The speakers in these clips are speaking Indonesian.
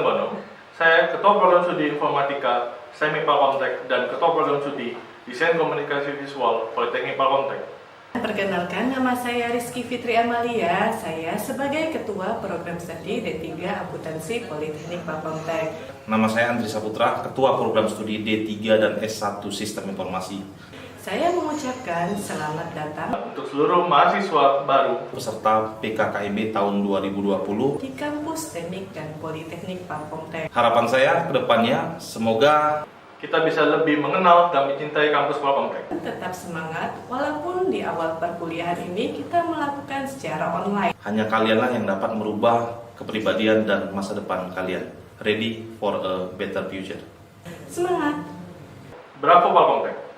Sanggono. Saya Ketua Program Studi Informatika Semi Palkomtek dan Ketua Program Studi Desain Komunikasi Visual Politeknik Palkomtek. Perkenalkan, nama saya Rizky Fitri Amalia. Saya sebagai Ketua Program Studi D3 Akuntansi Politeknik Palkomtek. Nama saya Andri Saputra, Ketua Program Studi D3 dan S1 Sistem Informasi. Saya mengucapkan selamat datang Untuk seluruh mahasiswa baru Peserta PKKMB tahun 2020. di kampus Teknik dan Politeknik Palkomtek. Harapan saya ke depannya, semoga kita bisa lebih mengenal dan mencintai kampus Palkomtek. Tetap semangat, walaupun di awal perkuliahan ini kita melakukan secara online. hanya kalianlah yang dapat merubah kepribadian dan masa depan kalian. Ready for a better future. Semangat! Bravo Palkomtek!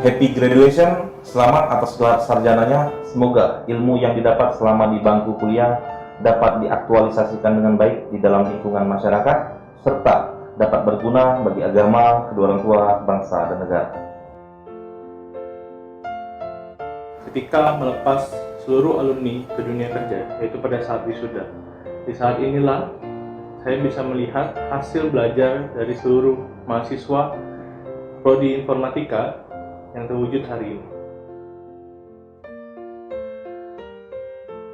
Happy graduation, selamat atas gelar sarjananya. Semoga ilmu yang didapat selama di bangku kuliah dapat diaktualisasikan dengan baik di dalam lingkungan masyarakat, serta dapat berguna bagi agama, kedua orang tua, bangsa, dan negara. Ketika melepas seluruh alumni ke dunia kerja, yaitu pada saat wisuda. Di saat inilah saya bisa melihat hasil belajar dari seluruh mahasiswa Prodi Informatika yang terwujud hari ini.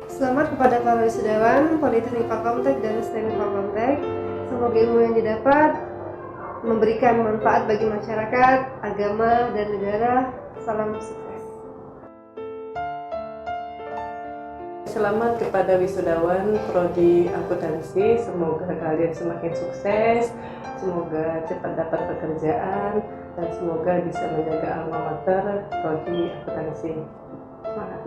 Selamat kepada para wisudawan Politeknik Pakomtek dan STM Pakomtek. Semoga ilmu yang didapat memberikan manfaat bagi masyarakat, agama, dan negara. Salam sukses. Selamat kepada wisudawan Prodi Akuntansi, semoga kalian semakin sukses, semoga cepat dapat pekerjaan, dan semoga bisa menjaga alma mater Prodi Akuntansi. Semangat!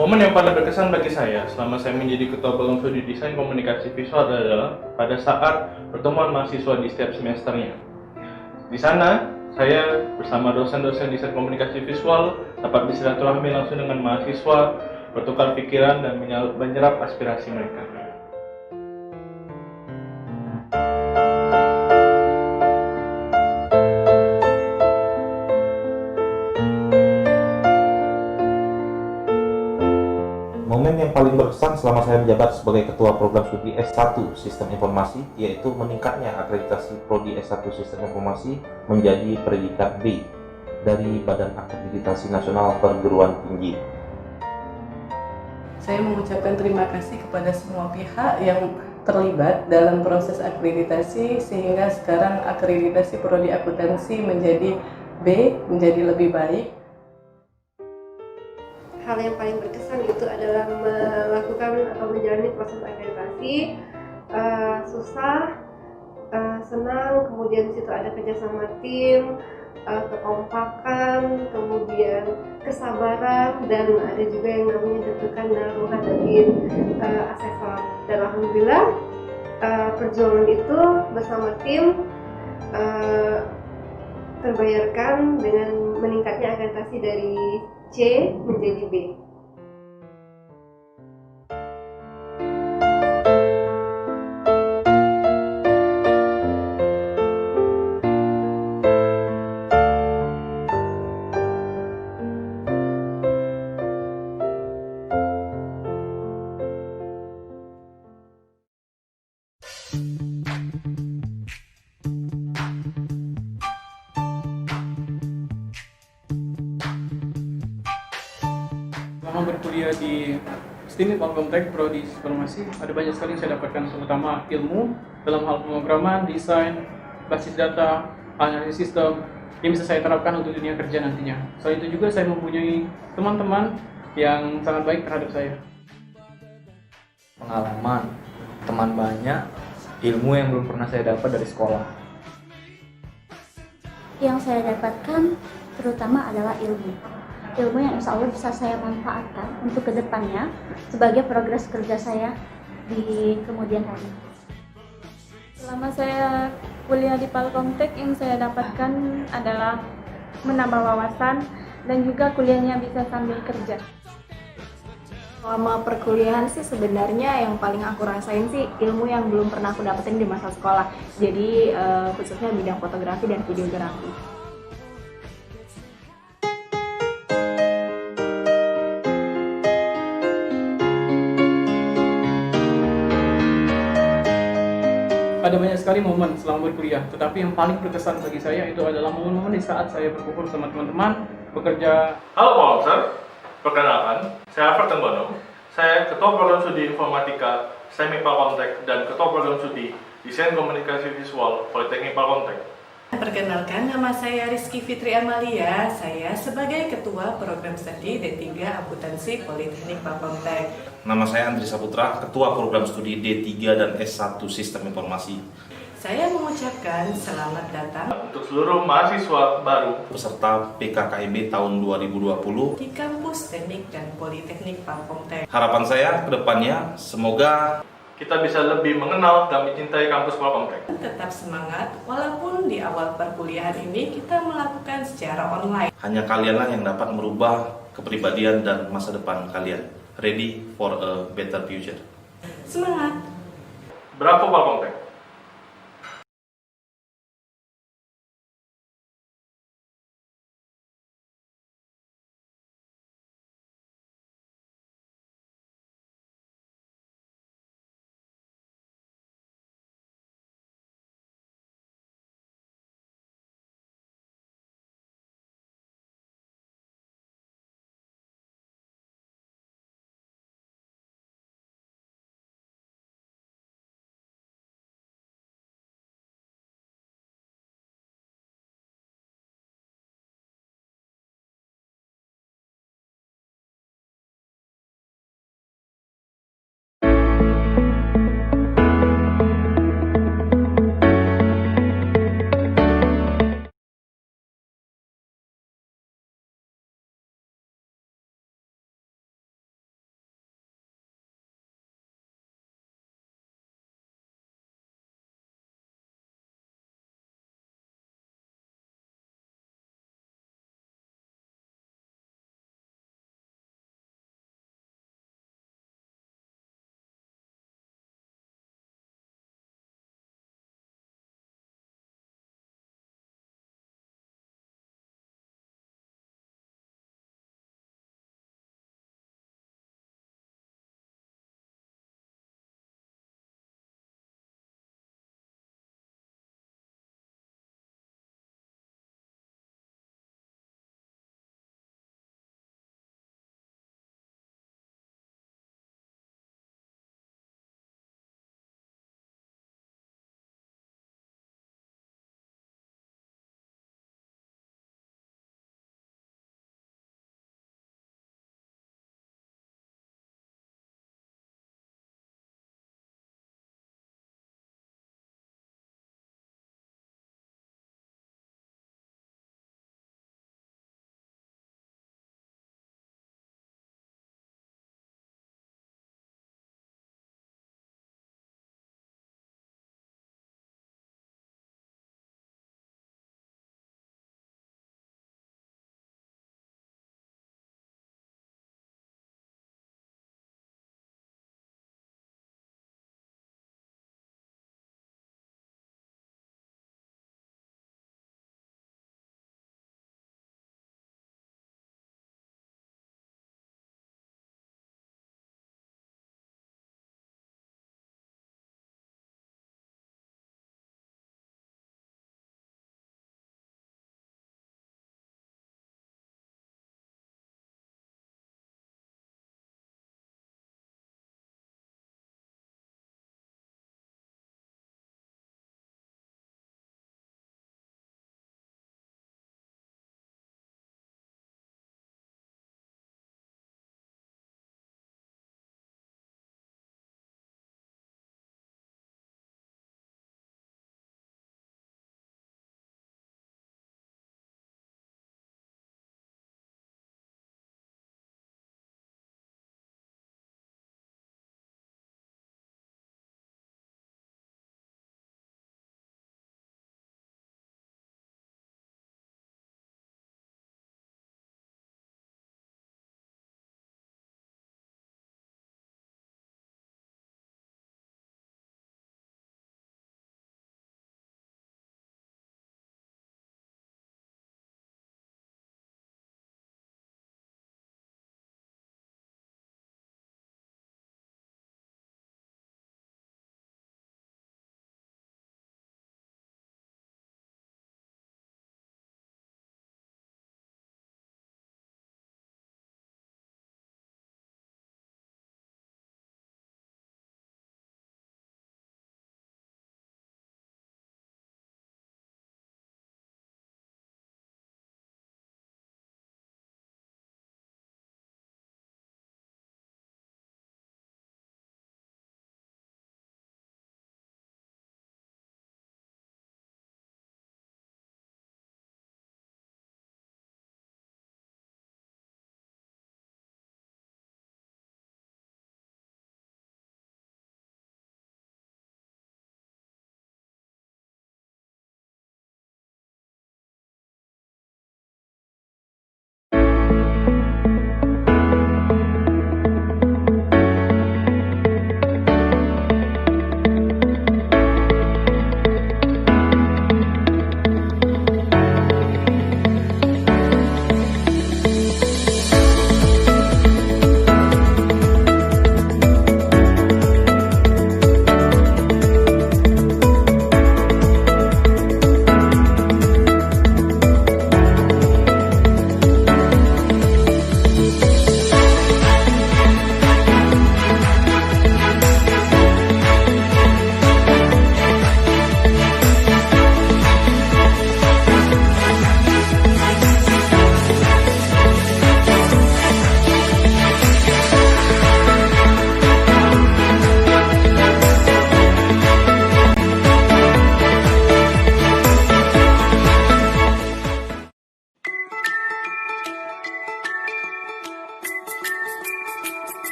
Momen yang paling berkesan bagi saya selama saya menjadi Ketua Program Studi Desain Komunikasi Visual adalah pada saat pertemuan mahasiswa di setiap semesternya. Di sana, saya bersama dosen-dosen desain komunikasi visual dapat bersilaturahmi langsung dengan mahasiswa, bertukar pikiran dan menyerap aspirasi mereka. Momen yang paling berkesan selama saya menjabat sebagai Ketua Program Studi S1 Sistem Informasi yaitu meningkatnya akreditasi Prodi S1 Sistem Informasi menjadi predikat B dari Badan Akreditasi Nasional Perguruan Tinggi. Saya mengucapkan terima kasih kepada semua pihak yang terlibat dalam proses akreditasi sehingga sekarang akreditasi Prodi Akuntansi menjadi B, menjadi lebih baik. Hal yang paling berkesan itu adalah melakukan atau menjalani proses akreditasi. Susah, senang, kemudian di situ ada kerjasama tim, kekompakan, kemudian kesabaran, dan ada juga yang namanya deg-degan dalam menghadapi asesor. Dan alhamdulillah perjuangan itu bersama tim terbayarkan dengan meningkatnya akreditasi dari C menjadi B. Selama berkuliah di STIM Pakomtek Prodi Informasi, ada banyak sekali yang saya dapatkan, terutama ilmu dalam hal pemrograman, desain, basis data, analisis sistem yang bisa saya terapkan untuk dunia kerja nantinya. Selain itu juga saya mempunyai teman-teman yang sangat baik terhadap saya. Pengalaman, teman banyak, ilmu yang belum pernah saya dapat dari sekolah. Yang saya dapatkan terutama adalah ilmu yang insya Allah bisa saya manfaatkan untuk kedepannya sebagai progres kerja saya di kemudian hari. Selama saya kuliah di Palkomtek, yang saya dapatkan adalah menambah wawasan dan juga kuliahnya bisa sambil kerja. Selama perkuliahan sih sebenarnya yang paling aku rasain sih ilmu yang belum pernah aku dapetin di masa sekolah. Jadi khususnya bidang fotografi dan videografi. Ada banyak sekali momen selama berkuliah, tetapi yang paling berkesan bagi saya itu adalah momen-momen di saat saya berkumpul sama teman-teman, bekerja. Halo Pak Officer, perkenalkan, saya Alfred Tenggono. Saya Ketua Program Studi Informatika STM Pakomtek dan Ketua Program Studi Desain Komunikasi Visual Politeknik Pakomtek. Perkenalkan, nama saya Rizky Fitri Amalia. Saya sebagai Ketua Program Studi D3 Akuntansi Politeknik Pakomtek. Nama saya Andri Saputra, Ketua Program Studi D3 dan S1 Sistem Informasi. Saya mengucapkan selamat datang Untuk seluruh mahasiswa baru Peserta PKKMB tahun 2020 di kampus Teknik dan Politeknik Pakomtek. Harapan saya ke depannya semoga kita bisa lebih mengenal dan mencintai kampus Polkomtek. Tetap semangat, walaupun di awal perkuliahan ini kita melakukan secara online. Hanya kalianlah yang dapat merubah kepribadian dan masa depan kalian. Ready for a better future. Semangat! Bravo Polkomtek!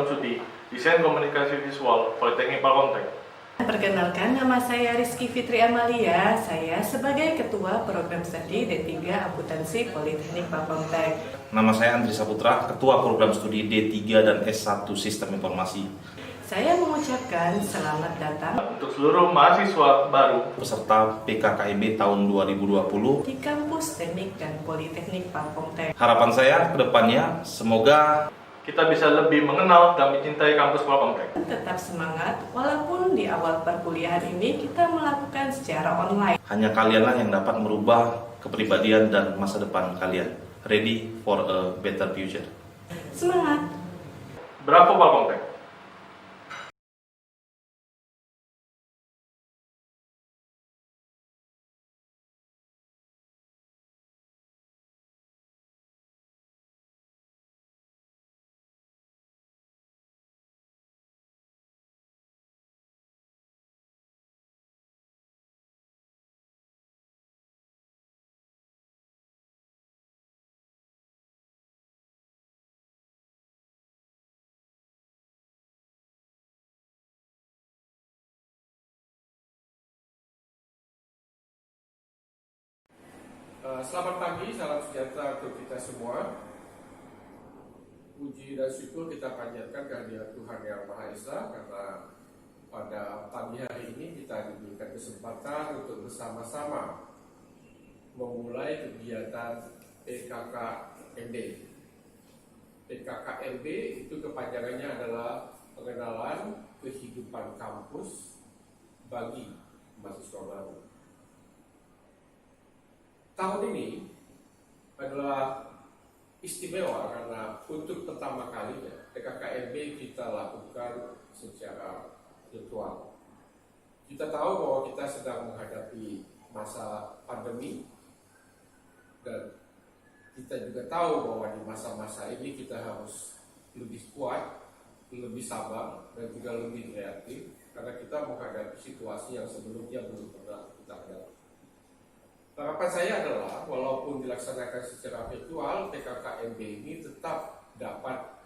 Studi Desain Komunikasi Visual Politeknik Palkomtek. Perkenalkan, nama saya Rizky Fitri Amalia. Saya sebagai Ketua Program Studi D3 Akuntansi Politeknik Palkomtek. Nama saya Andri Saputra, Ketua Program Studi D3 dan S1 Sistem Informasi. Saya mengucapkan selamat datang Untuk seluruh mahasiswa baru Peserta PKKMB tahun 2020. di Kampus Teknik dan Politeknik Palkomtek. Harapan saya ke depannya, semoga kita bisa lebih mengenal dan mencintai kampus Palkomtek. Tetap semangat, walaupun di awal perkuliahan ini kita melakukan secara online. hanya kalianlah yang dapat merubah kepribadian dan masa depan kalian. Ready for a better future. Semangat! Berapa Palkomtek? Selamat pagi, salam sejahtera untuk kita semua. Puji dan syukur kita panjatkan kehadirat Tuhan Yang Maha Esa karena pada pagi hari ini kita diberikan kesempatan untuk bersama-sama memulai kegiatan PKKMB. PKKMB itu kepanjangannya adalah pengenalan kehidupan kampus bagi mahasiswa baru. Tahun ini adalah istimewa karena untuk pertama kalinya PKKMB kita lakukan secara virtual. Kita tahu bahwa kita sedang menghadapi masa pandemi dan kita juga tahu bahwa di masa-masa ini kita harus lebih kuat, lebih sabar dan juga lebih kreatif karena kita menghadapi situasi yang sebelumnya belum pernah kita hadapi. Harapan saya adalah walaupun dilaksanakan secara virtual, PKKMB ini tetap dapat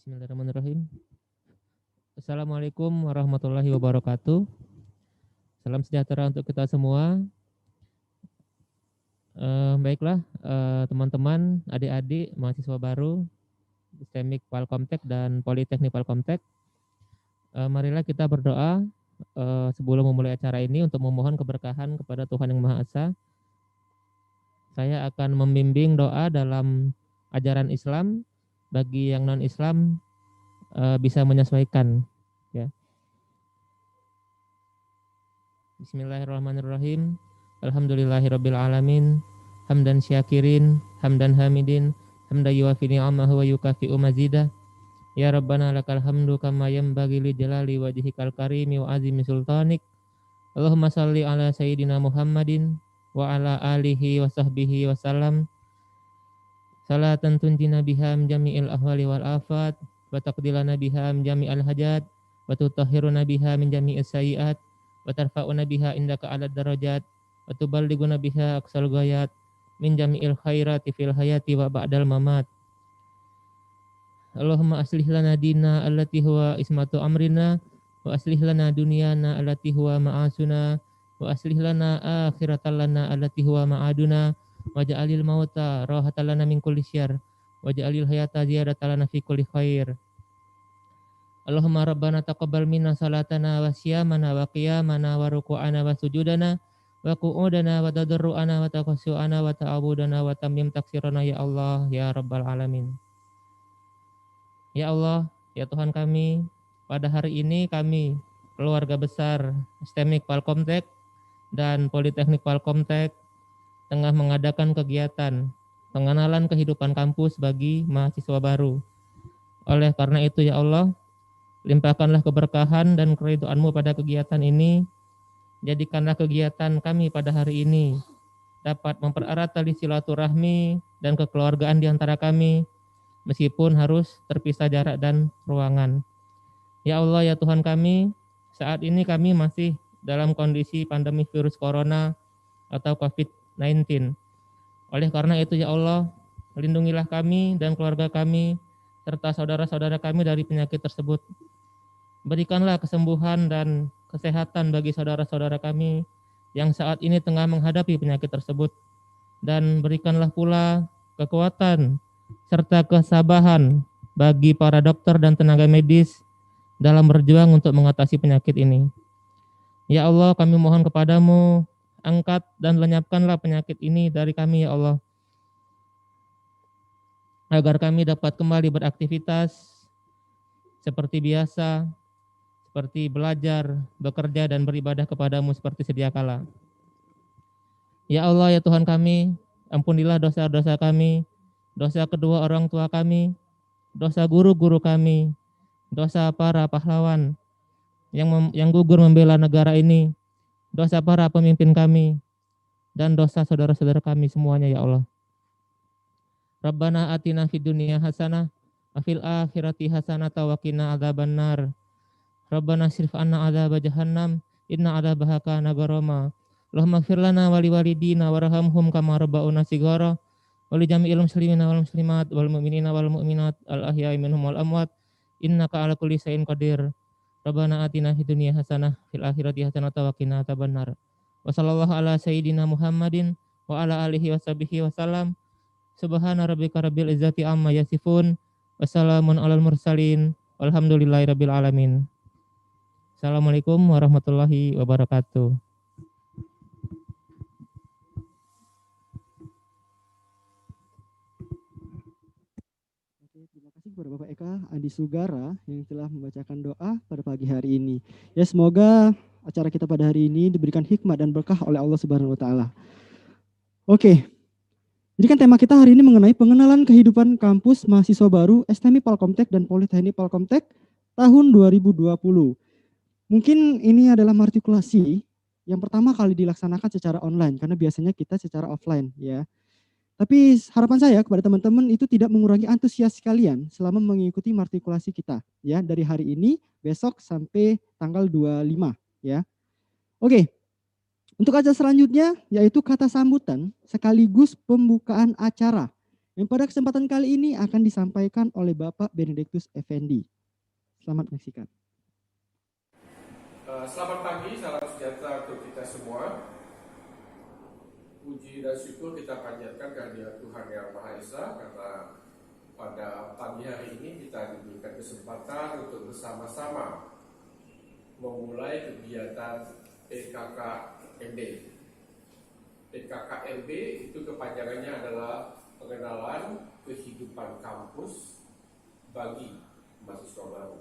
Bismillahirrahmanirrahim. Assalamualaikum warahmatullahi wabarakatuh. Salam sejahtera untuk kita semua. Baiklah, teman-teman, adik-adik, mahasiswa baru STEMIK Palkomtek dan Politeknik Palkomtek. Marilah kita berdoa sebelum memulai acara ini untuk memohon keberkahan kepada Tuhan Yang Maha Esa. Saya akan membimbing doa dalam ajaran Islam. Bagi yang non-Islam bisa menyesuaikan. Ya. Bismillahirrahmanirrahim. Alhamdulillahirabbil alamin. Hamdan syakirin, hamdan hamidin, hamdan yuwafi ni'amahu wa yukafi'u mazidah. Ya Rabbana lakal hamdu kama yanbaghi li jalali wajhikal karimi wa azimi sultanik. Allahumma salli ala sayyidina Muhammadin wa ala alihi wa sahbihi wa salam. Salatan tunjina biha min jami'il ahwali wal afat wa taqdilana biha min jami'il hajat wa tutahhiruna biha min jami'is sayyi'at wa tarfa'una biha indaka 'alad darajat wa tuballighuna biha aqsal ghayat min jami'il khairati fil hayati wa ba'dal mamat. Allahumma aslih lana dina allati huwa ismatu amrina wa aslih lana dunyana allati huwa ma'asuna wa aslih lana akhiratan lana allati huwa ma'aduna waj'alil mauta rahatan lana min kulli syarr waj'alil hayata ziyadatan lana fi kulli khair. Allahumma rabbana taqabbal minna salatana wa siyamana wa qiyamana wa ruku'ana wa sujudana wa qu'udana wa tadarru'ana wa taqassu'ana wa ta'abudana wa tamim taksirana ya Allah ya rabbal alamin. Ya Allah, ya Tuhan kami, pada hari ini kami keluarga besar STEMIK Palkomtek dan Politeknik Palkomtek tengah mengadakan kegiatan pengenalan kehidupan kampus bagi mahasiswa baru. Oleh karena itu ya Allah, limpahkanlah keberkahan dan keridhaan-Mu pada kegiatan ini. Jadikanlah kegiatan kami pada hari ini dapat mempererat tali silaturahmi dan kekeluargaan di antara kami, meskipun harus terpisah jarak dan ruangan. Ya Allah, ya Tuhan kami, saat ini kami masih dalam kondisi pandemi virus corona atau COVID-19. Oleh karena itu ya Allah, lindungilah kami dan keluarga kami serta saudara-saudara kami dari penyakit tersebut. Berikanlah kesembuhan dan kesehatan bagi saudara-saudara kami yang saat ini tengah menghadapi penyakit tersebut, dan berikanlah pula kekuatan serta kesabaran bagi para dokter dan tenaga medis dalam berjuang untuk mengatasi penyakit ini. Ya Allah, kami mohon kepadamu, angkat dan lenyapkanlah penyakit ini dari kami ya Allah, agar kami dapat kembali beraktivitas seperti biasa, seperti belajar, bekerja dan beribadah kepadamu seperti sedia kala. Ya Allah, ya Tuhan kami, ampunilah dosa-dosa kami, dosa kedua orang tua kami, dosa guru-guru kami, dosa para pahlawan yang gugur membela negara ini, dosa para pemimpin kami, dan dosa saudara-saudara kami semuanya ya Allah. Rabbana atina fid dunya hasanah wa fil akhirati hasanah wa qina adzabannar. Rabbana sirif anna adzab jahannam inna adzabaha kana gharama. Allahumma ighfir lana wa liwalidina warhamhum kama rabbauna shighara wa li jami'il muslimina wal muslimat wal mu'minina wal mu'minat al ahya'i minhum wal amwat innaka ala kulli syai'in qadir. Rabbana atina fid dunya hasanah fil akhirati hasanah wa qina adzabannar. Wa sallallahu ala sayyidina Muhammadin wa ala alihi wa sahbihi wa salam. Subhana rabbika rabbil izzati amma yasifun. Wassalamun alal mursalin. Walhamdulillahi rabbil alamin. Assalamualaikum warahmatullahi wabarakatuh. Terima kasih kepada Bapak Eka Andi Sugara yang telah membacakan doa pada pagi hari ini. Ya, semoga acara kita pada hari ini diberikan hikmah dan berkah oleh Allah Subhanahu wa taala. Oke. Jadi kan tema kita hari ini mengenai pengenalan kehidupan kampus mahasiswa baru STMI Palkomtek dan Politeknik Palkomtek tahun 2020. Mungkin ini adalah matrikulasi yang pertama kali dilaksanakan secara online karena biasanya kita secara offline ya. Tapi harapan saya kepada teman-teman itu tidak mengurangi antusias kalian selama mengikuti matrikulasi kita ya, dari hari ini, besok sampai tanggal 25 ya. Oke. Untuk acara selanjutnya yaitu kata sambutan sekaligus pembukaan acara Yang pada kesempatan kali ini akan disampaikan oleh Bapak Benedictus Effendi. Selamat menyaksikan. Selamat pagi, salam sejahtera untuk kita semua. Puji dan syukur kita panjatkan kehadirat Tuhan Yang Maha Esa karena pada pagi hari ini kita diberikan kesempatan untuk bersama-sama memulai kegiatan PKKMB. PKKMB itu kepanjangannya adalah pengenalan kehidupan kampus bagi mahasiswa baru.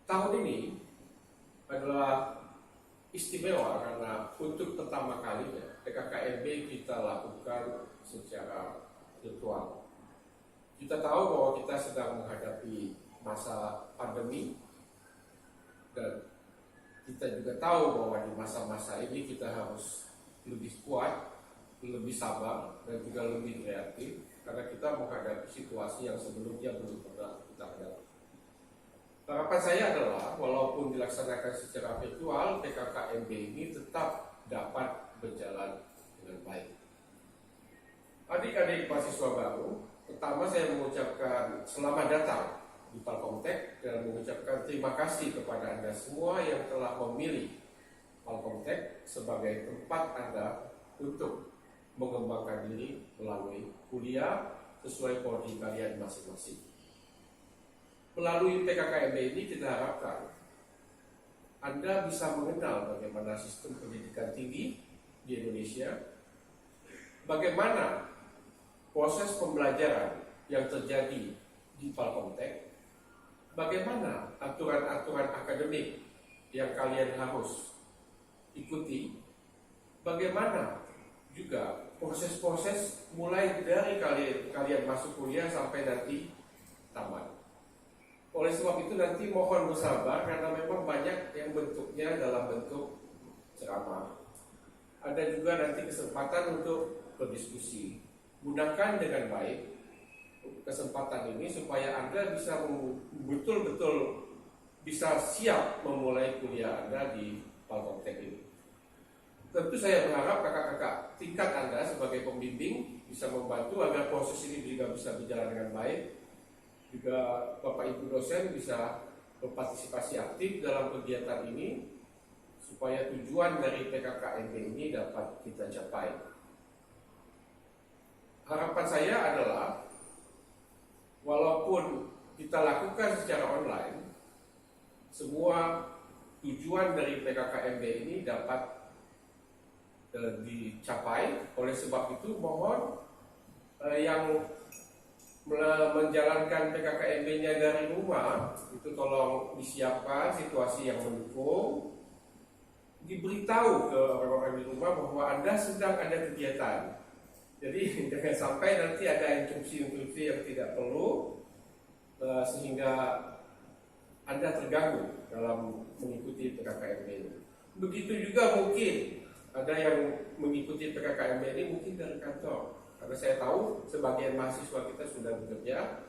Tahun ini adalah istimewa karena untuk pertama kalinya PKKMB kita lakukan secara virtual. Kita tahu bahwa kita sedang menghadapi masa pandemi dan kita juga tahu bahwa di masa-masa ini kita harus lebih kuat, lebih sabar dan juga lebih kreatif karena kita menghadapi situasi yang sebelumnya belum pernah kita hadapi. Harapan saya adalah walaupun dilaksanakan secara virtual, PKKMB ini tetap dapat berjalan dengan baik. Adik-adik mahasiswa baru, pertama saya mengucapkan selamat datang di Palkomtek dan mengucapkan terima kasih kepada Anda semua yang telah memilih Palkomtek sebagai tempat Anda untuk mengembangkan diri melalui kuliah sesuai prodi kalian masing-masing. Melalui PKKMB ini kita harapkan Anda bisa mengenal bagaimana sistem pendidikan tinggi di Indonesia, bagaimana proses pembelajaran yang terjadi di Palkomtek, bagaimana aturan-aturan akademik yang kalian harus ikuti, bagaimana juga proses-proses mulai dari kalian masuk kuliah sampai nanti tamat. Oleh sebab itu nanti mohon bersabar karena memang banyak yang bentuknya dalam bentuk ceramah. Ada juga nanti kesempatan untuk berdiskusi. Gunakan dengan baik kesempatan ini supaya Anda bisa betul-betul bisa siap memulai kuliah Anda di Palkomtek ini. Tentu saya berharap kakak-kakak tingkat Anda sebagai pembimbing bisa membantu agar proses ini juga bisa berjalan dengan baik. Juga Bapak Ibu dosen bisa berpartisipasi aktif dalam kegiatan ini supaya tujuan dari PKKMB ini dapat kita capai. Harapan saya adalah walaupun kita lakukan secara online, semua tujuan dari PKKMB ini dapat dicapai. Oleh sebab itu mohon yang menjalankan PKKMB-nya dari rumah itu tolong disiapkan situasi yang mendukung, diberitahu ke orang-orang di rumah bahwa Anda sedang ada kegiatan. Jadi jangan sampai nanti ada instruksi-instruksi yang tidak perlu sehingga Anda terganggu dalam mengikuti PKKMB ini. Begitu juga mungkin ada yang mengikuti PKKMB ini mungkin dari kantor. Karena saya tahu sebagian mahasiswa kita sudah bekerja,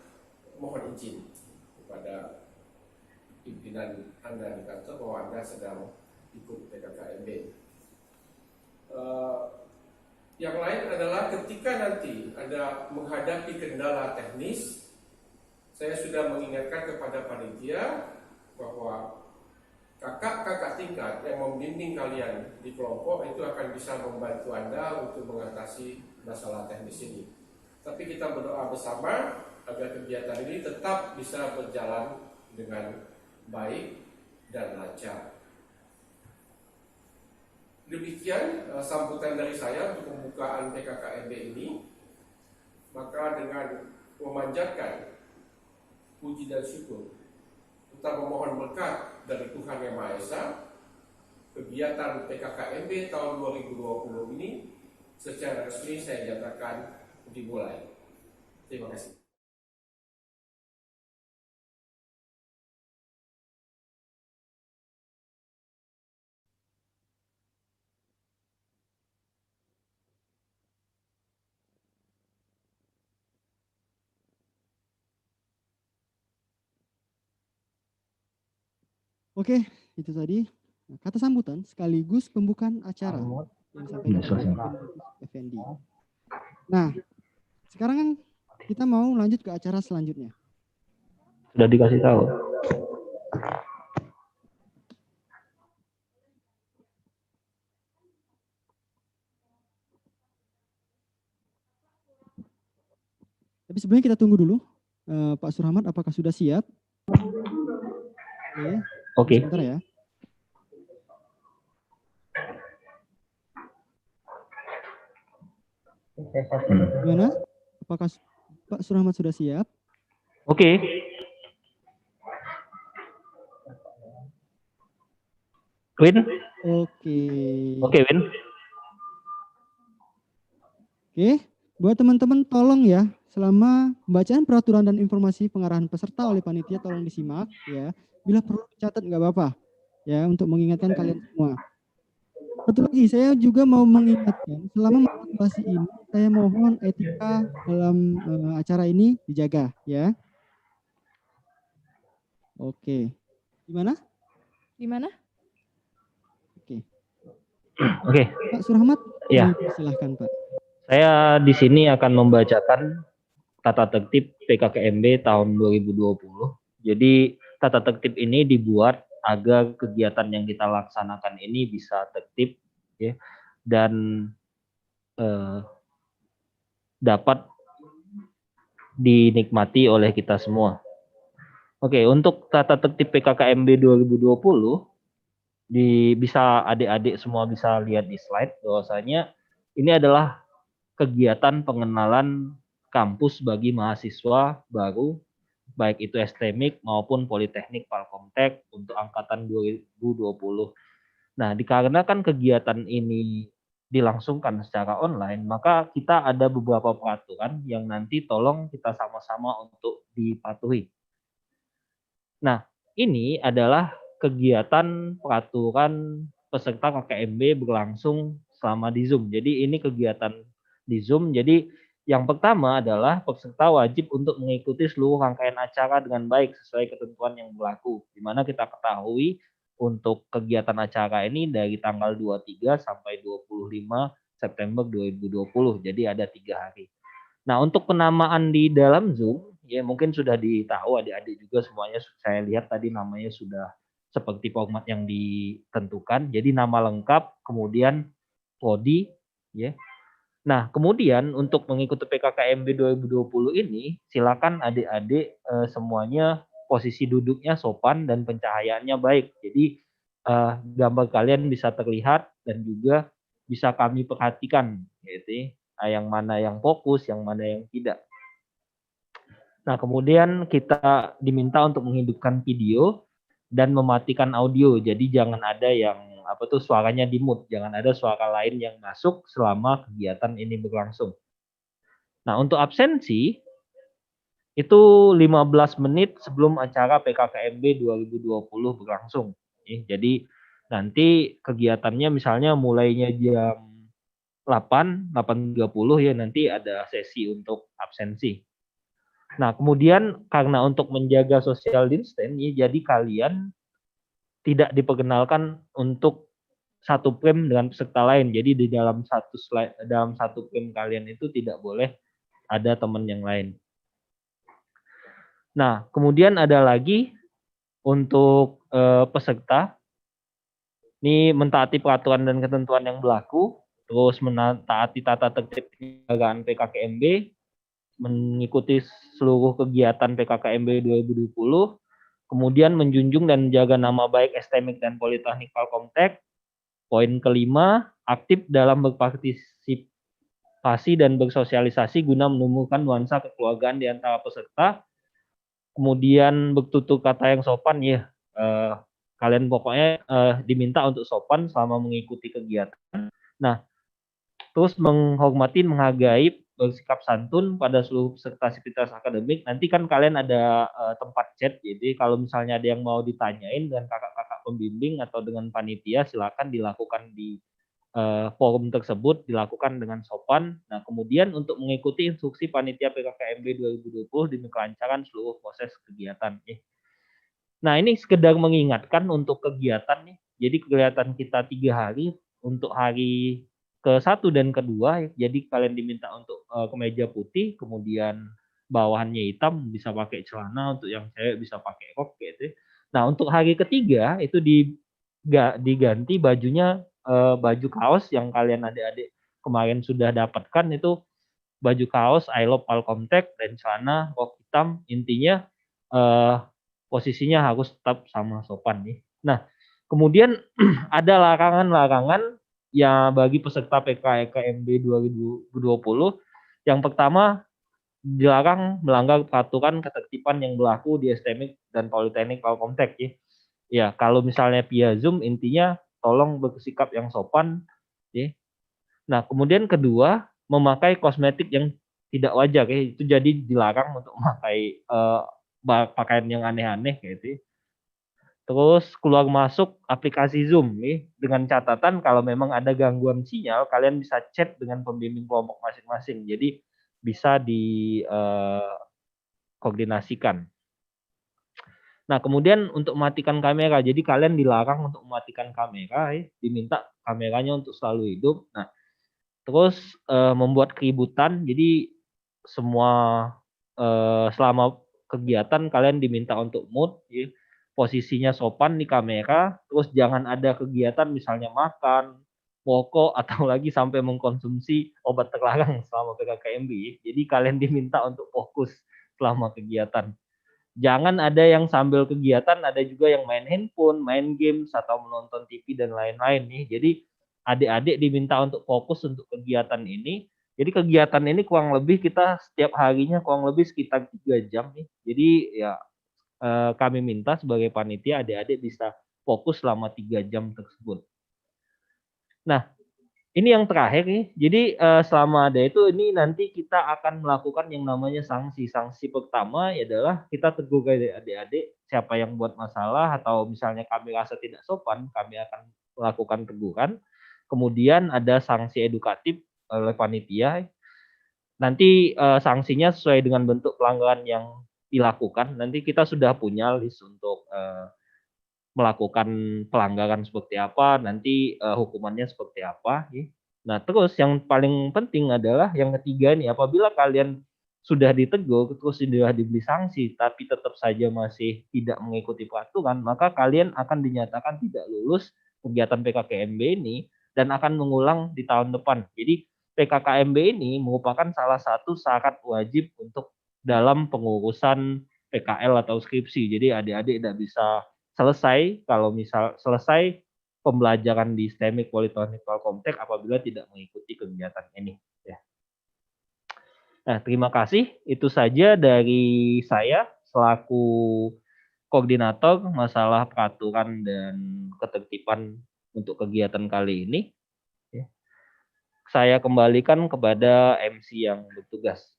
mohon izin kepada pimpinan Anda di kantor bahwa Anda sedang ikut PKKMB. Yang lain adalah ketika nanti Anda menghadapi kendala teknis, saya sudah mengingatkan kepada panitia bahwa kakak-kakak tingkat yang membimbing kalian di kelompok itu akan bisa membantu Anda untuk mengatasi masalah teknis ini. Tapi kita berdoa bersama agar kegiatan ini tetap bisa berjalan dengan baik dan lancar. Demikian sambutan dari saya untuk pembukaan PKKMB ini. Maka dengan memanjatkan puji dan syukur, kita memohon berkat dari Tuhan Yang Maha Esa, kegiatan PKKMB tahun 2020 ini secara resmi saya nyatakan dimulai. Terima kasih. Oke, itu tadi kata sambutan sekaligus pembukaan acara yang disampaikan oleh Bapak Benedictus Effendi. Nah, sekarang kan kita mau lanjut ke acara selanjutnya. Sudah dikasih tahu. Tapi sebelumnya kita tunggu dulu. Pak Surahmat apakah sudah siap? Oke. Sebentar ya. Gimana? Apakah Pak Surahmat sudah siap? Oke. Win? Oke. Oke, Win. Oke, buat teman-teman tolong ya, selama pembacaan peraturan dan informasi pengarahan peserta oleh panitia tolong disimak ya. Bila perlu dicatat nggak apa-apa ya, untuk mengingatkan kalian semua. Satu lagi, saya juga mau mengingatkan selama manipulasi ini, saya mohon etika dalam acara ini dijaga ya. Oke, gimana? Gimana? Oke. Oke. Pak Surahmat, Ya. silahkan Pak. Saya di sini akan membacakan tata tertib PKKMB tahun 2020. Jadi tata tertib ini dibuat agar kegiatan yang kita laksanakan ini bisa tertib ya, dan dapat dinikmati oleh kita semua. Oke, untuk tata tertib PKKMB 2020 bisa adik-adik semua bisa lihat di slide bahwasanya ini adalah kegiatan pengenalan kampus bagi mahasiswa baru, baik itu STMIK maupun Politeknik Palkomtek untuk angkatan 2020. Nah, dikarenakan kegiatan ini dilangsungkan secara online, maka kita ada beberapa peraturan yang nanti tolong kita sama-sama untuk dipatuhi. Nah, ini adalah kegiatan peraturan peserta KKMB berlangsung selama di Zoom. Jadi ini kegiatan di Zoom. Jadi yang pertama adalah peserta wajib untuk mengikuti seluruh rangkaian acara dengan baik sesuai ketentuan yang berlaku. Di mana kita ketahui untuk kegiatan acara ini dari tanggal 23 sampai 25 September 2020. Jadi ada 3 hari. Nah, untuk penamaan di dalam Zoom, ya mungkin sudah ditahu adik-adik juga semuanya, saya lihat tadi namanya sudah seperti format yang ditentukan. Jadi nama lengkap, kemudian prodi, ya. Nah, kemudian untuk mengikuti PKKMB 2020 ini, silakan adik-adik semuanya posisi duduknya sopan dan pencahayaannya baik. Jadi gambar kalian bisa terlihat dan juga bisa kami perhatikan, yaitu yang mana yang fokus, yang mana yang tidak. Nah, kemudian kita diminta untuk menghidupkan video dan mematikan audio. Jadi jangan ada yang suaranya di mute, jangan ada suara lain yang masuk selama kegiatan ini berlangsung. Nah, untuk absensi itu 15 menit sebelum acara PKKMB 2020 berlangsung. Jadi nanti kegiatannya misalnya mulainya jam 8.30 ya, nanti ada sesi untuk absensi. Nah, kemudian karena untuk menjaga social distancing, jadi kalian tidak diperkenalkan untuk satu frame dengan peserta lain. Jadi di dalam satu frame kalian itu tidak boleh ada teman yang lain. Nah, kemudian ada lagi untuk peserta ini mentaati peraturan dan ketentuan yang berlaku, terus mentaati tata tertib penyelenggaraan PKKMB, mengikuti seluruh kegiatan PKKMB 2020, kemudian menjunjung dan menjaga nama baik STMIK dan Politeknik Palkomtek. Poin kelima, aktif dalam berpartisipasi dan bersosialisasi guna menumbuhkan nuansa kekeluargaan di antara peserta. Kemudian bertutur kata yang sopan ya. Kalian pokoknya diminta untuk sopan selama mengikuti kegiatan. Nah, terus menghormati, menghargai, bersikap santun pada seluruh peserta sivitas akademik. Nanti kan kalian ada tempat chat, jadi kalau misalnya ada yang mau ditanyain dengan kakak-kakak pembimbing atau dengan panitia, silakan dilakukan di forum tersebut, dilakukan dengan sopan. Nah, kemudian untuk mengikuti instruksi panitia PKKMB 2020 demi kelancaran seluruh proses kegiatan. Nah, ini sekedar mengingatkan untuk kegiatan nih. Jadi kegiatan kita 3 hari, untuk hari ke-1 dan ke-2, jadi kalian diminta untuk kemeja putih, kemudian bawahannya hitam, bisa pakai celana, untuk yang cewek bisa pakai rok gitu. Nah, untuk hari ketiga itu diganti bajunya, baju kaos yang kalian adik-adik kemarin sudah dapatkan, itu baju kaos I Love Palcomtech dan celana rok hitam. Intinya posisinya harus tetap sama sopan nih. Nah, kemudian ada larangan-larangan ya bagi peserta PKKMB 2020. Yang pertama, dilarang melanggar peraturan ketertiban yang berlaku di STMIK dan Politeknik Palcomtech ya. Ya, kalau misalnya via Zoom, intinya tolong bersikap yang sopan ya. Nah, kemudian kedua, memakai kosmetik yang tidak wajar ya. Itu jadi dilarang untuk memakai pakaian yang aneh-aneh gitu. Terus keluar masuk aplikasi Zoom nih, dengan catatan kalau memang ada gangguan sinyal, kalian bisa chat dengan pembimbing kelompok masing-masing. Jadi bisa dikoordinasikan. Nah, kemudian untuk mematikan kamera, jadi kalian dilarang untuk mematikan kamera, diminta kameranya untuk selalu hidup. Nah, terus membuat keributan, jadi semua selama kegiatan kalian diminta untuk mute, ya. Posisinya sopan di kamera, terus jangan ada kegiatan misalnya makan, rokok, atau lagi sampai mengkonsumsi obat terlarang selama PKKMB. Jadi kalian diminta untuk fokus selama kegiatan. Jangan ada yang sambil kegiatan, ada juga yang main handphone, main games, atau menonton TV dan lain-lain nih. Jadi adik-adik diminta untuk fokus untuk kegiatan ini. Jadi kegiatan ini kurang lebih kita setiap harinya kurang lebih sekitar 3 jam nih. Jadi ya kami minta sebagai panitia adik-adik bisa fokus selama 3 jam tersebut. Nah, ini yang terakhir nih. Jadi selama ada itu, ini nanti kita akan melakukan yang namanya sanksi. Sanksi pertama adalah kita tegur adik-adik siapa yang buat masalah atau misalnya kami rasa tidak sopan, kami akan melakukan teguran. Kemudian ada sanksi edukatif oleh panitia. Nanti sanksinya sesuai dengan bentuk pelanggaran yang dilakukan. Nanti kita sudah punya list untuk melakukan pelanggaran seperti apa, nanti hukumannya seperti apa. Nah, terus yang paling penting adalah yang ketiga nih, apabila kalian sudah ditegur, terus sudah diberi sanksi, tapi tetap saja masih tidak mengikuti peraturan, maka kalian akan dinyatakan tidak lulus kegiatan PKKMB ini dan akan mengulang di tahun depan. Jadi PKKMB ini merupakan salah satu syarat wajib untuk dalam pengurusan PKL atau skripsi. Jadi adik-adik tidak bisa selesai kalau misal selesai pembelajaran di STMIK Politeknik Palcomtech apabila tidak mengikuti kegiatan ini. Ya. Nah, terima kasih. Itu saja dari saya selaku koordinator masalah peraturan dan ketertiban untuk kegiatan kali ini. Ya. Saya kembalikan kepada MC yang bertugas.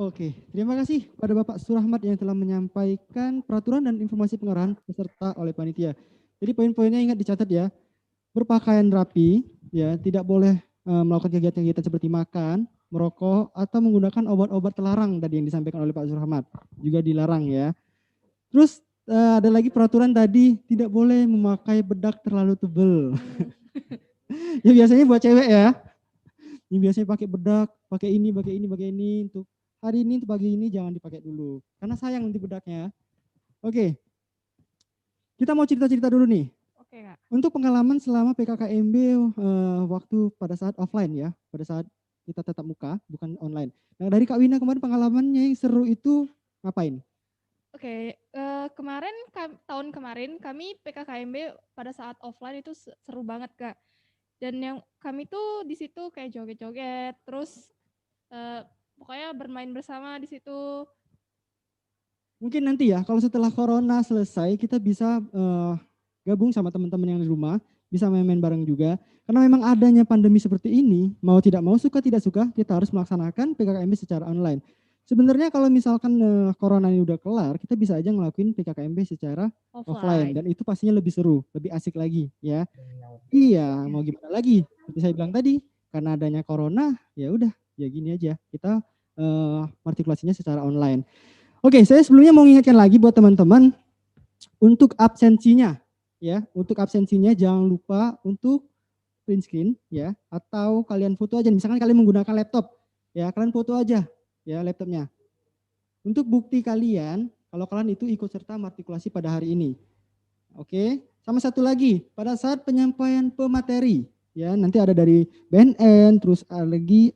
Oke, terima kasih pada Bapak Surahmat yang telah menyampaikan peraturan dan informasi pengarahan peserta oleh panitia. Jadi poin-poinnya ingat dicatat ya. Berpakaian rapi, ya, tidak boleh melakukan kegiatan-kegiatan seperti makan, merokok, atau menggunakan obat-obat terlarang tadi yang disampaikan oleh Pak Surahmat. Juga dilarang ya. Terus ada lagi peraturan tadi tidak boleh memakai bedak terlalu tebal. Ya biasanya buat cewek ya. Ini biasanya pakai bedak, pakai ini, pakai ini, pakai ini untuk hari ini, untuk pagi ini jangan dipakai dulu. Karena sayang nanti bedaknya. Oke. Kita mau cerita-cerita dulu nih. Oke, Kak. Untuk pengalaman selama PKKMB waktu pada saat offline ya. Pada saat kita tetap muka, bukan online. Nah dari Kak Wina kemarin pengalamannya yang seru itu ngapain? Oke, tahun kemarin kami PKKMB pada saat offline itu seru banget, Kak. Dan yang kami tuh di situ kayak joget-joget, terus pokoknya bermain bersama di situ. Mungkin nanti ya, kalau setelah corona selesai, kita bisa gabung sama teman-teman yang di rumah, bisa main-main bareng juga. Karena memang adanya pandemi seperti ini, mau tidak mau, suka tidak suka, kita harus melaksanakan PKKMB secara online. Sebenarnya kalau misalkan corona ini udah kelar, kita bisa aja ngelakuin PKKMB secara offline. Dan itu pastinya lebih seru, lebih asik lagi ya. Iya, mau gimana lagi? Seperti saya bilang tadi, karena adanya corona, ya udah, ya gini aja. Kita artikulasinya secara online. Oke, saya sebelumnya mau mengingatkan lagi buat teman-teman untuk absensinya. ya. Untuk absensinya jangan lupa untuk print screen ya, atau kalian foto aja. Misalkan kalian menggunakan laptop, ya kalian foto aja ya laptopnya. Untuk bukti kalian kalau kalian itu ikut serta matrikulasi pada hari ini. Oke, sama satu lagi, pada saat penyampaian pemateri, ya nanti ada dari BNN, terus ada lagi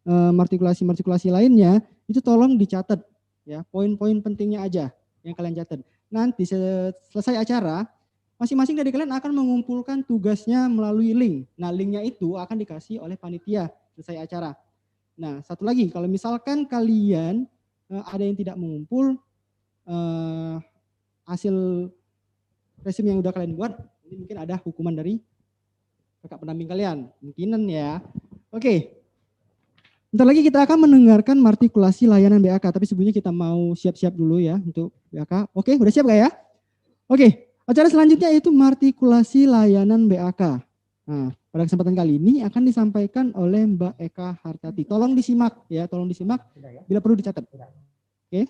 matrikulasi lainnya, itu tolong dicatat ya, poin-poin pentingnya aja yang kalian catat. Nanti selesai acara, masing-masing dari kalian akan mengumpulkan tugasnya melalui link. Nah, linknya itu akan dikasih oleh panitia selesai acara. Nah, satu lagi, kalau misalkan kalian ada yang tidak mengumpul hasil resume yang udah kalian buat, ini mungkin ada hukuman dari kakak pendamping kalian, mungkinan ya. Oke, bentar lagi kita akan mendengarkan matrikulasi layanan BAK, tapi sebelumnya kita mau siap-siap dulu ya untuk BAK. Oke, udah siap gak ya? Oke, acara selanjutnya itu matrikulasi layanan BAK. Nah, pada kesempatan kali ini akan disampaikan oleh Mbak Eka Hartati. Tolong disimak ya, tolong disimak bila perlu dicatat. Oke.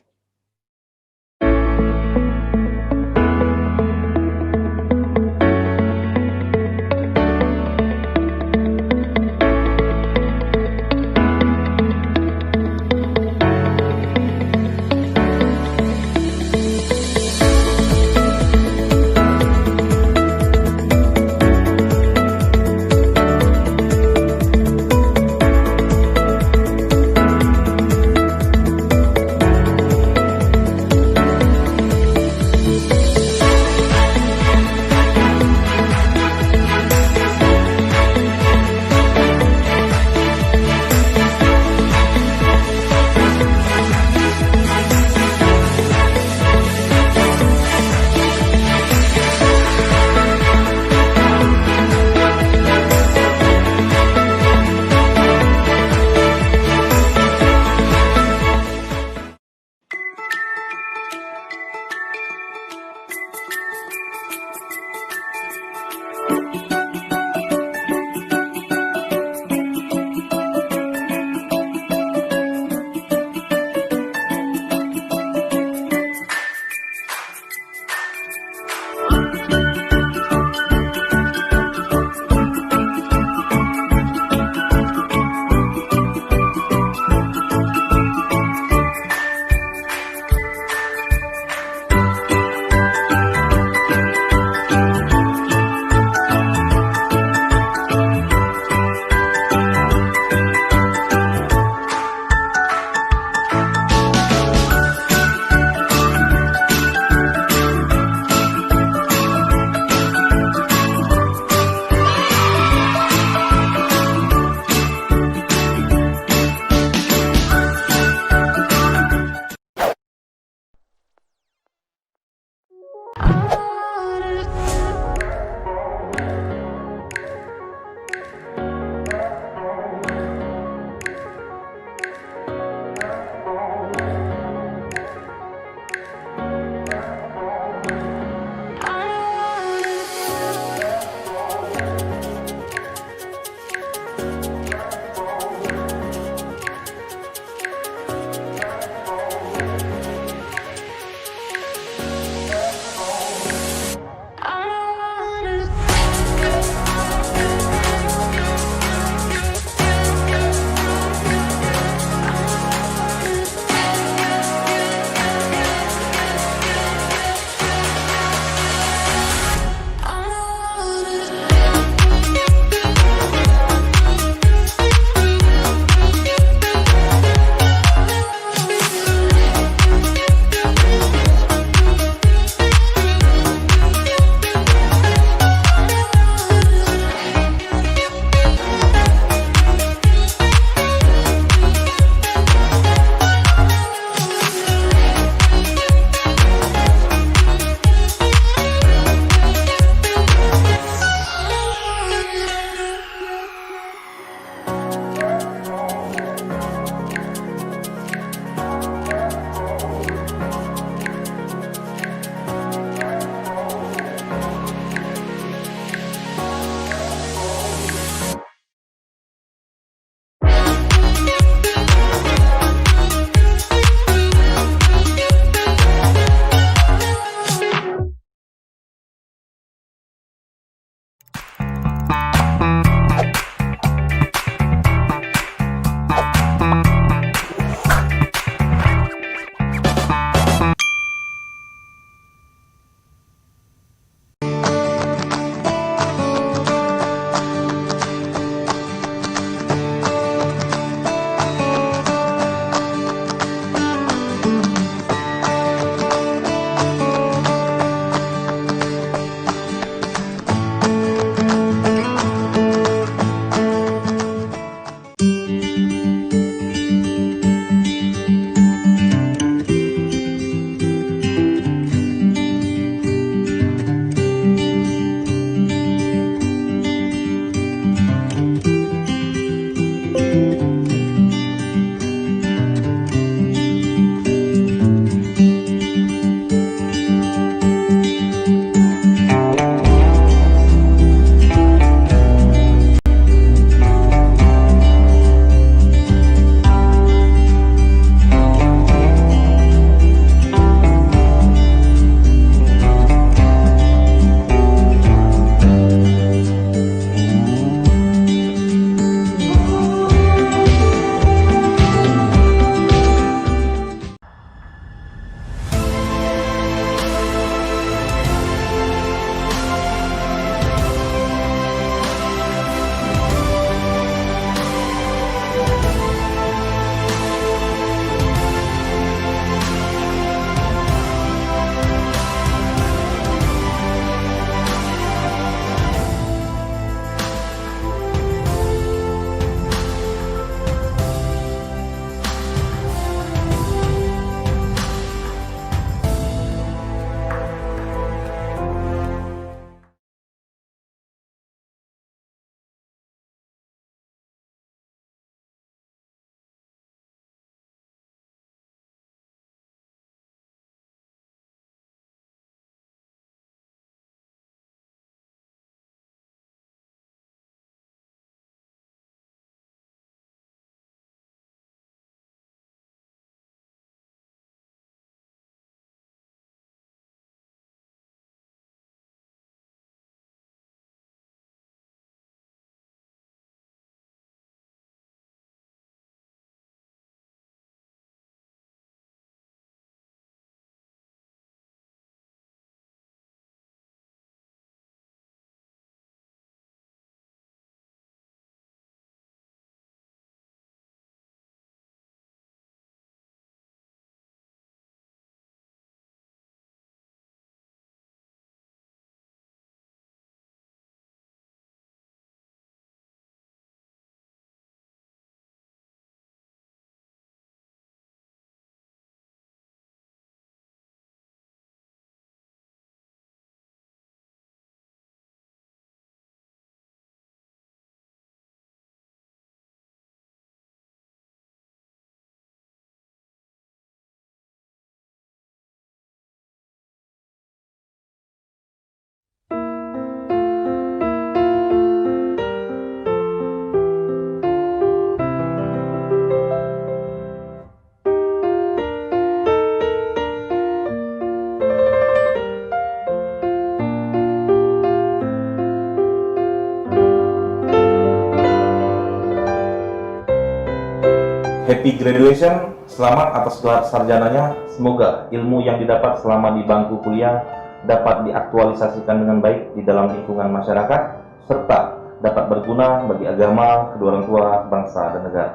Happy graduation, selamat atas gelar sarjananya. Semoga ilmu yang didapat selama di bangku kuliah dapat diaktualisasikan dengan baik di dalam lingkungan masyarakat, serta dapat berguna bagi agama, kedua orang tua, bangsa, dan negara.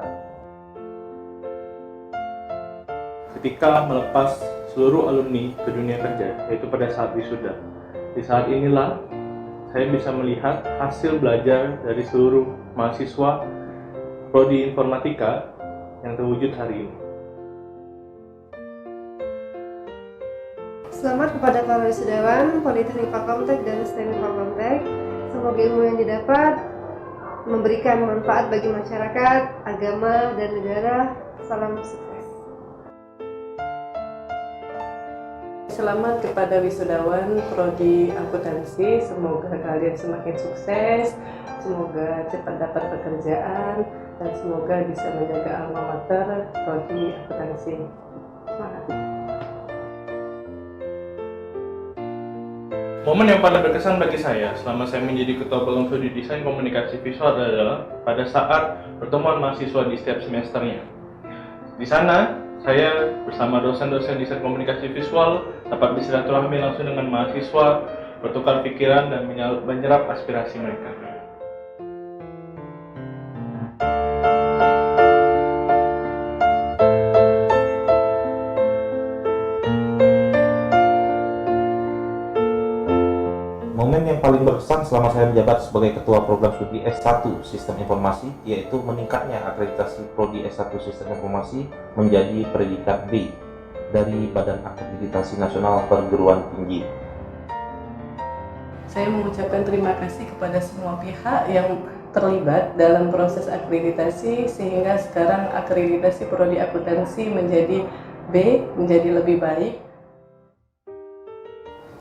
Ketika melepas seluruh alumni ke dunia kerja, yaitu pada saat wisuda, di saat inilah saya bisa melihat hasil belajar dari seluruh mahasiswa Prodi Informatika yang terwujud hari ini. Selamat kepada para wisudawan Politeknik Fakomtek dan STEM Fakomtek. Semoga ilmu yang didapat memberikan manfaat bagi masyarakat, agama, dan negara. Salam sukses. Selamat kepada wisudawan Prodi Akuntansi, semoga kalian semakin sukses, semoga cepat dapat pekerjaan, dan semoga bisa menjaga alma mater Prodi Akuntansi. Semangat! Momen yang paling berkesan bagi saya selama saya menjadi Ketua Program Studi Desain Komunikasi Visual adalah pada saat pertemuan mahasiswa di setiap semesternya. Di sana, saya bersama dosen-dosen desain komunikasi visual dapat bersilaturahmi langsung dengan mahasiswa, bertukar pikiran dan menyerap aspirasi mereka. Momen yang paling berkesan selama saya menjabat sebagai Ketua Program Studi S1 Sistem Informasi yaitu meningkatnya akreditasi Prodi S1 Sistem Informasi menjadi predikat B dari Badan Akreditasi Nasional Perguruan Tinggi. Saya mengucapkan terima kasih kepada semua pihak yang terlibat dalam proses akreditasi sehingga sekarang akreditasi Prodi Akuntansi menjadi B, menjadi lebih baik.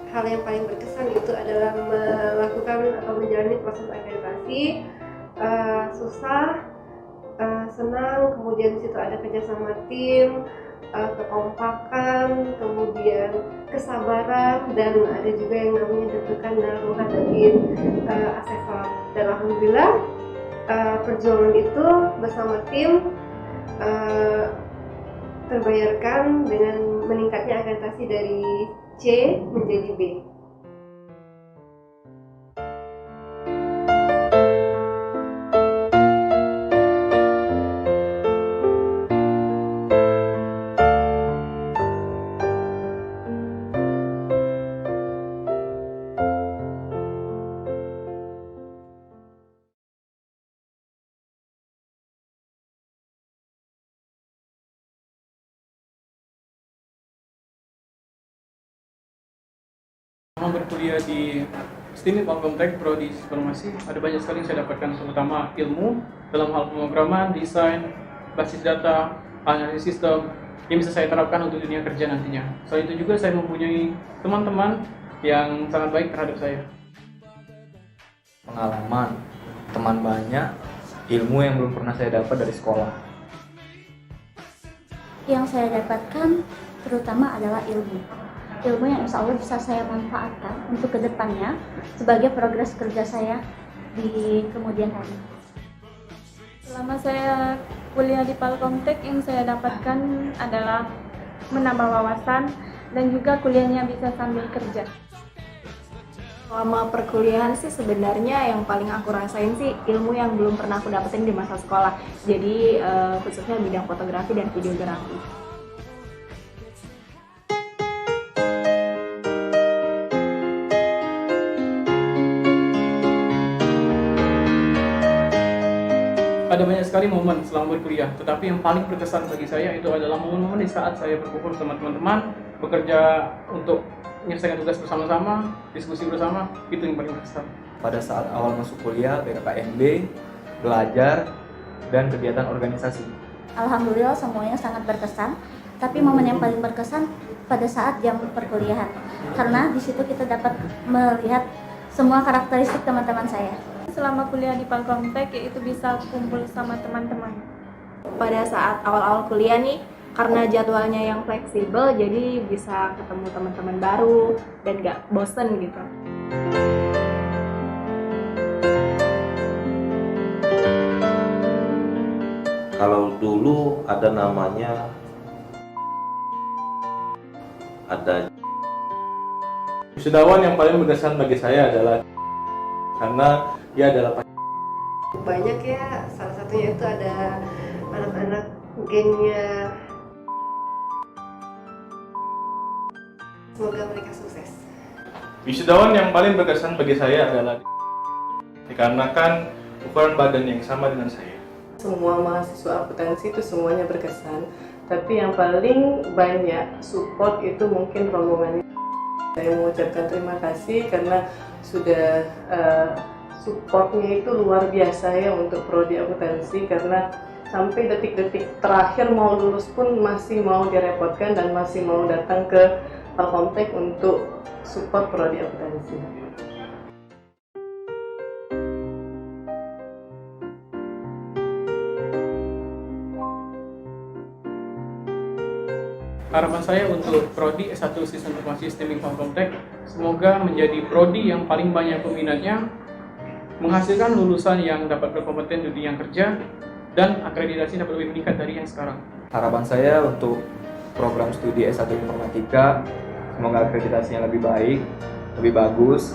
Hal yang paling berkesan itu adalah melakukan atau menjalani proses akreditasi. Susah, senang, kemudian di situ ada kerjasama tim, kekompakan, kemudian kesabaran, dan ada juga yang namanya deg-degan dalam menghadapi asesor. Dan alhamdulillah perjuangan itu bersama tim terbayarkan dengan meningkatnya akreditasi dari C menjadi B. Selama berkuliah di STIM Fakomtek Prodi Informasi, ada banyak sekali yang saya dapatkan, terutama ilmu dalam hal pemrograman, desain, basis data, analisis sistem yang bisa saya terapkan untuk dunia kerja nantinya. Selain itu juga saya mempunyai teman-teman yang sangat baik terhadap saya. Pengalaman, teman banyak, ilmu yang belum pernah saya dapat dari sekolah. Yang saya dapatkan terutama adalah ilmu yang insya Allah bisa saya manfaatkan untuk kedepannya sebagai progres kerja saya di kemudian hari. Selama saya kuliah di Palkomtek, yang saya dapatkan adalah menambah wawasan dan juga kuliahnya bisa sambil kerja. Selama perkuliahan sih sebenarnya yang paling aku rasain sih ilmu yang belum pernah aku dapetin di masa sekolah. Jadi khususnya bidang fotografi dan videografi. Ada banyak sekali momen selama berkuliah, tetapi yang paling berkesan bagi saya itu adalah momen-momen di saat saya berkumpul sama teman-teman, bekerja untuk menyelesaikan tugas bersama-sama, diskusi bersama, itu yang paling berkesan. Pada saat awal masuk kuliah, PKKMB, belajar, dan kegiatan organisasi. Alhamdulillah semuanya sangat berkesan, tapi momen yang paling berkesan pada saat jam perkuliahan, karena di situ kita dapat melihat semua karakteristik teman-teman saya. Selama kuliah di Palkomtek yaitu bisa kumpul sama teman-teman. Pada saat awal-awal kuliah nih, karena jadwalnya yang fleksibel, jadi bisa ketemu teman-teman baru dan gak bosen gitu. Kalau dulu ada namanya ada Wisudawan yang paling berkesan bagi saya adalah karena dia adalah Banyak ya, salah satunya itu ada anak-anak gengnya. Semoga mereka sukses. wisudawan yang paling berkesan bagi saya adalah dikarenakan ukuran badan yang sama dengan saya. Semua mahasiswa akuntansi itu semuanya berkesan, tapi yang paling banyak support itu mungkin rombongan. Saya mengucapkan terima kasih karena sudah supportnya itu luar biasa ya untuk prodi akuntansi, karena sampai detik-detik terakhir mau lulus pun masih mau direpotkan dan masih mau datang ke Palkomtek untuk support prodi akuntansi. Harapan saya untuk prodi S1 Sistem Informasi Sistemik Palkomtek semoga menjadi prodi yang paling banyak peminatnya, menghasilkan lulusan yang dapat berkompeten di dunia kerja, dan akreditasi dapat lebih meningkat dari yang sekarang. Harapan saya untuk program studi S1 Informatika, semoga akreditasinya lebih baik, lebih bagus,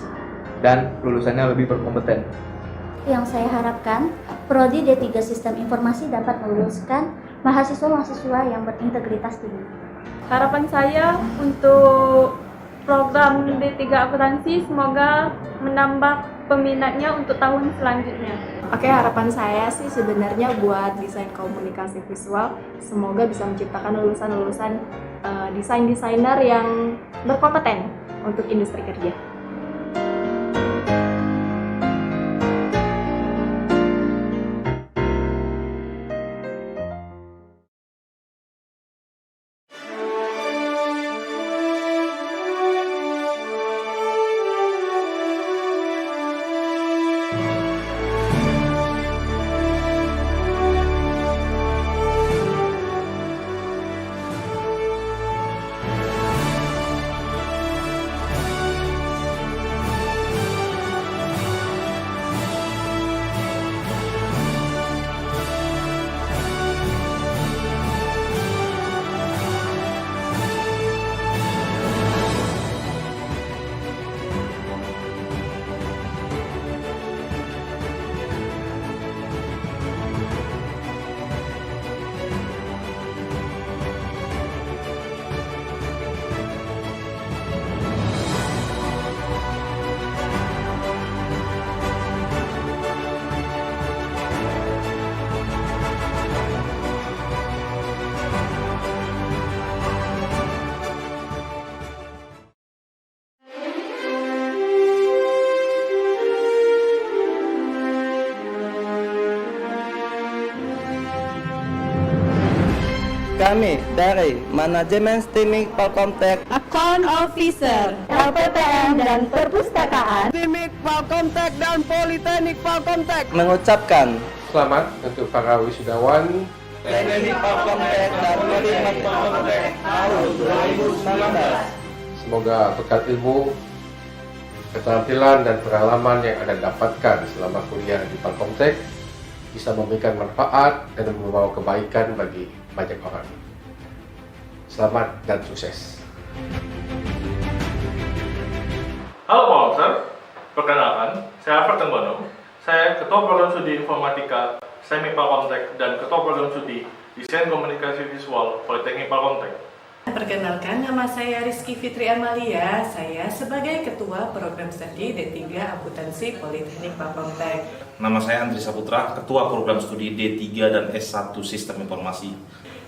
dan lulusannya lebih berkompeten. Yang saya harapkan, Prodi D3 Sistem Informasi dapat meluluskan mahasiswa-mahasiswa yang berintegritas tinggi. Harapan saya untuk program D3 akuntansi semoga menambah peminatnya untuk tahun selanjutnya. Oke, harapan saya sih sebenarnya buat desain komunikasi visual, semoga bisa menciptakan lulusan-lulusan desainer yang berkompeten untuk industri kerja. Kami dari Manajemen Stimik Palkomtek, Account Officer, LPPM dan Perpustakaan, Stimik Palkomtek dan Politeknik Palkomtek mengucapkan Selamat untuk para wisudawan Teknik Palkomtek dan Politeknik Palkomtek tahun 2019. Semoga bekal ilmu, keterampilan dan pengalaman yang Anda dapatkan selama kuliah di Palkomtek bisa memberikan manfaat dan membawa kebaikan bagi banyak orang. Selamat dan sukses. Halo Pak Officer, perkenalkan, saya Alfred Tenggono. Saya Ketua Program Studi Informatika STEMIK Palkomtek dan Ketua Program Studi Desain Komunikasi Visual Politeknik Palkomtek. Perkenalkan, nama saya Rizky Fitri Amalia. Saya sebagai Ketua Program Studi D3 Akuntansi Politeknik Palkomtek. Nama saya Andri Saputra, Ketua Program Studi D3 dan S1 Sistem Informasi.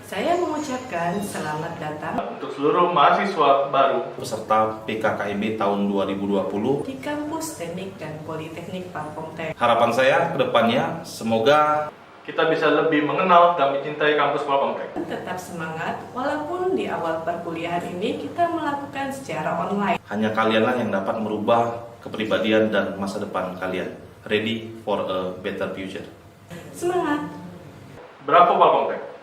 Saya mengucapkan selamat datang Untuk seluruh mahasiswa baru peserta PKKMB tahun 2020 di kampus Teknik dan Politeknik Palkomtek. Harapan saya ke depannya semoga kita bisa lebih mengenal dan mencintai kampus Palkomtek. Tetap semangat, walaupun di awal perkuliahan ini kita melakukan secara online. hanya kalianlah yang dapat merubah kepribadian dan masa depan kalian. Ready for a better future. Semangat! Bravo Palkomtek!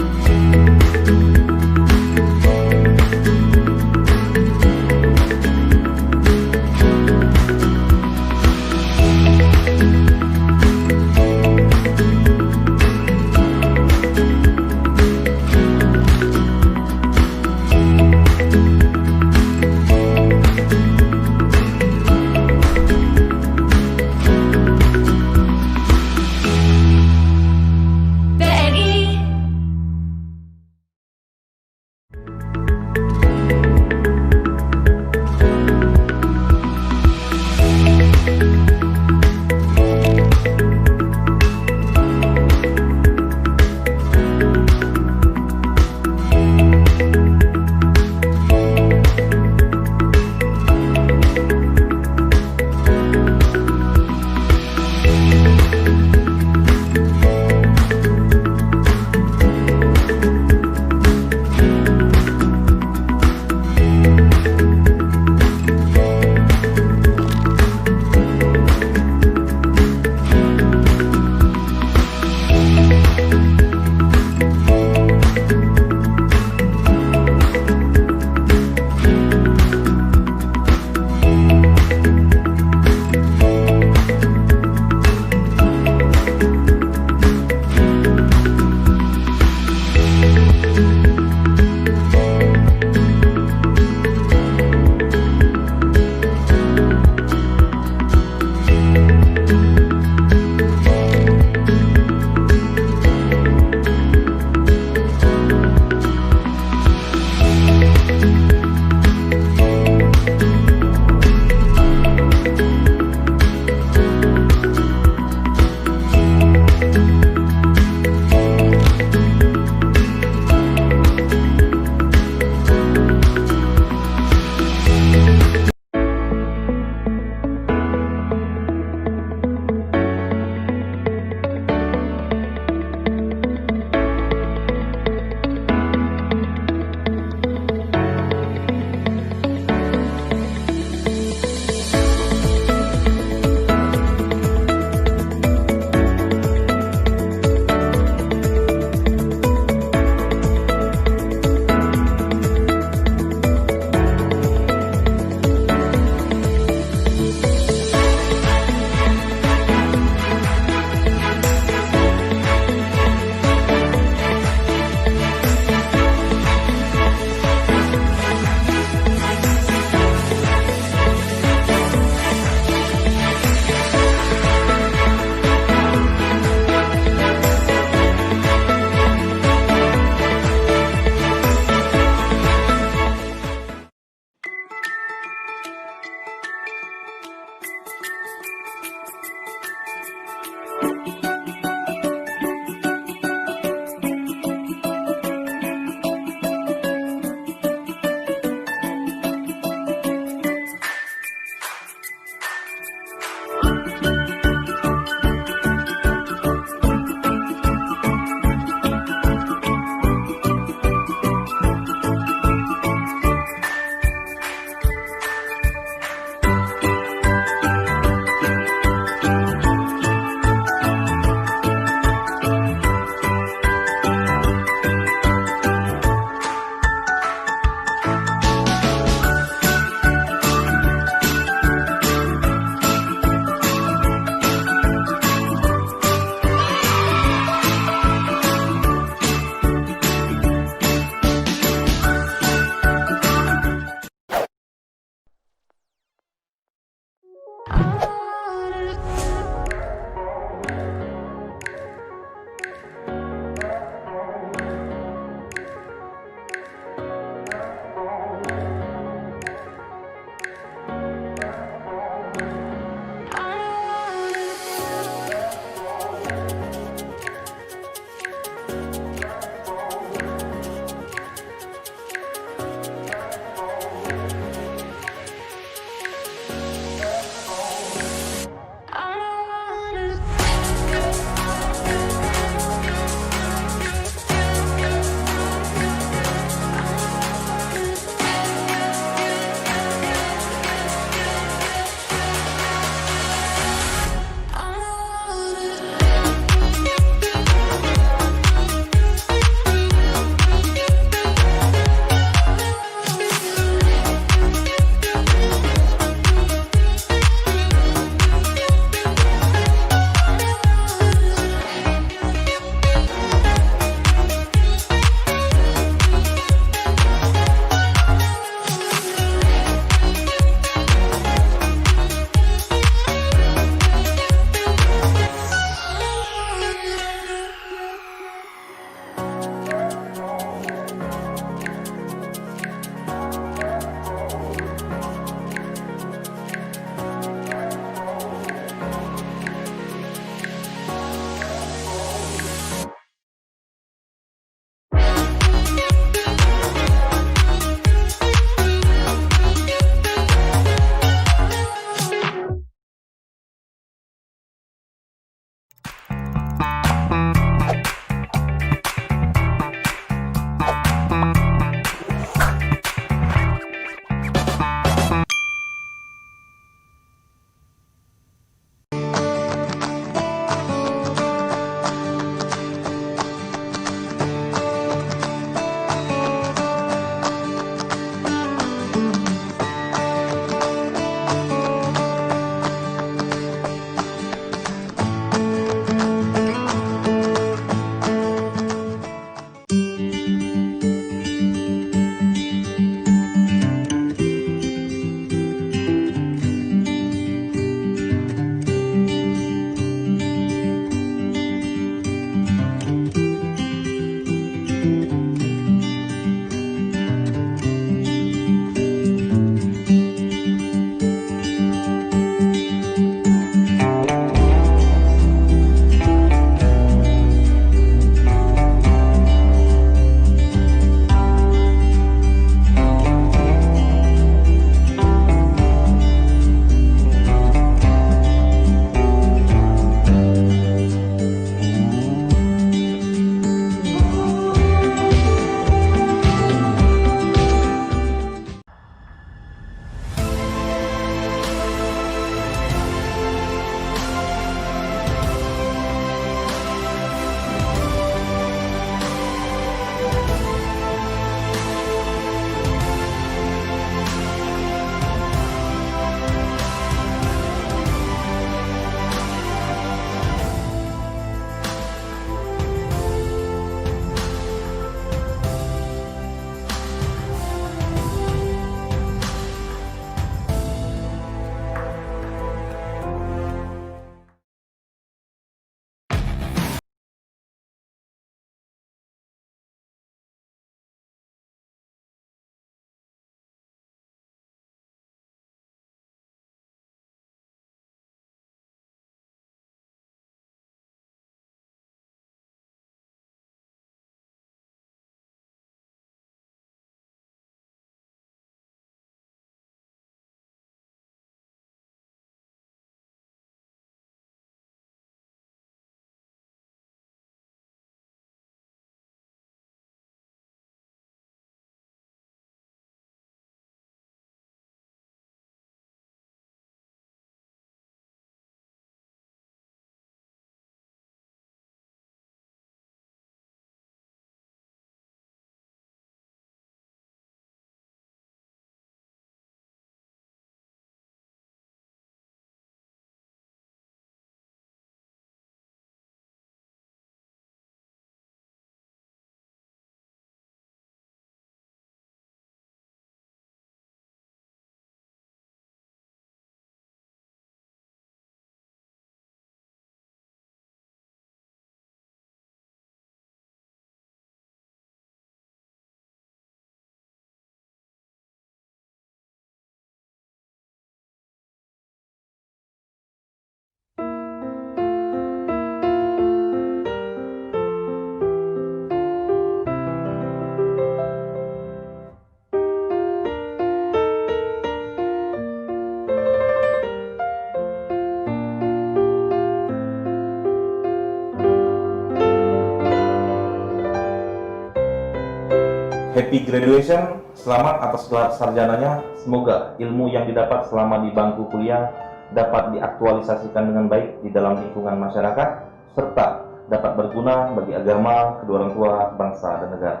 Happy graduation, selamat atas gelar sarjananya. Semoga ilmu yang didapat selama di bangku kuliah dapat diaktualisasikan dengan baik di dalam lingkungan masyarakat, serta dapat berguna bagi agama, kedua orang tua, bangsa, dan negara.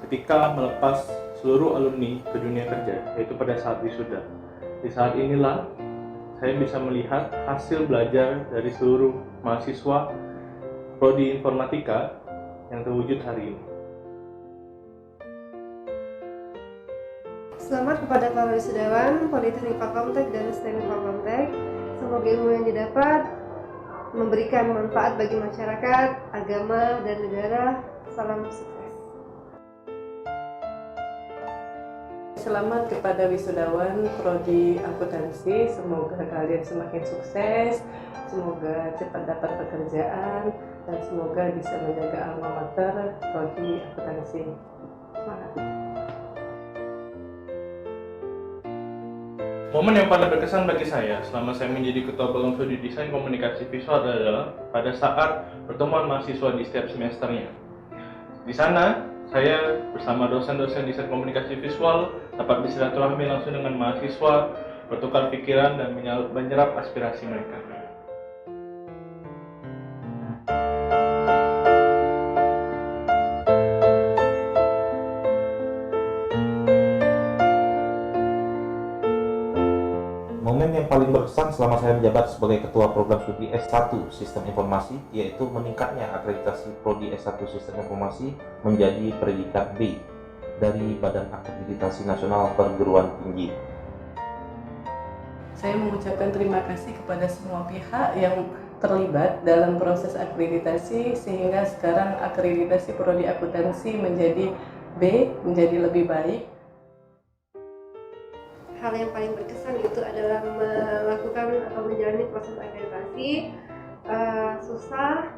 Ketika melepas seluruh alumni ke dunia kerja, yaitu pada saat wisuda, di saat inilah saya bisa melihat hasil belajar dari seluruh mahasiswa Prodi Informatika yang terwujud hari ini. Selamat kepada para wisudawan Politeknik Fakomtek dan STEM Fakomtek. Semoga ilmu yang didapat memberikan manfaat bagi masyarakat, agama, dan negara. Salam sukses. Selamat kepada wisudawan Prodi Akuntansi, semoga kalian semakin sukses, semoga cepat dapat pekerjaan, dan semoga bisa menjaga alma mater Prodi Akuntansi. Semangat! Momen yang paling berkesan bagi saya selama saya menjadi Ketua Program Studi Desain Komunikasi Visual adalah pada saat pertemuan mahasiswa di setiap semesternya. Di sana, saya bersama dosen-dosen desain komunikasi visual dapat bersilaturahmi langsung dengan mahasiswa, bertukar pikiran, dan menyerap aspirasi mereka. Momen yang paling berkesan selama saya menjabat sebagai Ketua Program Studi S1 Sistem Informasi yaitu meningkatnya akreditasi Prodi S1 Sistem Informasi menjadi predikat B dari Badan Akreditasi Nasional Perguruan Tinggi. Saya mengucapkan terima kasih kepada semua pihak yang terlibat dalam proses akreditasi sehingga sekarang akreditasi Prodi Akuntansi menjadi B, menjadi lebih baik. Hal yang paling berkesan itu adalah melakukan atau menjalani proses akreditasi. Susah,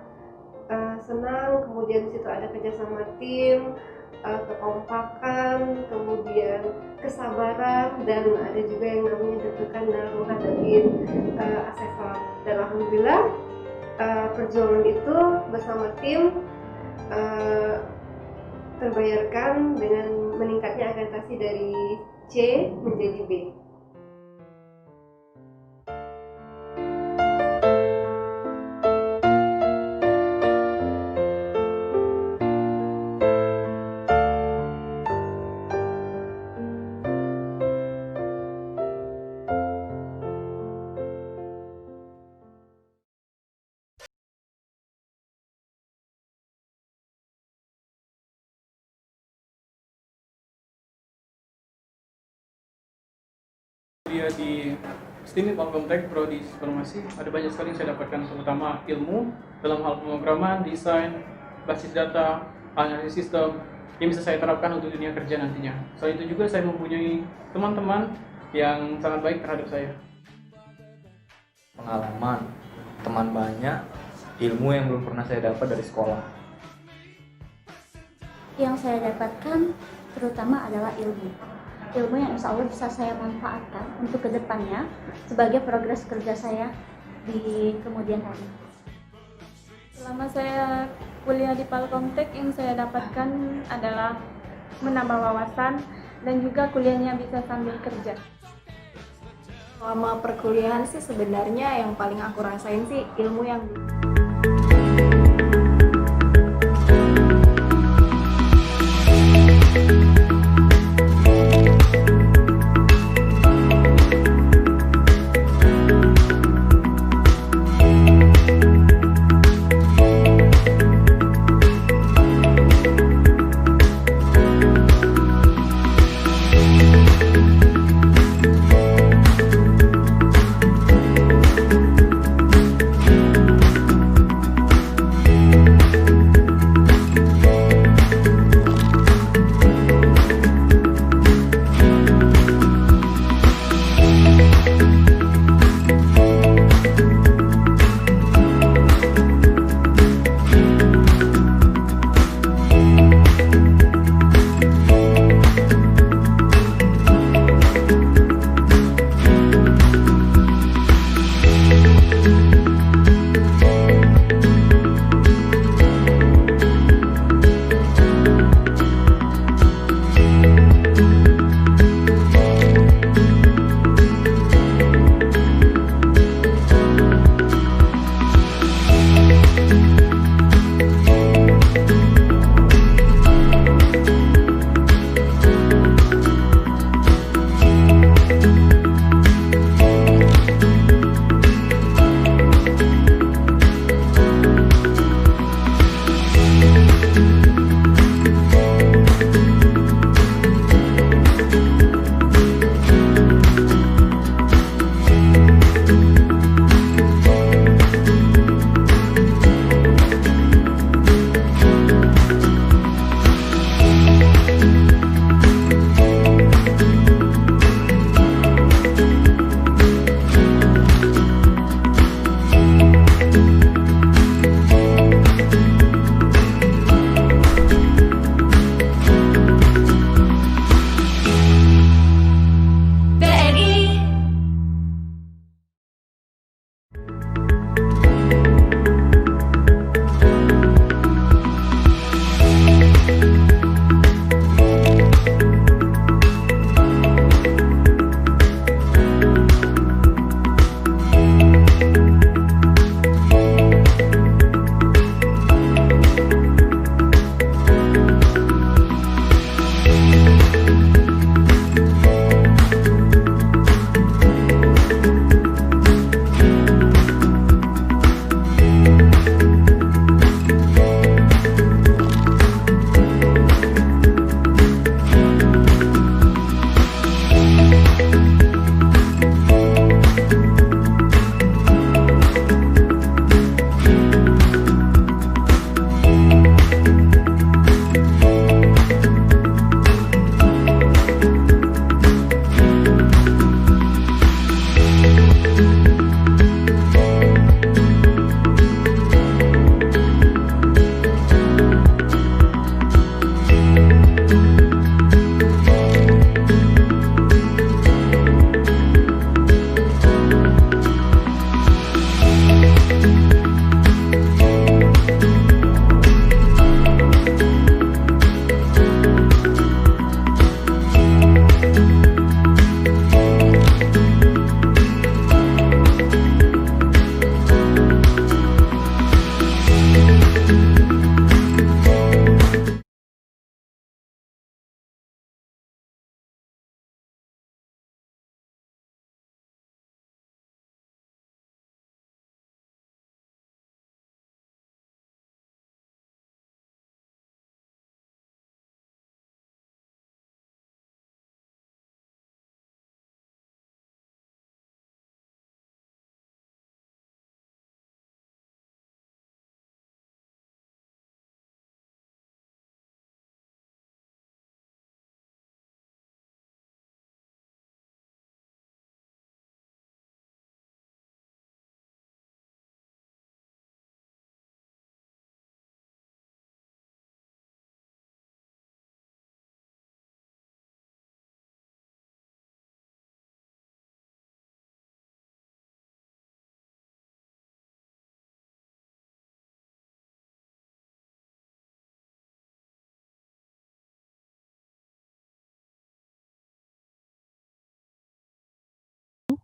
senang, kemudian di situ ada kerjasama tim, kekompakan, kemudian kesabaran, dan ada juga yang namanya deg-degan dalam menghadapi asesor. Dan alhamdulillah perjuangan itu bersama tim terbayarkan dengan meningkatnya akreditasi dari C menjadi B. Dia di STIM Fakomtek Prodi Informasi ada banyak sekali yang saya dapatkan, terutama ilmu dalam hal pemrograman, desain, basis data, analisis sistem yang bisa saya terapkan untuk dunia kerja nantinya. Selain itu juga saya mempunyai teman-teman yang sangat baik terhadap saya. Pengalaman, teman banyak, ilmu yang belum pernah saya dapat dari sekolah. Yang saya dapatkan terutama adalah ilmu yang insya Allah bisa saya manfaatkan untuk kedepannya sebagai progres kerja saya di kemudian hari. Selama saya kuliah di Palkomtek, yang saya dapatkan adalah menambah wawasan dan juga kuliahnya bisa sambil kerja. Selama perkuliahan sih sebenarnya yang paling aku rasain sih ilmu yang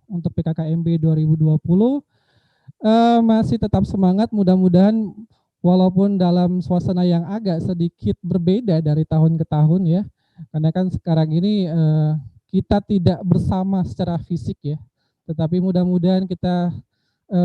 untuk PKKMB 2020. Masih tetap semangat, mudah-mudahan walaupun dalam suasana yang agak sedikit berbeda dari tahun ke tahun ya. Karena kan sekarang ini kita tidak bersama secara fisik ya. Tetapi mudah-mudahan kita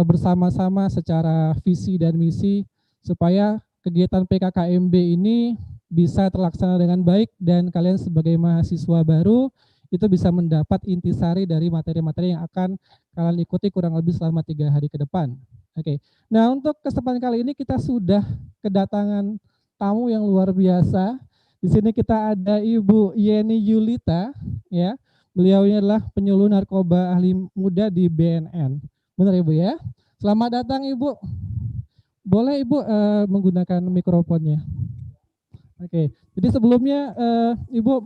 bersama-sama secara visi dan misi supaya kegiatan PKKMB ini bisa terlaksana dengan baik dan kalian sebagai mahasiswa baru itu bisa mendapat intisari dari materi-materi yang akan kalian ikuti kurang lebih selama 3 hari ke depan. Oke. Nah, untuk kesempatan kali ini kita sudah kedatangan tamu yang luar biasa. Di sini kita ada Ibu Yeni Yulita ya. Beliau ini adalah penyuluh narkoba ahli muda di BNN. Benar Ibu ya? Selamat datang Ibu. Boleh Ibu menggunakan mikrofonnya. Oke. Jadi sebelumnya Ibu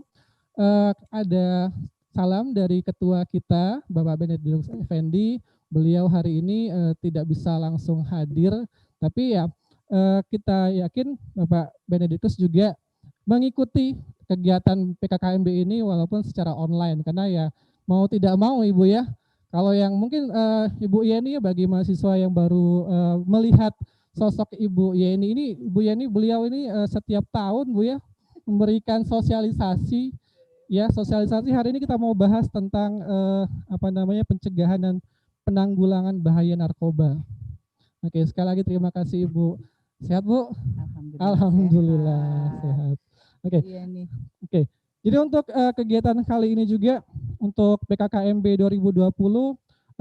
ada salam dari ketua kita, Bapak Benedictus Effendi. Beliau hari ini tidak bisa langsung hadir, tapi ya kita yakin Bapak Benedictus juga mengikuti kegiatan PKKMB ini walaupun secara online, karena ya mau tidak mau Ibu ya. Kalau yang mungkin Ibu Yeni ya, bagi mahasiswa yang baru melihat sosok Ibu Yeni ini, Ibu Yeni beliau ini setiap tahun Bu ya memberikan sosialisasi. Ya, sosialisasi hari ini kita mau bahas tentang pencegahan dan penanggulangan bahaya narkoba. Oke, sekali lagi terima kasih Ibu. Sehat Bu? Alhamdulillah sehat. Oke. Oke. Jadi untuk kegiatan kali ini juga untuk PKKMB 2020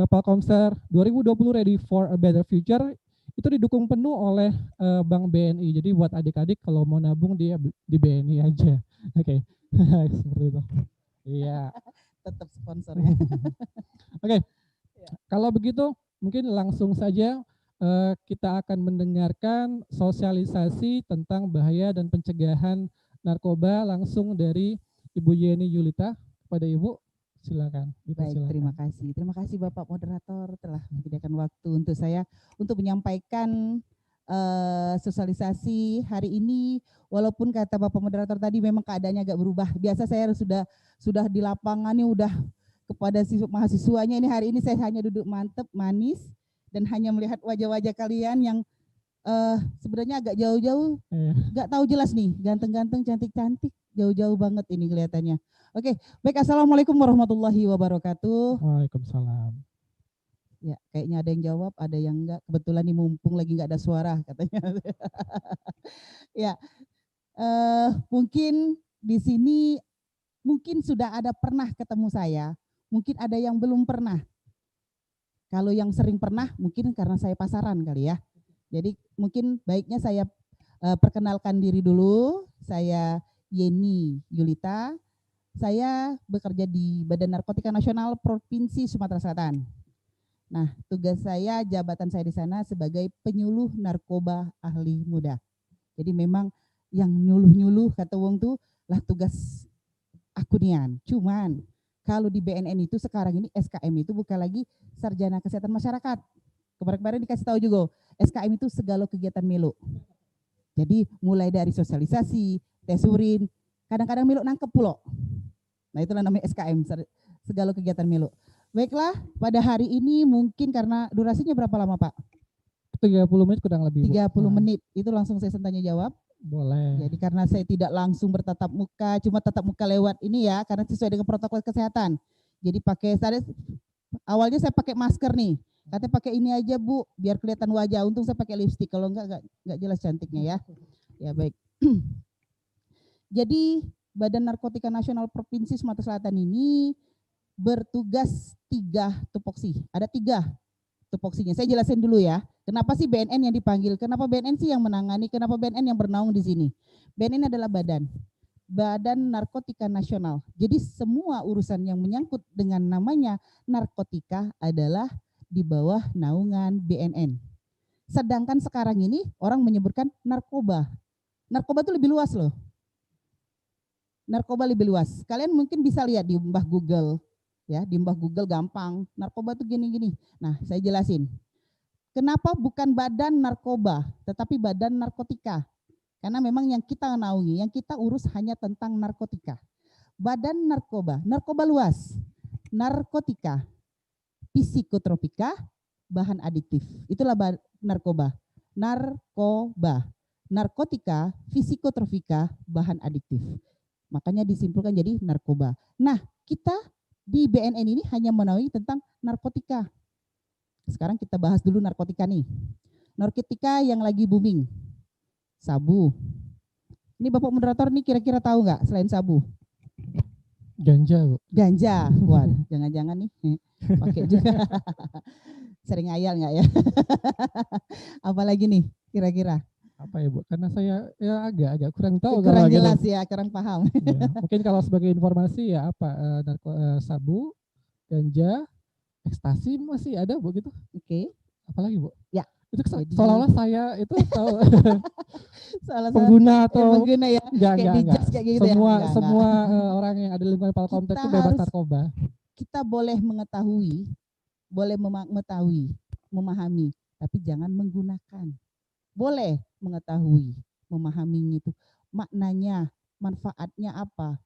Palkomser 2020 Ready for a Better Future itu didukung penuh oleh Bank BNI. Jadi buat adik-adik kalau mau nabung dia di BNI aja. Oke. Seperti itu. Iya. Tetap sponsornya. Oke. Kalau begitu mungkin langsung saja kita akan mendengarkan sosialisasi tentang bahaya dan pencegahan narkoba langsung dari Ibu Yeni Yulita. Kepada Ibu, silakan. Baik, terima kasih. Terima kasih Bapak Moderator telah menyediakan waktu untuk saya untuk menyampaikan sosialisasi hari ini. Walaupun kata Bapak Moderator tadi memang keadaannya agak berubah. Biasa saya sudah di lapangan nih udah kepada mahasiswanya, ini hari ini saya hanya duduk mantep, manis dan hanya melihat wajah-wajah kalian yang sebenarnya agak jauh-jauh, nggak tahu jelas nih, ganteng-ganteng, cantik-cantik, jauh-jauh banget ini kelihatannya. Oke, baik, Assalamualaikum warahmatullahi wabarakatuh. Waalaikumsalam. Ya, kayaknya ada yang jawab, ada yang enggak. Kebetulan nih mumpung lagi enggak ada suara katanya. Ya, mungkin di sini mungkin sudah ada pernah ketemu saya, mungkin ada yang belum pernah. Kalau yang sering pernah, mungkin karena saya pasaran kali ya. Jadi mungkin baiknya saya perkenalkan diri dulu. Saya Yeni Yulita. Saya bekerja di Badan Narkotika Nasional Provinsi Sumatera Selatan. Nah, tugas saya, jabatan saya di sana sebagai penyuluh narkoba ahli muda. Jadi memang yang nyuluh-nyuluh kata wong tuh lah tugas aku nian. Cuman kalau di BNN itu sekarang ini SKM itu bukan lagi Sarjana Kesehatan Masyarakat. Kemarin-kemarin dikasih tahu juga, SKM itu segala kegiatan melo. Jadi mulai dari sosialisasi, tes urin, kadang-kadang melo nangkep pulau. Nah itulah namanya SKM, segala kegiatan melo. Baiklah, pada hari ini mungkin karena durasinya berapa lama Pak? 30 menit kurang lebih. 30 menit, itu langsung saya tanya jawab. Boleh. Jadi karena saya tidak langsung bertatap muka, cuma tatap muka lewat ini ya, karena sesuai dengan protokol kesehatan. Jadi awalnya saya pakai masker nih, katanya pakai ini aja Bu, biar kelihatan wajah. Untung saya pakai lipstik, kalau enggak jelas cantiknya ya. Ya baik. Jadi Badan Narkotika Nasional Provinsi Sumatera Selatan ini bertugas 3 tupoksi. Ada 3 tupoksinya. Saya jelasin dulu ya. Kenapa sih BNN yang dipanggil? Kenapa BNN sih yang menangani? Kenapa BNN yang bernaung di sini? BNN adalah Badan Narkotika Nasional. Jadi semua urusan yang menyangkut dengan namanya narkotika adalah di bawah naungan BNN. Sedangkan sekarang ini orang menyebutkan narkoba. Narkoba itu lebih luas loh. Narkoba lebih luas. Kalian mungkin bisa lihat di mbah Google. Ya, di mbah Google gampang. Narkoba itu gini-gini. Nah, saya jelasin. Kenapa bukan badan narkoba, tetapi badan narkotika? Karena memang yang kita naungi, yang kita urus hanya tentang narkotika. Badan narkoba luas. Narkotika. psikotropika, bahan adiktif. Itulah narkoba. Narkoba, narkotika, psikotropika, bahan adiktif. Makanya disimpulkan jadi narkoba. Nah, kita di BNN ini hanya menaungi tentang narkotika. Sekarang kita bahas dulu narkotika nih. Narkotika yang lagi booming. Sabu. Ini Bapak moderator nih kira-kira tahu nggak selain sabu? Ganja, Bu. Ganja. Wah, jangan-jangan nih pakai juga. Sering ayal nggak ya? Apalagi nih kira-kira? Apa ya, Bu? Karena saya ya agak kurang tahu. Kurang kalau jelas gitu. ya, kurang paham. Ya, mungkin kalau sebagai informasi ya apa sabu, ganja, ekstasi masih ada, Bu, gitu. Oke. Apalagi, Bu? Ya. Itu seolah-olah saya itu tahu Salah pengguna atau pengguna ya. enggak. Kayak gitu Semua ya. semua orang yang ada di lingkungan Palkomtek itu bebas narkoba. Kita boleh mengetahui, boleh mengetahui, memahami, tapi jangan menggunakan. Boleh mengetahui, memahami itu maknanya, manfaatnya apa,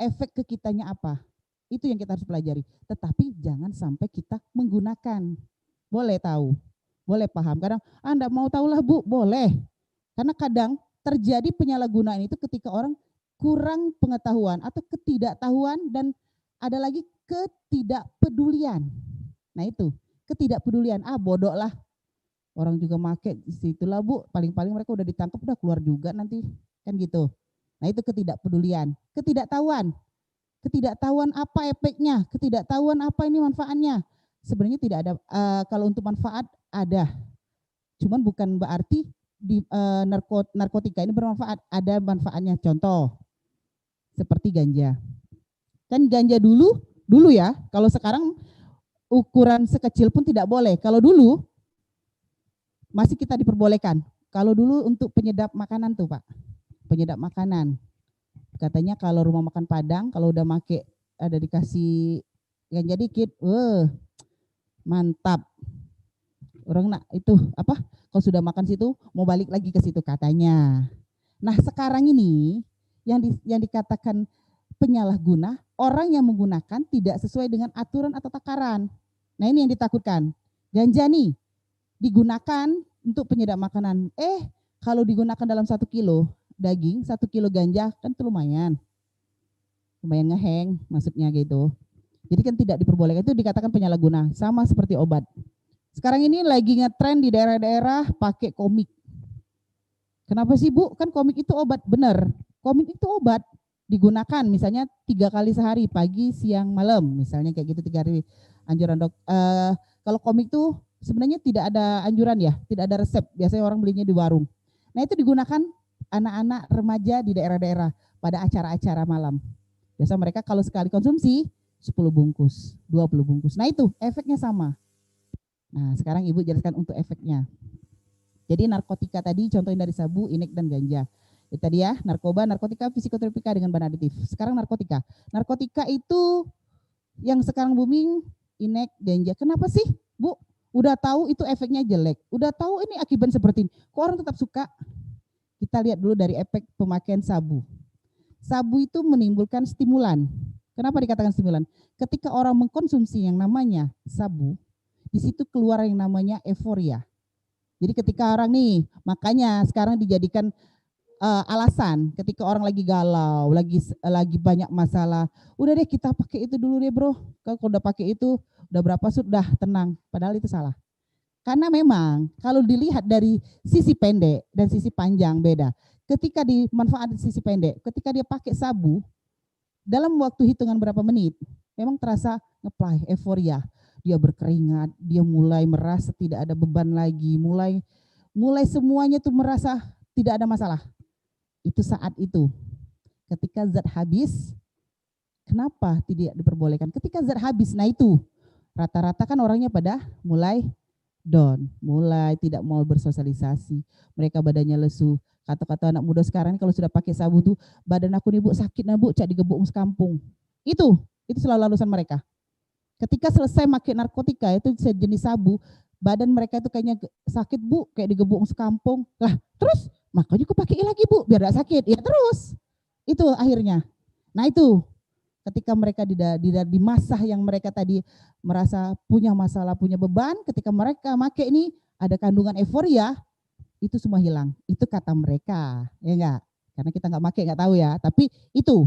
efek ke kitanya apa. Itu yang kita harus pelajari. Tetapi jangan sampai kita menggunakan. Boleh tahu, boleh paham. Kadang Anda mau tahu lah, Bu, boleh. Karena kadang terjadi penyalahgunaan itu ketika orang kurang pengetahuan atau ketidaktahuan dan ada lagi ketidakpedulian. Nah itu, ketidakpedulian. Bodoh lah. Orang juga make situlah, Bu, paling-paling mereka udah ditangkap, udah keluar juga nanti. Kan gitu. Nah itu ketidakpedulian. Ketidaktahuan. Ketidaktahuan apa efeknya, ketidaktahuan apa ini manfaatnya. Sebenarnya tidak ada, kalau untuk manfaat ada. Cuman bukan berarti di narkotika ini bermanfaat, ada manfaatnya. Contoh, seperti ganja. Kan ganja dulu ya, kalau sekarang ukuran sekecil pun tidak boleh. Kalau dulu masih kita diperbolehkan. Kalau dulu untuk penyedap makanan tuh, Pak. Penyedap makanan. Katanya kalau rumah makan Padang, kalau udah make ada dikasih ganja dikit, mantap. Orang nak itu apa? Kalau sudah makan situ mau balik lagi ke situ katanya. Nah, sekarang ini yang dikatakan penyalahguna, orang yang menggunakan tidak sesuai dengan aturan atau takaran. Nah, ini yang ditakutkan. Ganja nih digunakan untuk penyedap makanan. Kalau digunakan dalam 1 kilo daging, 1 kilo ganja kan itu lumayan ngeheng maksudnya gitu. Jadi kan tidak diperbolehkan, itu dikatakan penyalahguna. Sama seperti obat. Sekarang ini lagi ngetren di daerah-daerah pakai komik. Kenapa sih, Bu? Kan komik itu obat, benar. Komik itu obat, digunakan misalnya 3 kali sehari, pagi, siang, malam, misalnya kayak gitu 3 hari anjuran dok. Kalau komik tuh sebenarnya tidak ada anjuran ya, tidak ada resep. Biasanya orang belinya di warung. Nah itu digunakan anak-anak remaja di daerah-daerah pada acara-acara malam. Biasa mereka kalau sekali konsumsi 10 bungkus, 20 bungkus. Nah itu efeknya sama. Nah sekarang Ibu jelaskan untuk efeknya. Jadi narkotika tadi contohnya dari sabu, inek, dan ganja. Itu tadi ya, narkoba, narkotika, psikotropika dengan bahan aditif. Sekarang narkotika. Narkotika itu yang sekarang booming, inek, ganja. Kenapa sih, Bu? Udah tahu itu efeknya jelek. Udah tahu ini akibat seperti ini. Kok orang tetap suka? Kita lihat dulu dari efek pemakaian sabu. Sabu itu menimbulkan stimulan. Kenapa dikatakan stimulan? Ketika orang mengkonsumsi yang namanya sabu, di situ keluar yang namanya euforia. Jadi ketika orang nih, makanya sekarang dijadikan alasan ketika orang lagi galau, lagi banyak masalah, udah deh kita pakai itu dulu deh bro. Kalau udah pakai itu, udah berapa sudah tenang. Padahal itu salah. Karena memang kalau dilihat dari sisi pendek dan sisi panjang beda. Ketika dimanfaatkan sisi pendek, ketika dia pakai sabu, dalam waktu hitungan berapa menit, memang terasa ngeplay, euforia. Dia berkeringat, dia mulai merasa tidak ada beban lagi, mulai semuanya tuh merasa tidak ada masalah. Itu saat itu. Ketika zat habis, kenapa tidak diperbolehkan? Ketika zat habis, nah itu rata-rata kan orangnya pada mulai down, mulai tidak mau bersosialisasi, mereka badannya lesu. Kata-kata anak muda sekarang kalau sudah pakai sabu tuh, badan aku nih Bu sakit nah Bu, cak digebuk sekampung. Itu selalu alasan mereka. Ketika selesai pakai narkotika itu sejenis sabu, badan mereka itu kayaknya sakit Bu, kayak digebuk sekampung. Lah terus makanya aku pakai lagi Bu biar gak sakit. Ya terus itu akhirnya. Nah itu ketika mereka di masa yang mereka tadi merasa punya masalah, punya beban, ketika mereka make ini ada kandungan euforia, itu semua hilang. Itu kata mereka, ya enggak? Karena kita nggak make, nggak tahu ya. Tapi itu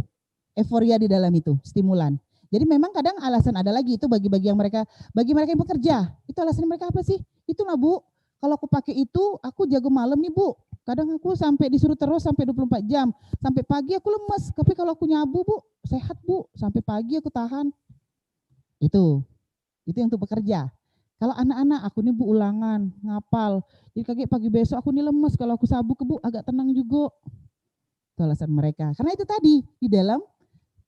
euforia di dalam itu, stimulan. Jadi memang kadang alasan ada lagi itu bagi yang mereka yang bekerja. Itu alasan mereka apa sih? Itulah Bu, kalau aku pakai itu, aku jago malam nih Bu. Kadang aku sampai disuruh terus sampai 24 jam. Sampai pagi aku lemes. Tapi kalau aku nyabu Bu, sehat Bu. Sampai pagi aku tahan. Itu yang untuk bekerja. Kalau anak-anak, aku nih Bu ulangan, ngapal. Jadi kaget pagi besok aku nih lemes. Kalau aku sabu ke Bu, agak tenang juga. Itu alasan mereka. Karena itu tadi, di dalam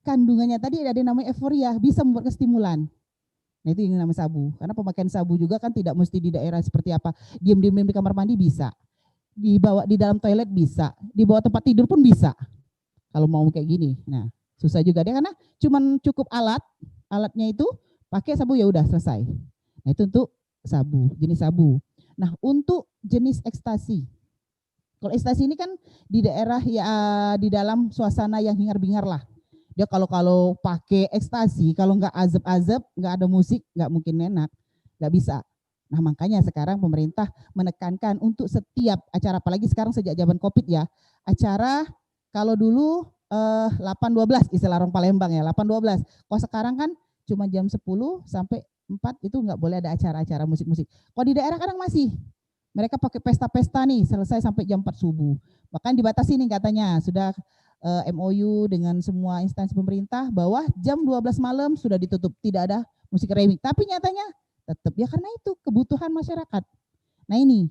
kandungannya tadi ada yang namanya euforia, bisa membuat stimulan. Nah itu yang namanya sabu. Karena pemakaian sabu juga kan tidak mesti di daerah seperti apa. Diam-diam di kamar mandi bisa. Dibawa di dalam toilet bisa. Di bawah tempat tidur pun bisa. Kalau mau kayak gini. Nah susah juga dia karena cuman cukup alatnya itu pakai sabu ya udah selesai. Nah itu untuk sabu, jenis sabu. Nah untuk jenis ekstasi. Kalau ekstasi ini kan di daerah ya di dalam suasana yang hingar-bingar lah. Dia kalau pakai ekstasi, kalau nggak azab-azab, nggak ada musik, nggak mungkin enak, nggak bisa. Nah makanya sekarang pemerintah menekankan untuk setiap acara, apalagi sekarang sejak zaman COVID ya, acara kalau dulu 8.12 istilah orang Palembang ya, 8.12. Kalau sekarang kan cuma jam 10 sampai 4 itu nggak boleh ada acara-acara musik-musik. Kalau di daerah kadang masih, mereka pakai pesta-pesta nih selesai sampai jam 4 subuh. Bahkan dibatasi nih katanya, sudah MOU dengan semua instansi pemerintah bahwa jam 12 malam sudah ditutup, tidak ada musik remix. Tapi nyatanya tetap ya karena itu kebutuhan masyarakat. Nah ini,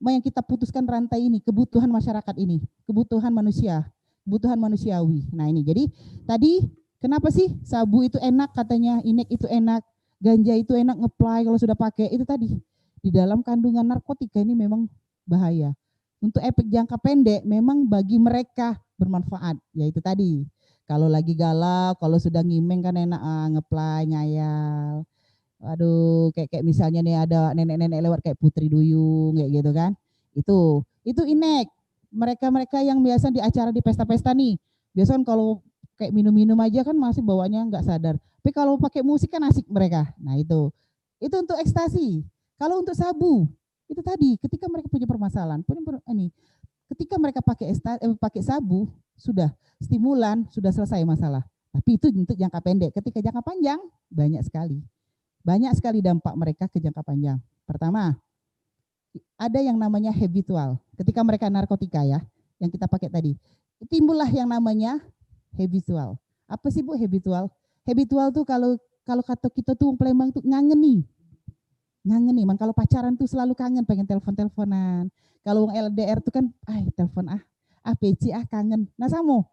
yang kita putuskan rantai ini, kebutuhan masyarakat ini, kebutuhan manusia, kebutuhan manusiawi. Nah ini, jadi tadi kenapa sih sabu itu enak katanya, inek itu enak, ganja itu enak ngeplay kalau sudah pakai, itu tadi. Di dalam kandungan narkotika ini memang bahaya. Untuk efek jangka pendek memang bagi mereka bermanfaat, yaitu tadi. Kalau lagi galau, kalau sudah ngimeng kan enak ngeplay, ngayal. Aduh, kayak misalnya nih ada nenek-nenek lewat kayak Putri Duyung kayak gitu kan. Itu inek. Mereka yang biasa di acara di pesta-pesta nih. Biasanya kan kalau kayak minum-minum aja kan masih bawanya nggak sadar. Tapi kalau pakai musik kan asik mereka. Nah itu untuk ekstasi. Kalau untuk sabu, itu tadi ketika mereka punya permasalahan, ketika mereka pakai sabu, sudah stimulan, sudah selesai masalah. Tapi itu untuk jangka pendek. Ketika jangka panjang, banyak sekali dampak mereka ke jangka panjang. Pertama, ada yang namanya habitual. Ketika mereka narkotika ya, yang kita pakai tadi, timbullah yang namanya habitual. Apa sih Bu habitual? Habitual tuh kalau kata kita tuh Palembang tuh ngangeni, kalau pacaran tuh selalu kangen, pengen telepon-teleponan. Kalau LDR tuh kan, telepon PC kangen. Nah sama,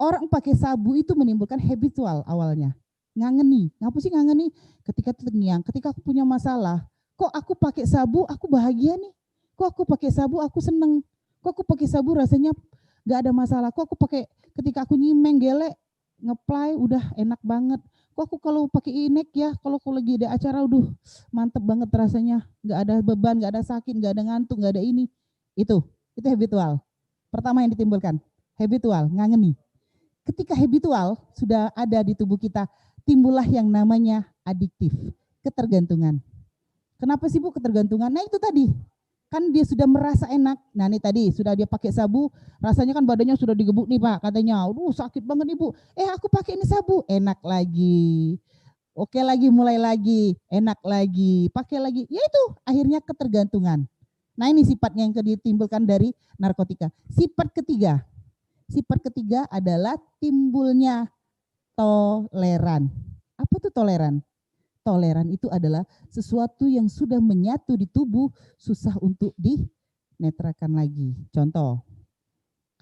orang pakai sabu itu menimbulkan habitual awalnya. Ngangeni, ngapa sih ngangeni? Ketika terngiang, ketika aku punya masalah, kok aku pakai sabu, aku bahagia nih. Kok aku pakai sabu, aku seneng. Kok aku pakai sabu rasanya gak ada masalah. Kok aku pakai, ketika aku nyimeng gelek, ngeplay udah enak banget. Kok aku kalau pakai inek ya, kalau aku lagi ada acara, mantep banget rasanya. Gak ada beban, gak ada sakit, gak ada ngantuk, gak ada ini. Itu habitual. Pertama yang ditimbulkan, habitual, ngangeni. Ketika habitual sudah ada di tubuh kita, timbullah yang namanya adiktif, ketergantungan. Kenapa sih Bu ketergantungan? Nah itu tadi, kan dia sudah merasa enak. Nah ini tadi, sudah dia pakai sabu, rasanya kan badannya sudah digebuk nih Pak, katanya, sakit banget nih Bu. Aku pakai ini sabu, enak lagi. Oke lagi, mulai lagi, enak lagi, pakai lagi. Ya itu, akhirnya ketergantungan. Nah ini sifatnya yang ditimbulkan dari narkotika. Sifat ketiga adalah timbulnya toleran. Apa tuh toleran? Toleran itu adalah sesuatu yang sudah menyatu di tubuh, susah untuk dinetralkan lagi. Contoh,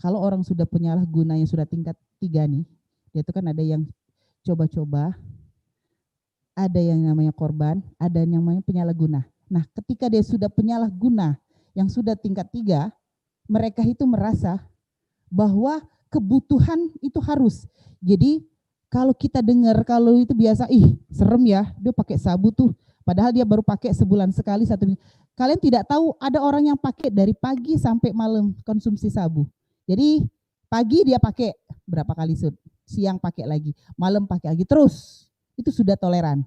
kalau orang sudah penyalahguna yang sudah tingkat 3 nih, dia itu kan ada yang coba-coba, ada yang namanya korban, ada yang namanya penyalahguna. Nah, ketika dia sudah penyalahguna yang sudah tingkat 3, mereka itu merasa bahwa kebutuhan itu harus. Jadi kalau kita dengar, kalau itu biasa, serem ya, dia pakai sabu tuh. Padahal dia baru pakai sebulan sekali, 1 minggu. Kalian tidak tahu ada orang yang pakai dari pagi sampai malam konsumsi sabu. Jadi pagi dia pakai berapa kali sud? siang pakai lagi, malam pakai lagi, terus. Itu sudah toleran.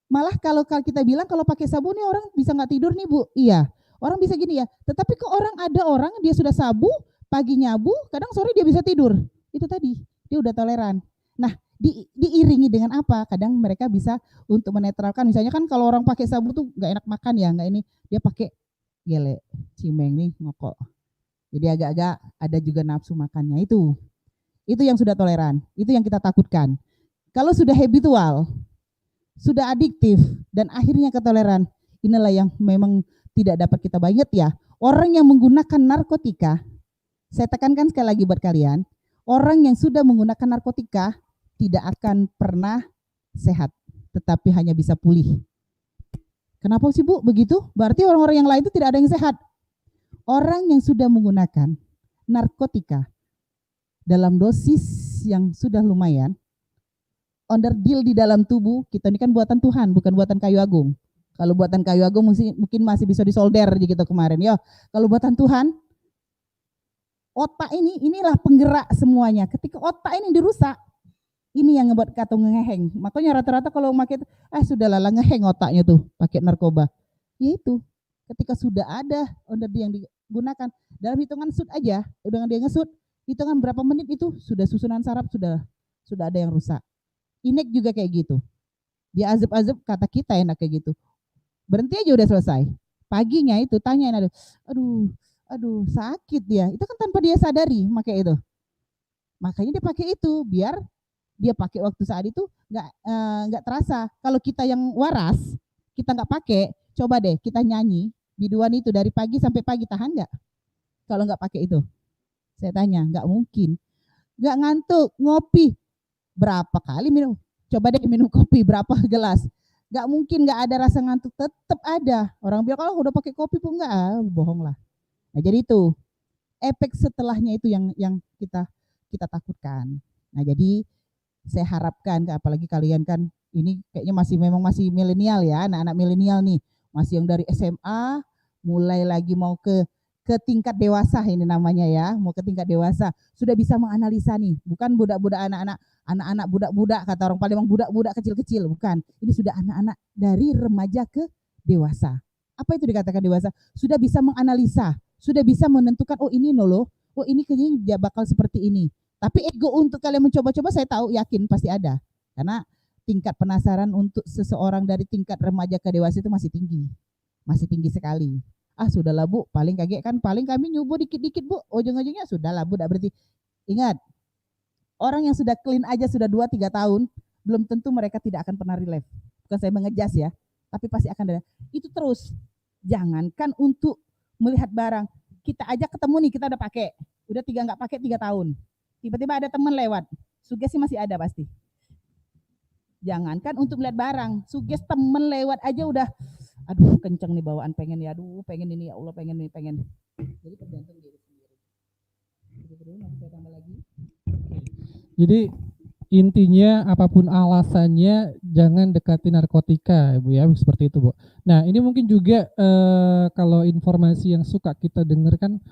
Malah kalau kita bilang kalau pakai sabun nih orang bisa nggak tidur nih Bu. Iya, orang bisa gini ya. Tetapi kok ada orang dia sudah sabu, pagi nyabu, kadang sore dia bisa tidur. Itu tadi, dia udah toleran. Nah, diiringi dengan apa? Kadang mereka bisa untuk menetralkan. Misalnya kan kalau orang pakai sabun tuh nggak enak makan ya, nggak ini. Dia pakai gele, cimeng nih, ngokok. Jadi agak-agak ada juga nafsu makannya itu. Itu yang sudah toleran, itu yang kita takutkan. Kalau sudah habitual, sudah adiktif, dan akhirnya ketoleran, inilah yang memang tidak dapat kita banget ya. Orang yang menggunakan narkotika, saya tekankan sekali lagi buat kalian, orang yang sudah menggunakan narkotika tidak akan pernah sehat, tetapi hanya bisa pulih. Kenapa sih Bu begitu? Berarti orang-orang yang lain itu tidak ada yang sehat. Orang yang sudah menggunakan narkotika dalam dosis yang sudah lumayan, onderdil di dalam tubuh, kita ini kan buatan Tuhan, bukan buatan kayu agung. Kalau buatan kayu agung mungkin masih bisa disolder gitu kemarin. Ya, kalau buatan Tuhan, otak inilah penggerak semuanya. Ketika otak ini dirusak, ini yang ngebuat kata ngeheng. Makanya rata-rata kalau pakai sudah lala ngeheng otaknya tuh pakai narkoba. Ya itu, ketika sudah ada onderdil yang digunakan dalam hitungan shoot aja, dengan dia nge-shoot, hitungan berapa menit itu sudah susunan saraf sudah ada yang rusak. Inek juga kayak gitu. Dia azab-azab kata kita enak kayak gitu. Berhenti aja udah selesai. Paginya itu tanyain aduh sakit dia. Itu kan tanpa dia sadari pakai itu. Makanya dia pakai itu biar dia pakai waktu saat itu nggak terasa. Kalau kita yang waras, kita nggak pakai, coba deh kita nyanyi biduan itu dari pagi sampai pagi, tahan nggak? Kalau nggak pakai itu, saya tanya, nggak mungkin. Nggak ngantuk, ngopi berapa kali minum? Coba deh minum kopi berapa gelas? Nggak mungkin nggak ada rasa ngantuk, tetap ada. Orang bilang kalau udah pakai kopi pun nggak, bohong lah. Nah jadi itu efek setelahnya itu yang kita takutkan. Nah jadi saya harapkan, apalagi kalian kan ini kayaknya memang masih milenial ya, anak-anak milenial nih, masih yang dari SMA mulai lagi mau ke tingkat dewasa ini namanya ya, mau ke tingkat dewasa, sudah bisa menganalisa nih, bukan budak-budak anak-anak budak-budak kata orang Palembang, budak-budak kecil-kecil, bukan. Ini sudah anak-anak dari remaja ke dewasa. Apa itu dikatakan dewasa? Sudah bisa menganalisa, sudah bisa menentukan, oh ini loh, oh ini kayaknya dia bakal seperti ini. Tapi ego untuk kalian mencoba-coba saya tahu, yakin pasti ada. Karena tingkat penasaran untuk seseorang dari tingkat remaja ke dewasa itu masih tinggi sekali. Sudahlah Bu, paling kaget kan, paling kami nyubu dikit-dikit Bu, ujung-ujungnya sudahlah Bu, tidak berarti. Ingat, orang yang sudah clean aja sudah 2-3 tahun, belum tentu mereka tidak akan pernah relapse. Bukan saya mengejas ya, tapi pasti akan ada. Itu terus, jangankan untuk melihat barang, kita aja ketemu nih, kita udah pakai, udah nggak pakai 3 tahun. Tiba-tiba ada teman lewat, sugesti masih ada pasti. Jangankan untuk melihat barang, sugesti teman lewat aja udah, aduh kenceng nih bawaan, pengen ya, aduh pengen ini ya Allah, pengen nih, pengen. Jadi tergantung diri sendiri. Saya tambah lagi. Jadi intinya apapun alasannya jangan dekati narkotika, Bu ya, seperti itu Bu. Nah ini mungkin juga kalau informasi yang suka kita dengarkan,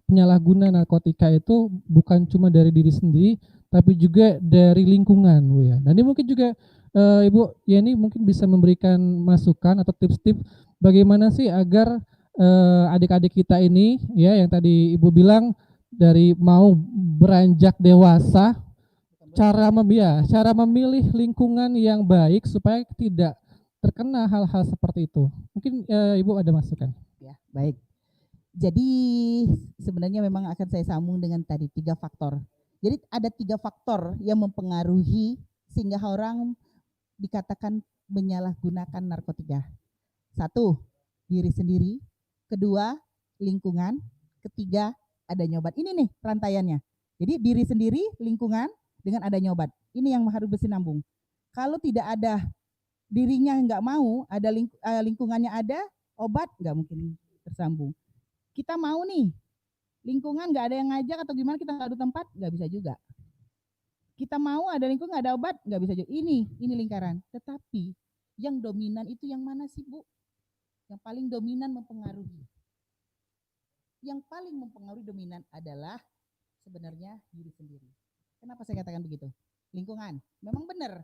penyalahguna narkotika itu bukan cuma dari diri sendiri, tapi juga dari lingkungan Bu ya. Nah ini mungkin juga Ibu Yeni mungkin bisa memberikan masukan atau tips-tips bagaimana sih agar adik-adik kita ini ya, yang tadi Ibu bilang dari mau beranjak dewasa, cara memilih lingkungan yang baik supaya tidak terkena hal-hal seperti itu. Mungkin Ibu ada masukan. Ya, baik. Jadi sebenarnya memang akan saya sambung dengan tadi 3 faktor. Jadi ada 3 faktor yang mempengaruhi sehingga orang dikatakan menyalahgunakan narkotika. 1, diri sendiri. 2, lingkungan. 3, adanya obat. Ini nih rantaiannya. Jadi diri sendiri, lingkungan, dengan adanya obat. Ini yang harus bersinambung. Kalau tidak ada, dirinya nggak mau, ada lingkungannya ada, obat nggak mungkin tersambung. Kita mau nih, lingkungan nggak ada yang ngajak atau gimana, kita nggak ada tempat, nggak bisa juga. Kita mau ada lingkungan, nggak ada obat, nggak bisa juga. Ini lingkaran. Tetapi yang dominan itu yang mana sih Bu? Yang paling dominan mempengaruhi. Yang paling mempengaruhi dominan adalah sebenarnya diri sendiri. Kenapa saya katakan begitu? Lingkungan, memang benar.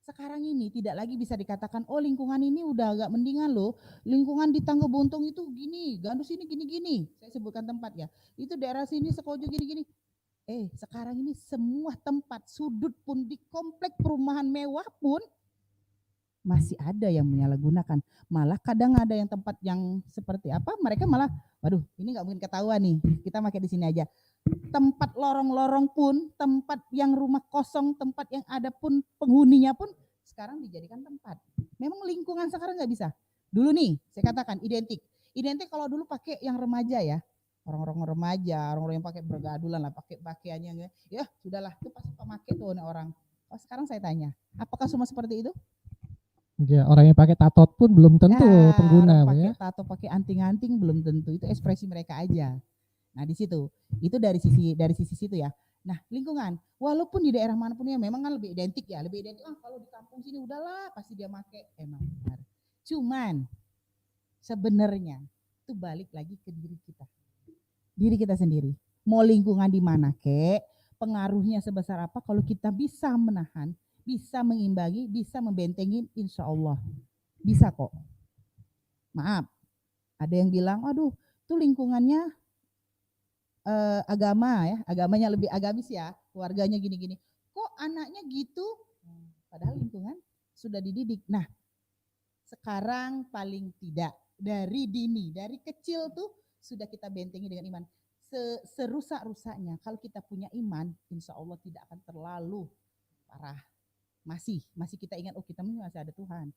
Sekarang ini tidak lagi bisa dikatakan, oh lingkungan ini udah agak mendingan loh. Lingkungan di Tangga Bontong itu gini, Gandus ini gini-gini. Saya sebutkan tempat ya. Itu daerah sini Sekojo gini-gini. Sekarang ini semua tempat, sudut pun di komplek perumahan mewah pun masih ada yang menyalahgunakan. Malah kadang ada yang tempat yang seperti apa, mereka malah, waduh ini nggak mungkin ketahuan nih, kita pakai di sini aja. Tempat lorong-lorong pun, tempat yang rumah kosong, tempat yang ada pun penghuninya pun sekarang dijadikan tempat. Memang lingkungan sekarang nggak bisa. Dulu nih, saya katakan identik. Identik kalau dulu pakai yang remaja ya, orang-orang remaja, orang-orang yang pakai bergadulan lah, pakai pakaiannya, ya sudahlah, itu pasti pemakai tuh orang. Oh, sekarang saya tanya, apakah semua seperti itu? Ya, orang yang pakai tato pun belum tentu pengguna, pakai ya. tato, pakai anting-anting belum tentu, itu ekspresi mereka aja. Nah di situ, itu dari sisi situ ya. Nah lingkungan, walaupun di daerah manapun ya memang kan lebih identik ya, lebih identik. Kalau di kampung sini udahlah pasti dia pakai, emang benar. Cuman sebenarnya itu balik lagi ke diri kita sendiri. Mau lingkungan di mana kek, pengaruhnya sebesar apa, kalau kita bisa menahan, bisa mengimbangi, bisa membentengi, insya Allah bisa kok. Maaf, ada yang bilang, aduh itu lingkungannya agama ya, agamanya lebih agamis ya, keluarganya gini-gini. Kok anaknya gitu? Padahal lingkungan sudah dididik. Nah, sekarang paling tidak dari dini, dari kecil tuh sudah kita bentengi dengan iman. Serusak-rusaknya kalau kita punya iman, insya Allah tidak akan terlalu parah. Masih kita ingat, oh kita masih ada Tuhan.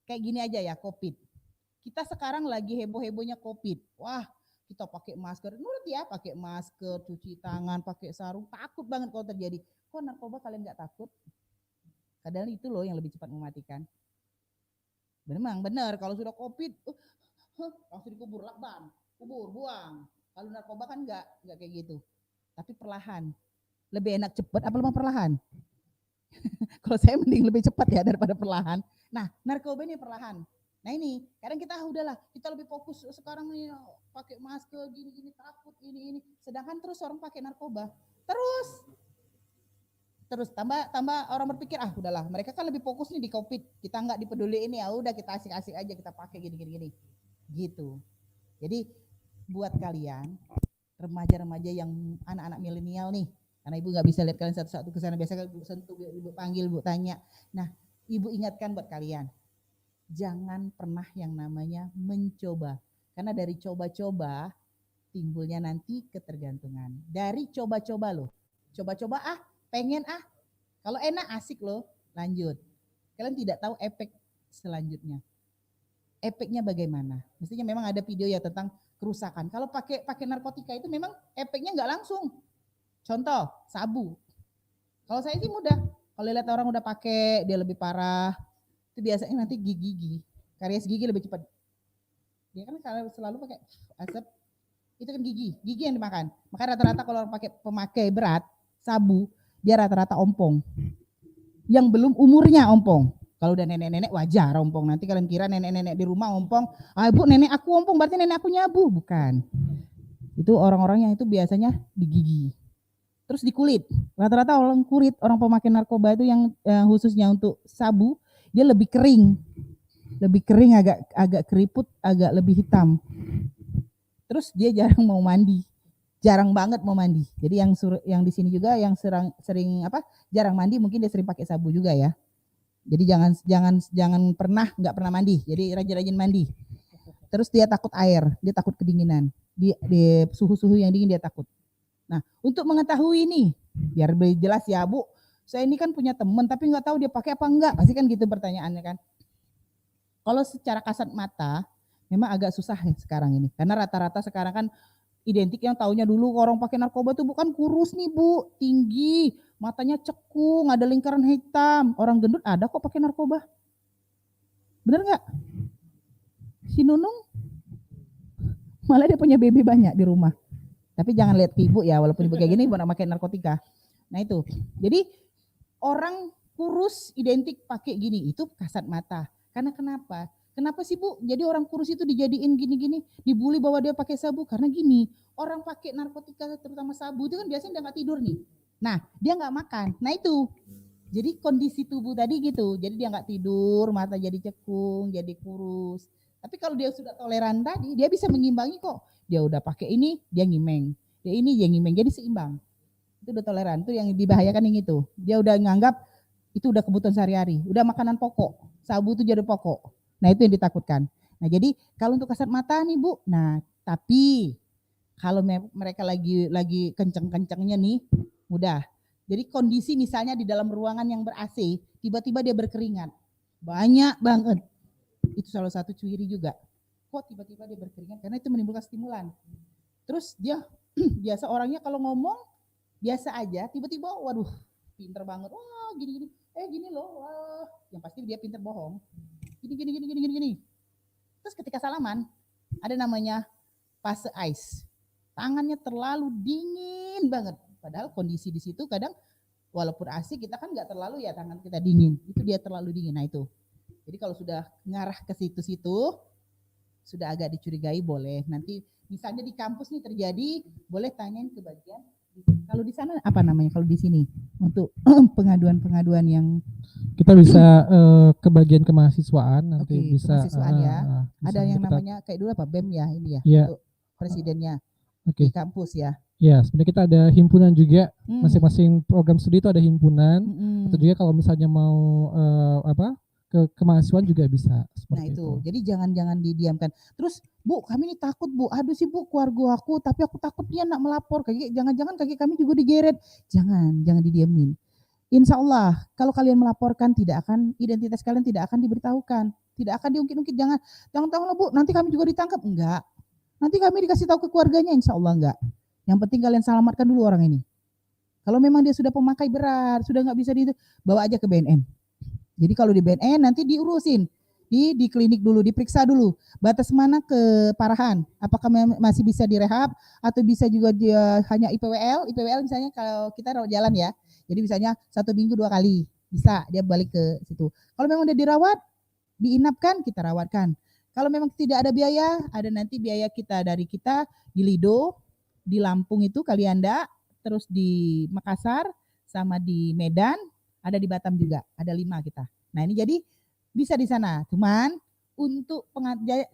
Kayak gini aja ya, COVID. Kita sekarang lagi heboh-hebohnya COVID. Wah, kita pakai masker, nurut ya, pakai masker, cuci tangan, pakai sarung, takut banget kalau terjadi. Kok narkoba kalian nggak takut? Padahal itu loh yang lebih cepat mematikan. Memang benar, kalau sudah COVID, langsung dikubur, lakban, kubur, buang. Kalau narkoba kan nggak kayak gitu. Tapi perlahan. Lebih enak cepat apa lama perlahan? Kalau saya mending lebih cepat ya daripada perlahan. Nah, narkoba ini perlahan. Nah ini, kadang kita udahlah, kita lebih fokus sekarang nih pakai masker gini-gini, takut ini. Sedangkan terus orang pakai narkoba. Terus tambah orang berpikir, udahlah, mereka kan lebih fokus nih di COVID. Kita nggak dipeduli ini, ya udah kita asik-asik aja kita pakai gini. Gitu. Jadi buat kalian remaja-remaja yang anak-anak milenial nih, karena ibu nggak bisa lihat kalian satu-satu ke sana, biasa ibu sentuh, ibu panggil, ibu tanya. Nah, ibu ingatkan buat kalian, jangan pernah yang namanya mencoba. Karena dari coba-coba timbulnya nanti ketergantungan. Dari coba-coba loh. Coba-coba pengen kalau enak asik loh, lanjut. Kalian tidak tahu efek selanjutnya. Efeknya bagaimana? Mestinya memang ada video ya tentang kerusakan. Kalau pakai narkotika itu memang efeknya nggak langsung. Contoh, sabu. Kalau saya sih mudah. Kalau lihat orang udah pakai, dia lebih parah. Itu biasanya nanti gigi, karies gigi lebih cepat. Dia kan kalau selalu pakai asap, itu kan gigi yang dimakan. Maka rata-rata kalau orang pemakai berat, sabu, dia rata-rata ompong. Yang belum umurnya ompong. Kalau udah nenek-nenek wajar ompong. Nanti kalian kira nenek-nenek di rumah ompong, ibu nenek aku ompong berarti nenek aku nyabu. Bukan. Itu orang-orang yang itu biasanya di gigi. Terus di kulit. Rata-rata orang kulit, orang pemakai narkoba itu yang khususnya untuk sabu, dia lebih kering, agak keriput, agak lebih hitam. Terus dia jarang mau mandi, jarang banget mau mandi. Jadi yang di sini juga yang sering jarang mandi, mungkin dia sering pakai sabu juga ya. Jadi jangan pernah nggak pernah mandi. Jadi rajin-rajin mandi. Terus dia takut air, dia takut kedinginan, di suhu-suhu yang dingin dia takut. Nah untuk mengetahui ini, biar lebih jelas ya Bu. Saya ini kan punya teman tapi nggak tahu dia pakai apa enggak, pasti kan gitu pertanyaannya kan. Kalau secara kasat mata memang agak susah ya sekarang ini, karena rata-rata sekarang kan identik yang taunya dulu orang pakai narkoba tuh bukan kurus nih Bu, tinggi, matanya cekung, ada lingkaran hitam, orang gendut ada kok pakai narkoba. Bener nggak? Si Nunung malah dia punya baby banyak di rumah. Tapi jangan lihat ke ibu ya, walaupun ibu kayak gini ibu nak pakai narkotika. Nah itu, jadi orang kurus identik pakai gini, itu kasat mata. Karena kenapa? Kenapa sih Bu? Jadi orang kurus itu dijadiin gini-gini, dibully bahwa dia pakai sabu karena gini. Orang pakai narkotika terutama sabu itu kan biasanya dia nggak tidur nih. Nah dia nggak makan. Nah itu. Jadi kondisi tubuh tadi gitu. Jadi dia nggak tidur, mata jadi cekung, jadi kurus. Tapi kalau dia sudah toleran tadi, dia bisa mengimbangi kok. Dia udah pakai ini, dia ngimeng. Dia ini, dia ngimeng. Jadi seimbang. Itu udah toleran. Itu yang dibahayakan yang itu. Dia udah nganggap itu udah kebutuhan sehari-hari. Udah makanan pokok. Sabu itu jadi pokok. Nah itu yang ditakutkan. Nah jadi kalau untuk kasat mata nih Bu. Nah tapi kalau mereka lagi kenceng-kencengnya nih, mudah. Jadi kondisi misalnya di dalam ruangan yang ber-AC, tiba-tiba dia berkeringat. Banyak banget. Itu salah satu ciri juga. Kok tiba-tiba dia berkeringat? Karena itu menimbulkan stimulan. Terus dia biasa orangnya kalau ngomong biasa aja, tiba-tiba waduh pinter banget. Wah gini-gini. Gini loh. Wah. Yang pasti dia pinter bohong. Gini. Terus ketika salaman, ada namanya fase ice. Tangannya terlalu dingin banget. Padahal kondisi di situ kadang walaupun AC kita kan nggak terlalu ya tangan kita dingin. Itu dia terlalu dingin. Nah itu. Jadi kalau sudah ngarah ke situ-situ, sudah agak dicurigai boleh. Nanti misalnya di kampus nih terjadi, boleh tanyain ke bagian. Kalau di sana apa namanya? Kalau di sini untuk pengaduan-pengaduan yang kita bisa ke bagian kemahasiswaan nanti bisa. Kemahasiswaan ya. Ada yang namanya kayak dulu apa BEM ya ini ya. Untuk presidennya di kampus ya. Ya, sebenarnya kita ada himpunan juga, masing-masing program studi itu ada himpunan, atau juga kalau misalnya mau ke kemahasiswaan juga bisa. Nah itu, jadi jangan didiamkan. Terus Bu, kami ini takut Bu, aduh sih Bu keluarga aku, tapi aku takut dia nak melapor, jangan-jangan kaki kami juga digeret. Jangan didiamin. Insya Allah, kalau kalian melaporkan identitas kalian tidak akan diberitahukan, tidak akan diungkit-ungkit. Jangan tahu Bu, nanti kami juga ditangkap. Enggak. Nanti kami dikasih tahu ke keluarganya, insya Allah enggak. Yang penting kalian selamatkan dulu orang ini. Kalau memang dia sudah pemakai berat, sudah nggak bisa bawa aja ke BNN. Jadi kalau di BNN nanti diurusin, di klinik dulu, diperiksa dulu. Batas mana keparahan? Apakah masih bisa direhab atau bisa juga dia hanya IPWL? IPWL misalnya kalau kita rawat jalan ya. Jadi misalnya 1 minggu 2 kali bisa dia balik ke situ. Kalau memang dia dirawat, diinapkan kita rawatkan. Kalau memang tidak ada biaya, ada nanti biaya dari kita di Lido. Di Lampung itu Kalianda, terus di Makassar, sama di Medan, ada di Batam juga, ada 5 kita. Nah ini jadi bisa di sana, cuman untuk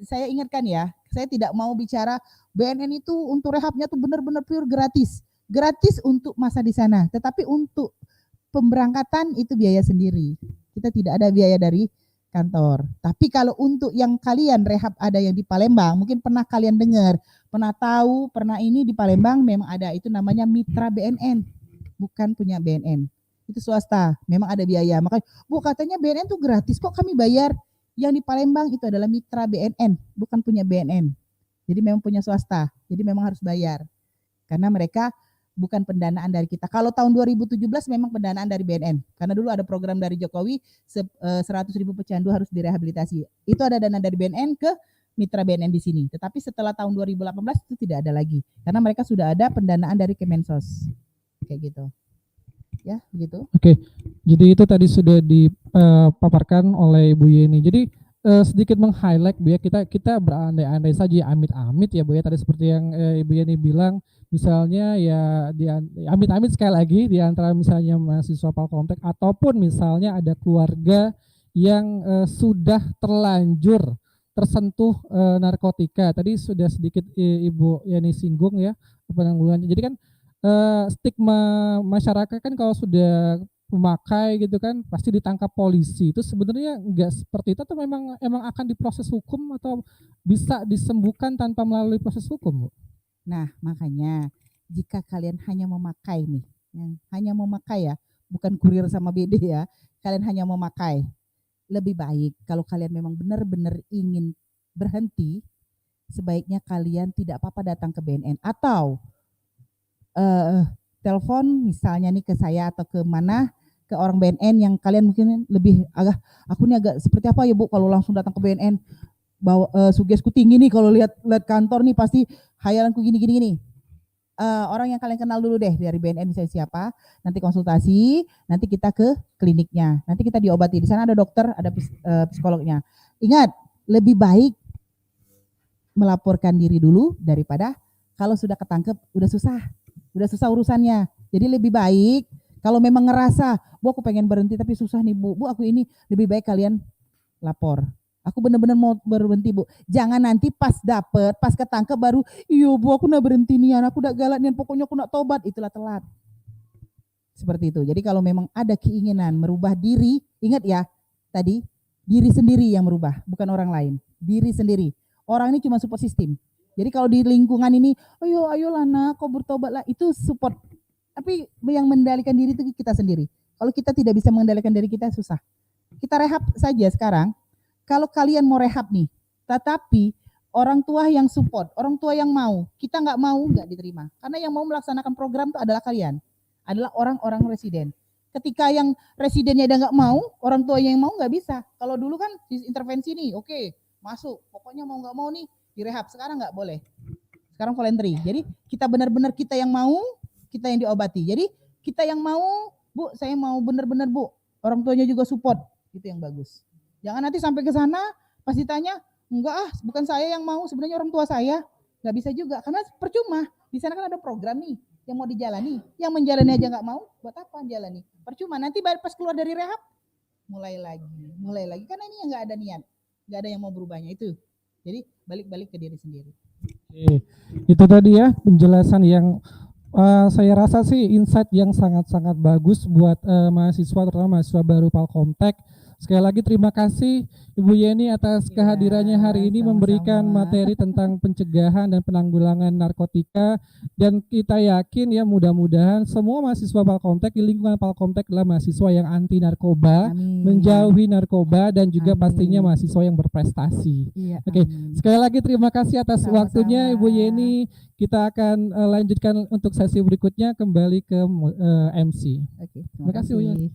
saya ingatkan ya, saya tidak mau bicara BNN itu untuk rehabnya tuh benar-benar pure gratis untuk masa di sana, tetapi untuk pemberangkatan itu biaya sendiri, kita tidak ada biaya dari kantor. Tapi kalau untuk yang kalian rehab ada yang di Palembang, mungkin pernah kalian dengar, pernah tahu, pernah ini di Palembang memang ada, itu namanya mitra BNN, bukan punya BNN. Itu swasta, memang ada biaya. Makanya, Bu katanya BNN tuh gratis, kok kami bayar? Yang di Palembang itu adalah mitra BNN, bukan punya BNN. Jadi memang punya swasta, jadi memang harus bayar. Karena mereka bukan pendanaan dari kita. Kalau tahun 2017 memang pendanaan dari BNN. Karena dulu ada program dari Jokowi 100.000 pecandu harus direhabilitasi. Itu ada dana dari BNN ke mitra BNN di sini. Tetapi setelah tahun 2018 itu tidak ada lagi. Karena mereka sudah ada pendanaan dari Kemensos. Kayak gitu. Ya, begitu. Oke. Jadi itu tadi sudah dipaparkan oleh Bu Yeni. Jadi sedikit meng-highlight Bu ya, kita berandai-andai saja amit-amit ya Bu ya, tadi seperti yang Ibu Yeni bilang, misalnya ya amit-amit sekali lagi di antara misalnya mahasiswa Palkomtek ataupun misalnya ada keluarga yang sudah terlanjur tersentuh narkotika. Tadi sudah sedikit Ibu Yeni singgung ya penanggulangannya. Jadi kan stigma masyarakat kan kalau sudah pemakai gitu kan pasti ditangkap polisi. Itu sebenarnya enggak seperti itu atau memang akan diproses hukum atau bisa disembuhkan tanpa melalui proses hukum, Bu? Nah, makanya jika kalian hanya memakai nih, hanya memakai ya, bukan kurir sama BD ya, kalian hanya memakai. Lebih baik kalau kalian memang benar-benar ingin berhenti, sebaiknya kalian tidak apa-apa datang ke BNN atau telepon misalnya nih ke saya atau ke mana, ke orang BNN yang kalian mungkin lebih aku nih agak seperti apa ya Bu kalau langsung datang ke BNN, bawa sugesku tinggi nih kalau lihat kantor nih pasti hayalanku gini. Orang yang kalian kenal dulu deh dari BNN misalnya siapa, nanti konsultasi, nanti kita ke kliniknya, nanti kita diobati, di sana ada dokter, ada psikolognya. Ingat, lebih baik melaporkan diri dulu daripada kalau sudah ketangkep udah susah urusannya. Jadi lebih baik kalau memang ngerasa, Bu aku pengen berhenti tapi susah nih Bu aku ini, lebih baik kalian lapor. Aku benar-benar mau berhenti Bu. Jangan nanti pas dapet, pas ketangkep baru, iya Bu aku nak berhenti nih, aku udah galak nih, pokoknya aku nak tobat, itulah telat. Seperti itu. Jadi kalau memang ada keinginan merubah diri, ingat ya tadi, diri sendiri yang merubah, bukan orang lain. Diri sendiri. Orang ini cuma support system. Jadi kalau di lingkungan ini, ayolah nak, kau bertobat lah, itu support. Tapi yang mengendalikan diri itu kita sendiri. Kalau kita tidak bisa mengendalikan diri kita, susah. Kita rehab saja sekarang. Kalau kalian mau rehab nih, tetapi orang tua yang support, orang tua yang mau, kita nggak mau, nggak diterima. Karena yang mau melaksanakan program itu adalah kalian, adalah orang-orang residen. Ketika yang residennya udah nggak mau, orang tuanya yang mau nggak bisa. Kalau dulu kan intervensi nih, oke, masuk, pokoknya mau nggak mau nih direhab. Sekarang nggak boleh. Sekarang voluntary. Jadi kita benar-benar kita yang mau, kita yang diobati. Jadi kita yang mau, Bu, saya mau benar-benar Bu. Orang tuanya juga support, itu yang bagus. Jangan nanti sampai ke sana pas ditanya, enggak bukan saya yang mau, sebenarnya orang tua saya. Nggak bisa juga, karena percuma. Di sana kan ada program nih yang mau dijalani. Yang menjalani aja nggak mau, buat apa jalani? Percuma, nanti pas keluar dari rehab, mulai lagi. Karena ini yang nggak ada niat, nggak ada yang mau berubahnya itu. Jadi balik-balik ke diri sendiri. Oke, itu tadi ya penjelasan yang saya rasa sih insight yang sangat-sangat bagus buat mahasiswa, terutama mahasiswa baru Palkomtek. Sekali lagi terima kasih Ibu Yeni atas kehadirannya hari ini, memberikan materi tentang pencegahan dan penanggulangan narkotika, dan kita yakin ya mudah-mudahan semua mahasiswa Palkomtek di lingkungan Palkomtek adalah mahasiswa yang anti narkoba, menjauhi narkoba, dan juga pastinya mahasiswa yang berprestasi. Oke, sekali lagi terima kasih atas waktunya Ibu Yeni. Kita akan lanjutkan untuk sesi berikutnya, kembali ke MC. Terima kasih Bu Yeni.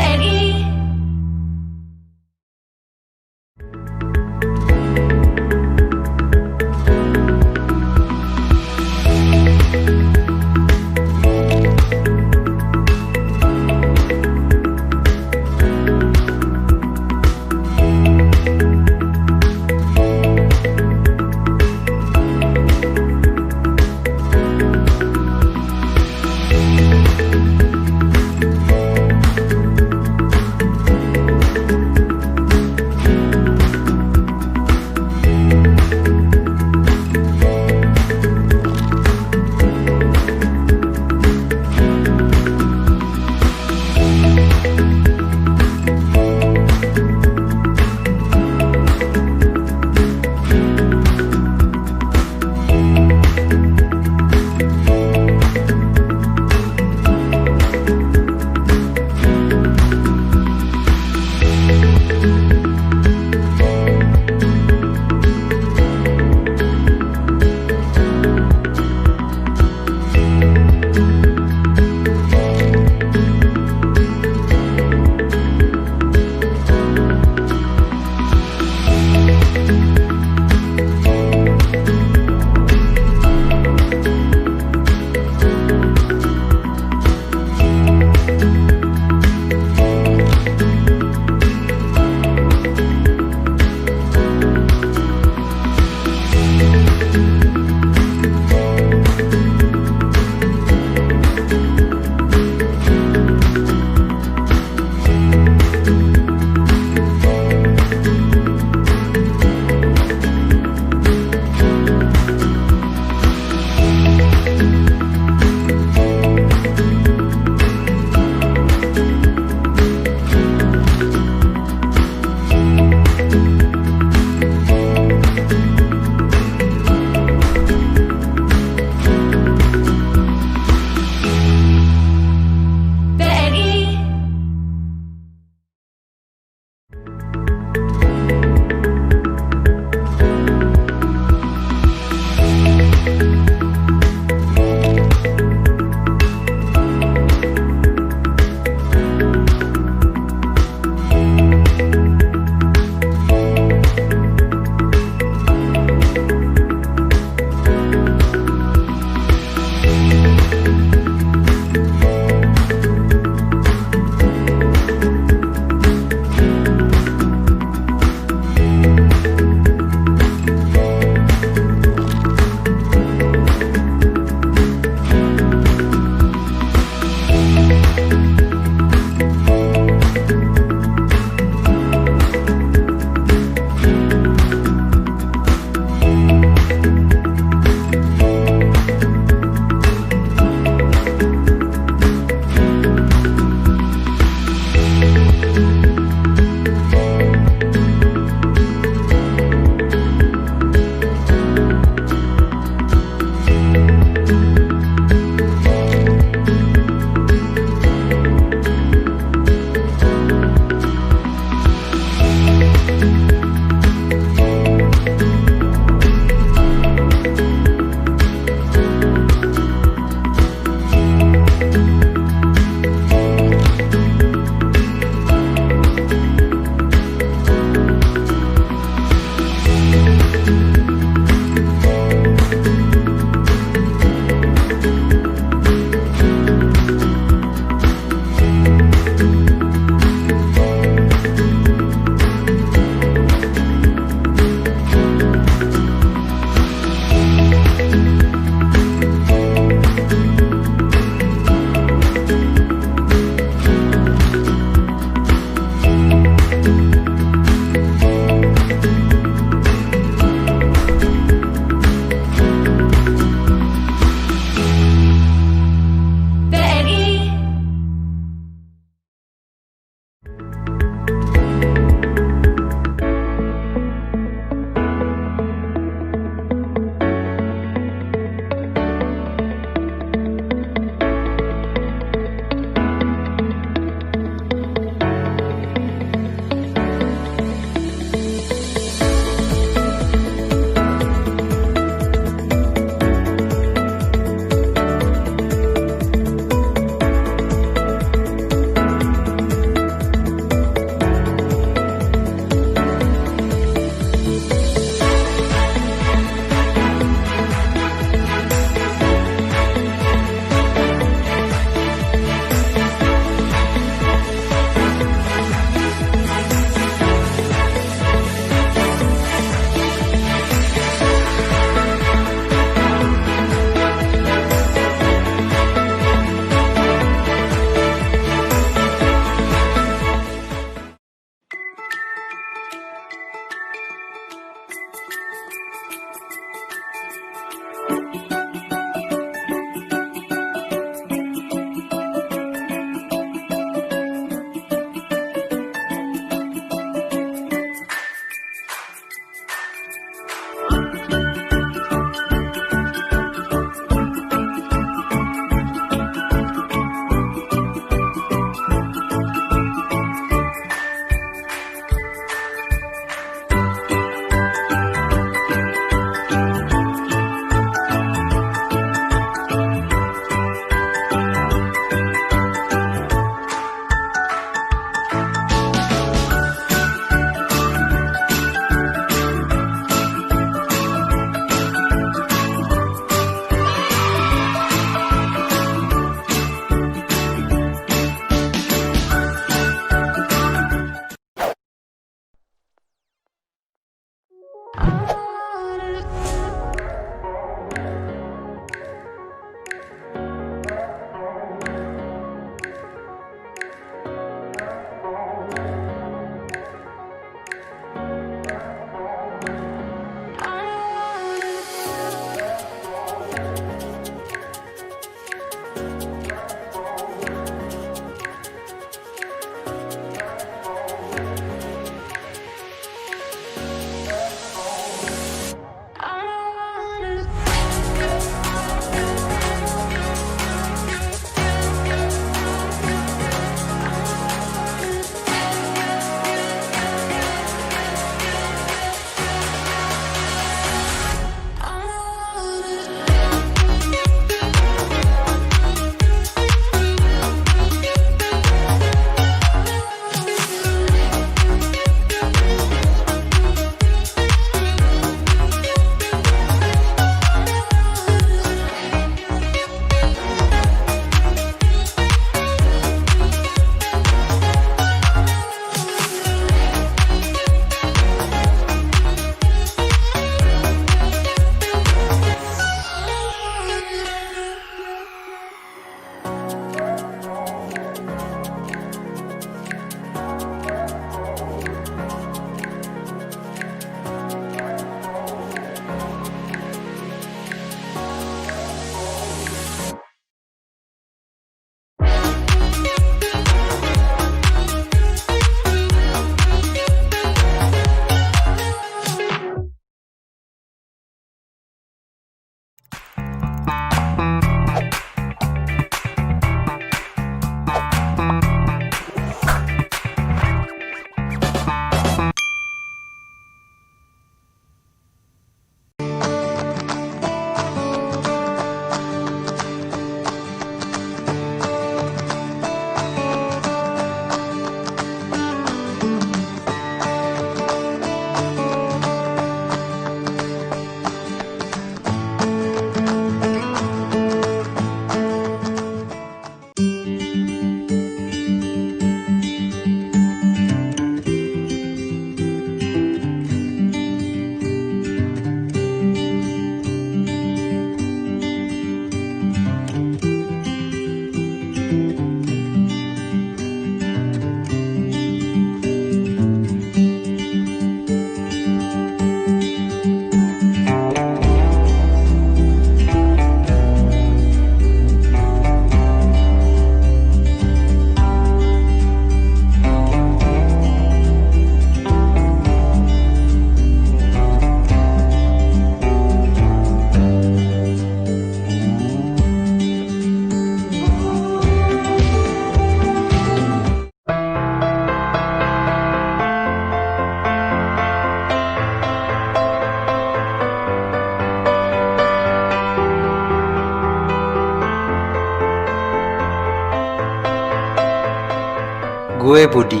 Gue Budi.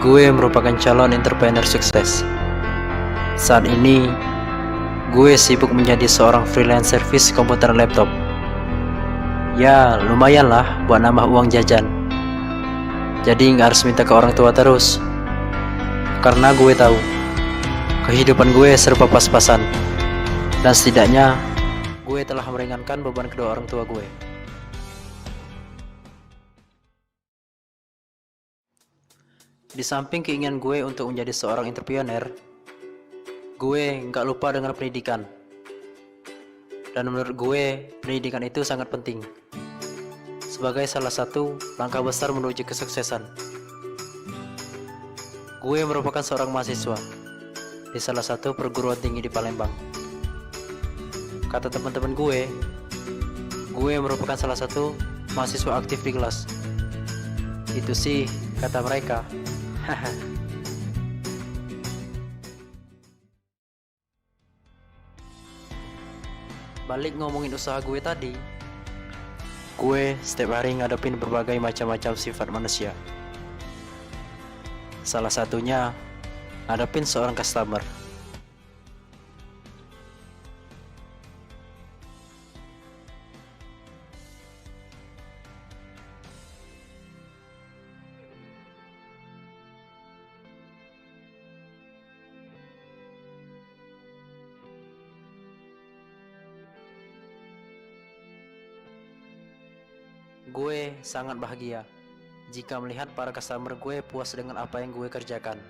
Gue merupakan calon entrepreneur sukses. Saat ini, gue sibuk menjadi seorang freelance service komputer dan laptop. Ya, lumayan lah buat nambah uang jajan. Jadi nggak harus minta ke orang tua terus. Karena gue tahu, kehidupan gue serba pas-pasan. Dan setidaknya, gue telah meringankan beban kedua orang tua gue. Di samping keinginan gue untuk menjadi seorang entrepreneur, gue nggak lupa dengan pendidikan. Dan menurut gue, pendidikan itu sangat penting sebagai salah satu langkah besar menuju kesuksesan. Gue merupakan seorang mahasiswa di salah satu perguruan tinggi di Palembang. Kata teman-teman gue merupakan salah satu mahasiswa aktif di kelas. Itu sih kata mereka. Balik ngomongin usaha gue tadi, gue setiap hari ngadepin berbagai macam-macam sifat manusia. Salah satunya ngadepin seorang customer. Gue sangat bahagia jika melihat para customer gue puas dengan apa yang gue kerjakan.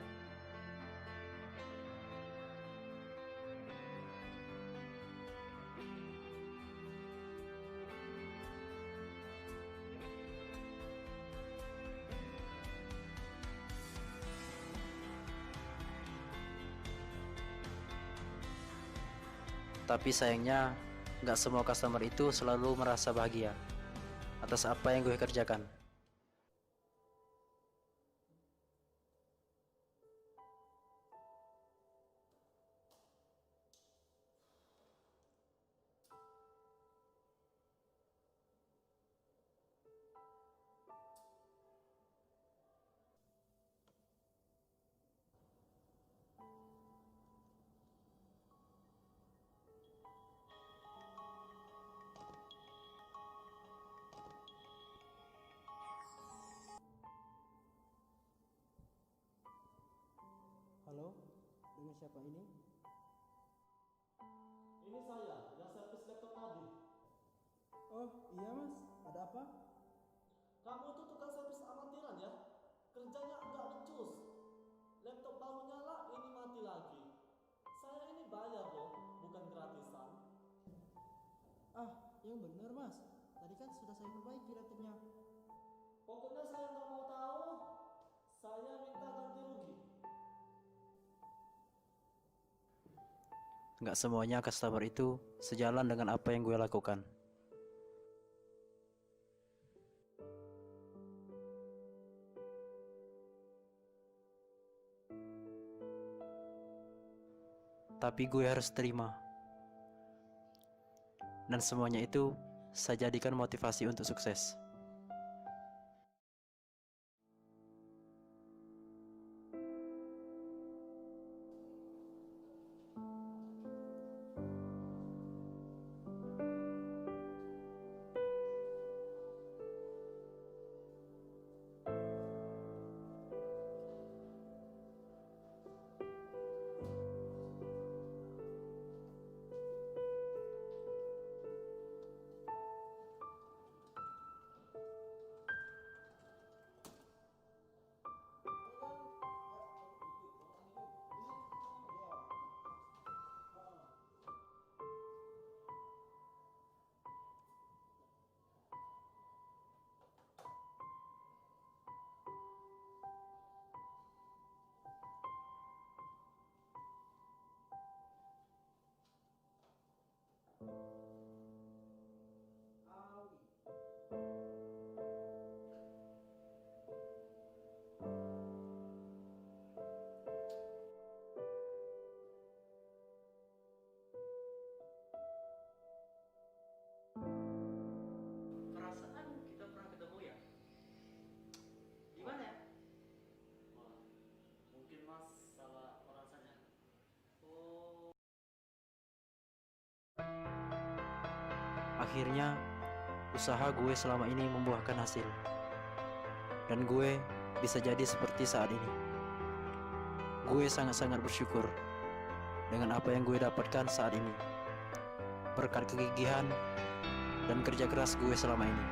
Tapi sayangnya, nggak semua customer itu selalu merasa bahagia atas apa yang gue kerjakan. Halo, dengan siapa ini? Ini saya, yang servis laptop tadi. Oh iya mas, ada apa? Kamu itu tukang servis amatiran ya? Kerjanya agak becus. Laptop baru nyala, ini mati lagi. Saya ini bayar loh, bukan gratisan. Ah, yang benar mas. Tadi kan sudah saya perbaiki laptopnya. Pokoknya saya nggak mau tahu. Saya minta ganti rugi. Nggak semuanya customer itu sejalan dengan apa yang gue lakukan. Tapi gue harus terima. Dan semuanya itu saya jadikan motivasi untuk sukses. Akhirnya, usaha gue selama ini membuahkan hasil. Dan gue bisa jadi seperti saat ini. Gue sangat-sangat bersyukur dengan apa yang gue dapatkan saat ini, berkat kegigihan dan kerja keras gue selama ini.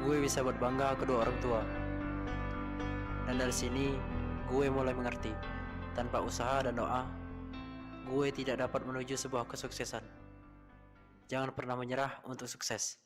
Gue bisa buat bangga kedua orang tua. Dan dari sini gue mulai mengerti, tanpa usaha dan doa, gue tidak dapat menuju sebuah kesuksesan. Jangan pernah menyerah untuk sukses.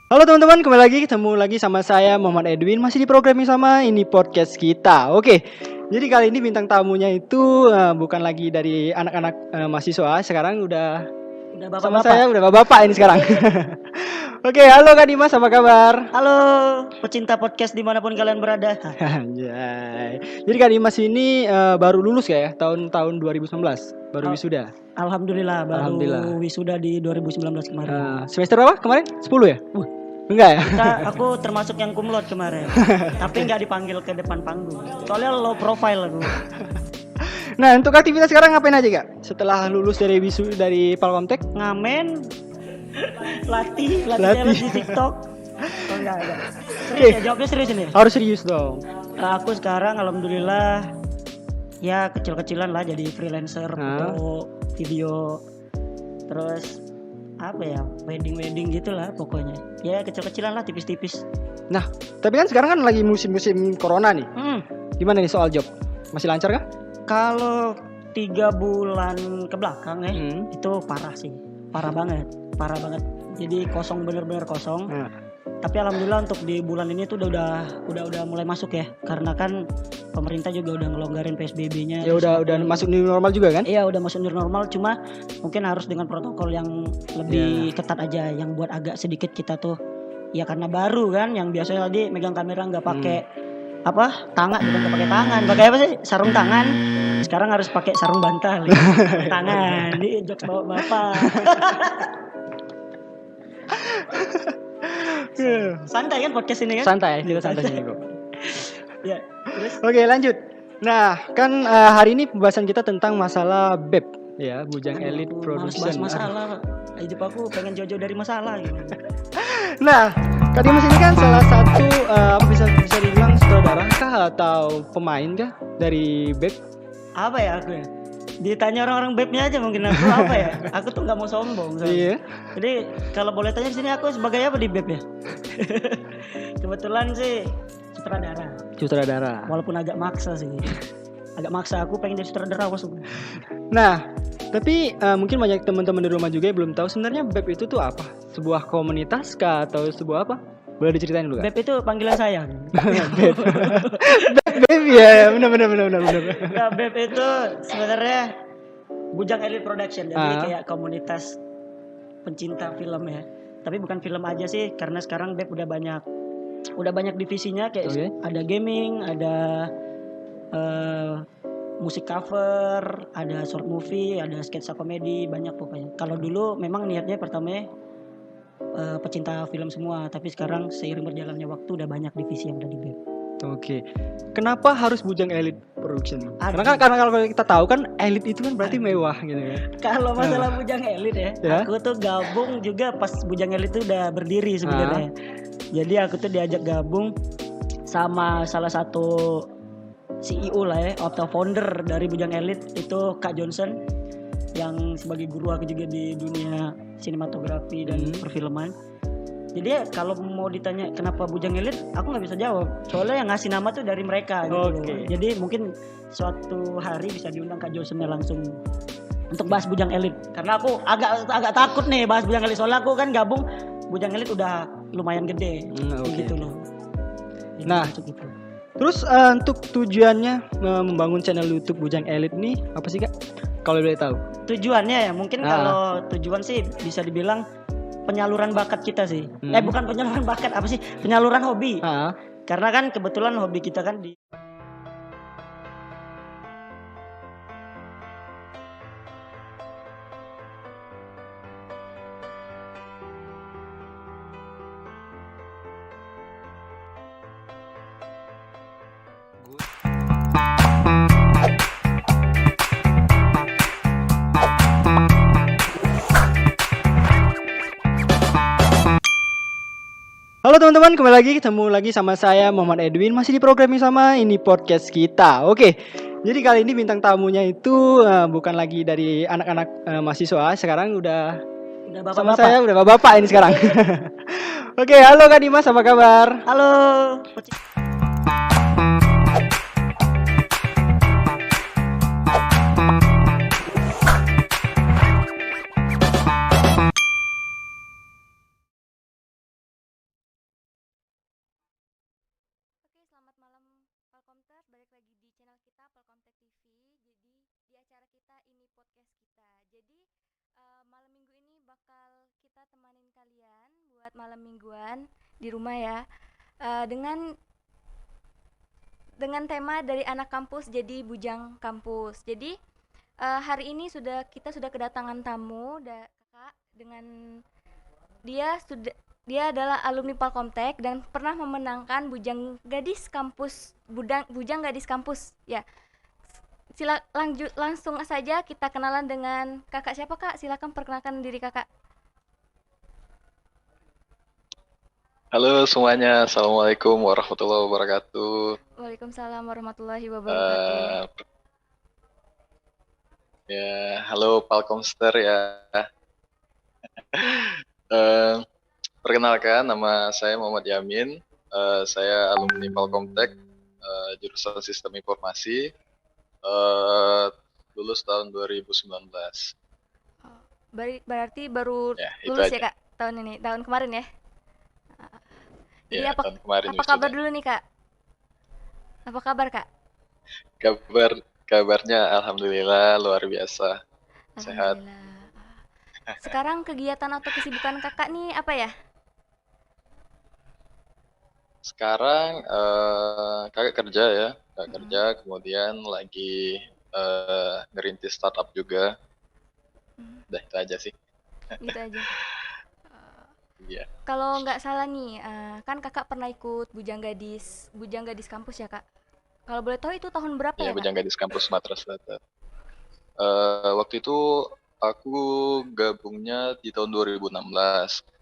Halo teman-teman, ketemu lagi sama saya Muhammad Edwin, masih di program yang sama, ini podcast kita. Oke, jadi kali ini bintang tamunya itu bukan lagi dari anak-anak mahasiswa, sekarang udah bapak-bapak. Sama saya udah bapak-bapak ini sekarang. Oke, halo Kak Dimas, apa kabar? Halo, pecinta podcast dimanapun kalian berada. Anjay. Jadi Kak Dimas ini baru lulus ya, tahun 2019, baru wisuda. Alhamdulillah, baru wisuda di 2019 kemarin. Semester berapa kemarin? 10 ya? Enggak ya? Aku termasuk yang kumlot kemarin, tapi nggak dipanggil ke depan panggung. Soalnya low profile aku. Nah, untuk aktivitas sekarang ngapain aja Kak? Setelah lulus dari dari Palkomtek? Ngamen, latih challenge di TikTok. Oh enggak. Serius ya, jawabnya serius ini. Harus serius dong. Aku sekarang alhamdulillah ya kecil-kecilan lah jadi freelancer, foto, video, terus apa ya, wedding gitulah pokoknya. Ya kecil-kecilan lah, tipis-tipis. Nah, tapi kan sekarang kan lagi musim corona nih. Gimana nih soal job? Masih lancar kah? Kalau 3 bulan ke belakang itu parah sih, parah banget. Jadi kosong, bener-bener kosong. Tapi alhamdulillah untuk di bulan ini tuh udah mulai masuk ya, karena kan pemerintah juga udah ngelonggarin PSBB-nya. Ya udah masuk new normal juga kan? Iya udah masuk new normal, cuma mungkin harus dengan protokol yang lebih ketat aja, yang buat agak sedikit kita tuh ya karena baru kan, yang biasanya tadi megang kamera nggak pakai tangan, bukan nggak pakai tangan, pakai apa sih, sarung tangan. Sekarang harus pakai sarung bantal ya. Tangan, ini jokes bapak. Santai kan podcast ini kan? Santai, kita santai sini kok. Ya, terus? Oke, lanjut. Nah, kan hari ini pembahasan kita tentang masalah BEP ya, Bujang Elite Production. Bahas masalah, hidup aku pengen jauh-jauh dari masalah gitu. Nah, Kak Dimas ini kan salah satu bisa dibilang sutradara kah atau pemain kah dari BEP? Apa ya aku ya? Ditanya orang-orang BEP-nya aja mungkin aku apa ya? Aku tuh nggak mau sombong. Iya. Jadi kalau boleh tanya di sini aku sebagai apa di BEP ya? Kebetulan sih sutradara. Walaupun agak maksa sih. Agak maksa, aku pengen jadi sutradara aku. Nah, tapi mungkin banyak teman-teman di rumah juga yang belum tahu sebenarnya BEP itu tuh apa? Sebuah komunitas kah atau sebuah apa? Boleh diceritain dulu BEP itu panggilan saya. BEP ya, benar. Nah, BEP itu sebenarnya Bujang Elite Production, jadi kayak komunitas pencinta film ya. Tapi bukan film aja sih, karena sekarang BEP udah banyak divisinya, kayak ada gaming, ada musik cover, ada short movie, ada sketsa komedi, banyak pokoknya. Kalau dulu memang niatnya pertamanya pecinta film semua, tapi sekarang seiring berjalannya waktu udah banyak divisi yang ada di BEP. Oke. Kenapa harus Bujang Elite Production? Karena kalau kita tahu kan elite itu kan berarti mewah gitu ya. Kalau masalah Bujang Elite ya, aku tuh gabung juga pas Bujang Elite itu udah berdiri sebenarnya. Jadi aku tuh diajak gabung sama salah satu CEO lah ya, atau founder dari Bujang Elite itu Kak Johnson, yang sebagai guru aku juga di dunia sinematografi dan perfilman. Jadi ya, kalau mau ditanya kenapa Bujang Elite, aku nggak bisa jawab. Soalnya yang ngasih nama tuh dari mereka gitu. Jadi mungkin suatu hari bisa diundang Kak Johnson langsung untuk bahas Bujang Elite. Karena aku agak takut nih bahas Bujang Elite, soalnya aku kan gabung Bujang Elite udah lumayan gede, gitu loh. Jadi nah, Terus untuk tujuannya membangun channel YouTube Bujang Elit nih apa sih Kak? Kalau boleh tahu. Tujuannya ya mungkin kalau tujuan sih bisa dibilang penyaluran bakat kita sih. Bukan penyaluran bakat, apa sih? Penyaluran hobi. Karena kan kebetulan hobi kita kan di Halo teman-teman, ketemu lagi sama saya Muhammad Edwin, masih di program yang sama, ini podcast kita. Oke, jadi kali ini bintang tamunya itu bukan lagi dari anak-anak mahasiswa, sekarang udah bapak-bapak. Sama saya udah bapak-bapak ini sekarang. Oke, halo Kak Dimas, apa kabar? Halo. Balik lagi di channel kita Palkomtek TV. Jadi di acara kita ini podcast kita. Jadi malam minggu ini bakal kita temanin kalian buat malam mingguan di rumah ya. Dengan tema dari anak kampus jadi bujang kampus. Jadi hari ini kita sudah kedatangan tamu kakak dengan dia adalah alumni Palkomtek dan pernah memenangkan Bujang Gadis Kampus ya. Langsung saja kita kenalan dengan kakak. Siapa Kak? Silakan perkenalkan diri kakak. Halo semuanya, assalamualaikum warahmatullahi wabarakatuh. Waalaikumsalam warahmatullahi wabarakatuh. Halo Palkomster ya. Perkenalkan, nama saya Muhammad Yamin. Saya alumni Palkomtek, jurusan Sistem Informasi, lulus tahun 2019. Berarti baru lulus ya Kak tahun ini, tahun kemarin ya? Jadi tahun kemarin. Apa kabar dulu nih Kak? Apa kabar Kak? Kabarnya alhamdulillah luar biasa, sehat. Sekarang kegiatan atau kesibukan kakak nih apa ya? Sekarang kakak kerja, kemudian lagi ngerintis startup juga. Udah itu aja sih. Gitu aja. Iya. Kalau nggak salah nih, kan kakak pernah ikut Bujang Gadis Kampus ya Kak? Kalau boleh tahu itu tahun berapa ya Kak? Bujang Gadis Kampus Sumatera Selatan. Waktu itu aku gabungnya di tahun 2016.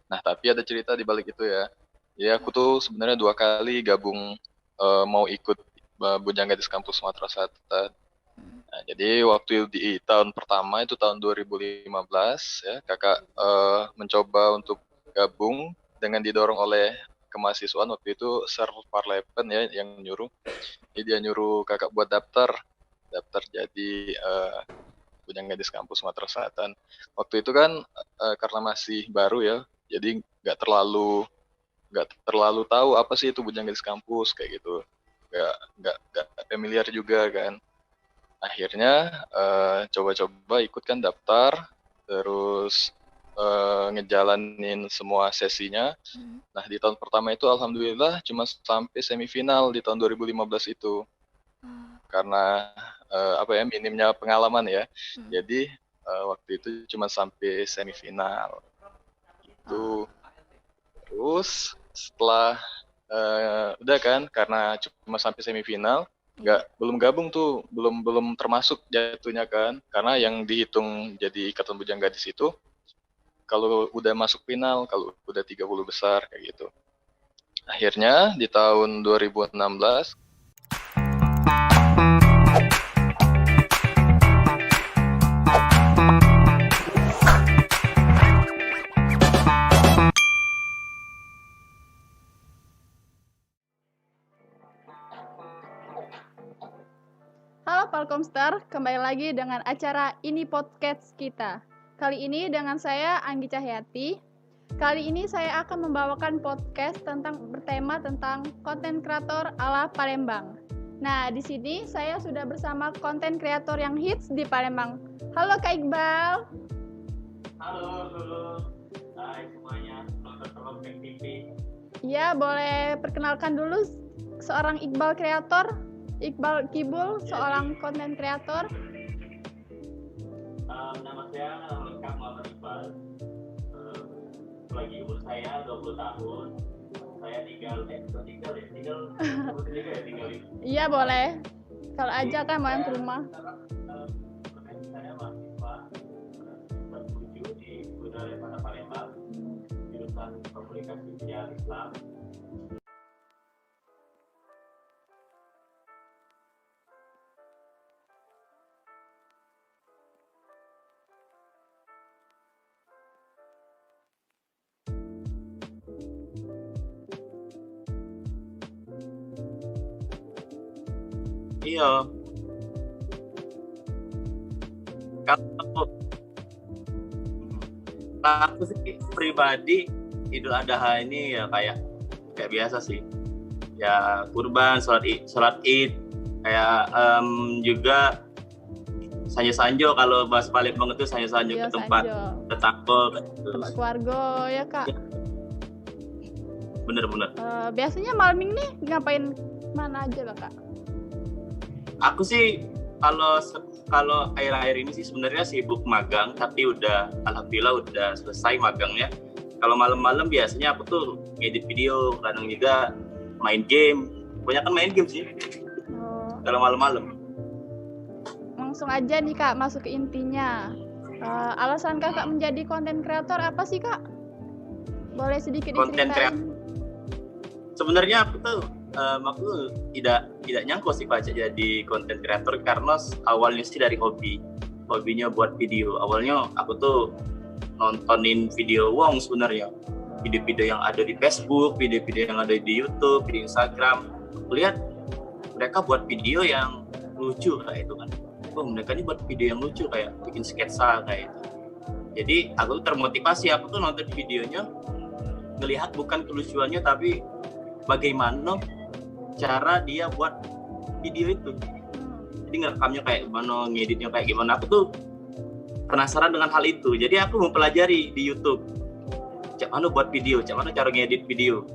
Nah, tapi ada cerita di balik itu ya. Ya, aku tuh sebenarnya 2 kali gabung mau ikut Bujang Gadis Kampus Sumatera Selatan. Nah, jadi waktu di tahun pertama itu tahun 2015 ya, kakak mencoba untuk gabung dengan didorong oleh kemahasiswaan waktu itu Sir Parlepen ya yang nyuruh. Jadi dia nyuruh kakak buat daftar jadi Bujang Gadis Kampus Sumatera Selatan. Waktu itu kan karena masih baru ya, jadi nggak terlalu tahu apa sih itu Bujang Gadis Kampus kayak gitu, nggak familiar juga kan. Akhirnya coba-coba ikut kan, daftar, terus ngejalanin semua sesinya. Nah di tahun pertama itu alhamdulillah cuma sampai semifinal di tahun 2015 itu. Karena minimnya pengalaman ya. Jadi waktu itu cuma sampai semifinal. Itu terus setelah udah kan, karena cuma sampai semifinal, belum gabung tuh, belum termasuk jatuhnya kan. Karena yang dihitung jadi Ikatan Bujang Gadis itu kalau udah masuk final, kalau udah 30 besar kayak gitu. Akhirnya di tahun 2016 Halo Palkomster, kembali lagi dengan acara ini podcast kita. Kali ini dengan saya Anggi Cahyati. Kali ini saya akan membawakan podcast bertema tentang konten kreator ala Palembang. Nah, di sini saya sudah bersama konten kreator yang hits di Palembang. Halo Kak Iqbal. Halo. Hai semuanya, nonton Prospek TV. Iya, boleh perkenalkan dulu seorang Iqbal kreator, Iqbal Kibul, seorang konten kreator. Nama saya lengkap Muhammad Iqbal. Lagi umur saya 20 tahun. Saya tinggal Iya, boleh. Kalau aja kan main ke rumah. Saya mahasiswa tertuju di Budaya Pada Palembang, jurusan Komunikasi Via Islam. Iya. Kalau aku sih pribadi Idul Adha ini ya kayak biasa sih. Ya kurban, sholat Id, kayak juga sanjo-sanjo kalau bahas Palembang itu sanjo-sanjo ke tempat tetangga tempat keluarga ya Kak. Bener-bener. Biasanya malam ini ngapain mana aja Kak? Aku sih kalau akhir-akhir ini sih sebenarnya sibuk magang, tapi alhamdulillah udah selesai magangnya. Kalau malam-malam biasanya aku tuh ngedit video, kadang juga main game. Kebanyakan main game sih. Kalau malam-malam. Langsung aja nih Kak, masuk ke intinya. Alasan Kakak menjadi konten kreator apa sih Kak? Boleh sedikit diceritain? Konten kreator. Sebenarnya aku tidak nyangka sih Pak jadi konten kreator karena awalnya sih dari hobinya buat video. Awalnya aku tuh nontonin video wong sebenarnya, video-video yang ada di Facebook, video-video yang ada di YouTube, di Instagram. Aku lihat mereka buat video yang lucu kayak itu kan. Mereka ini buat video yang lucu kayak bikin sketsa kayak itu. Jadi aku termotivasi, aku tuh nonton videonya ngelihat bukan kelucuannya tapi bagaimana cara dia buat video itu. Jadi ngerekamnya kayak gimana, ngeditnya kayak gimana. Aku tuh penasaran dengan hal itu. Jadi aku mempelajari di YouTube. Cak mana buat video, cak mana cara ngedit video.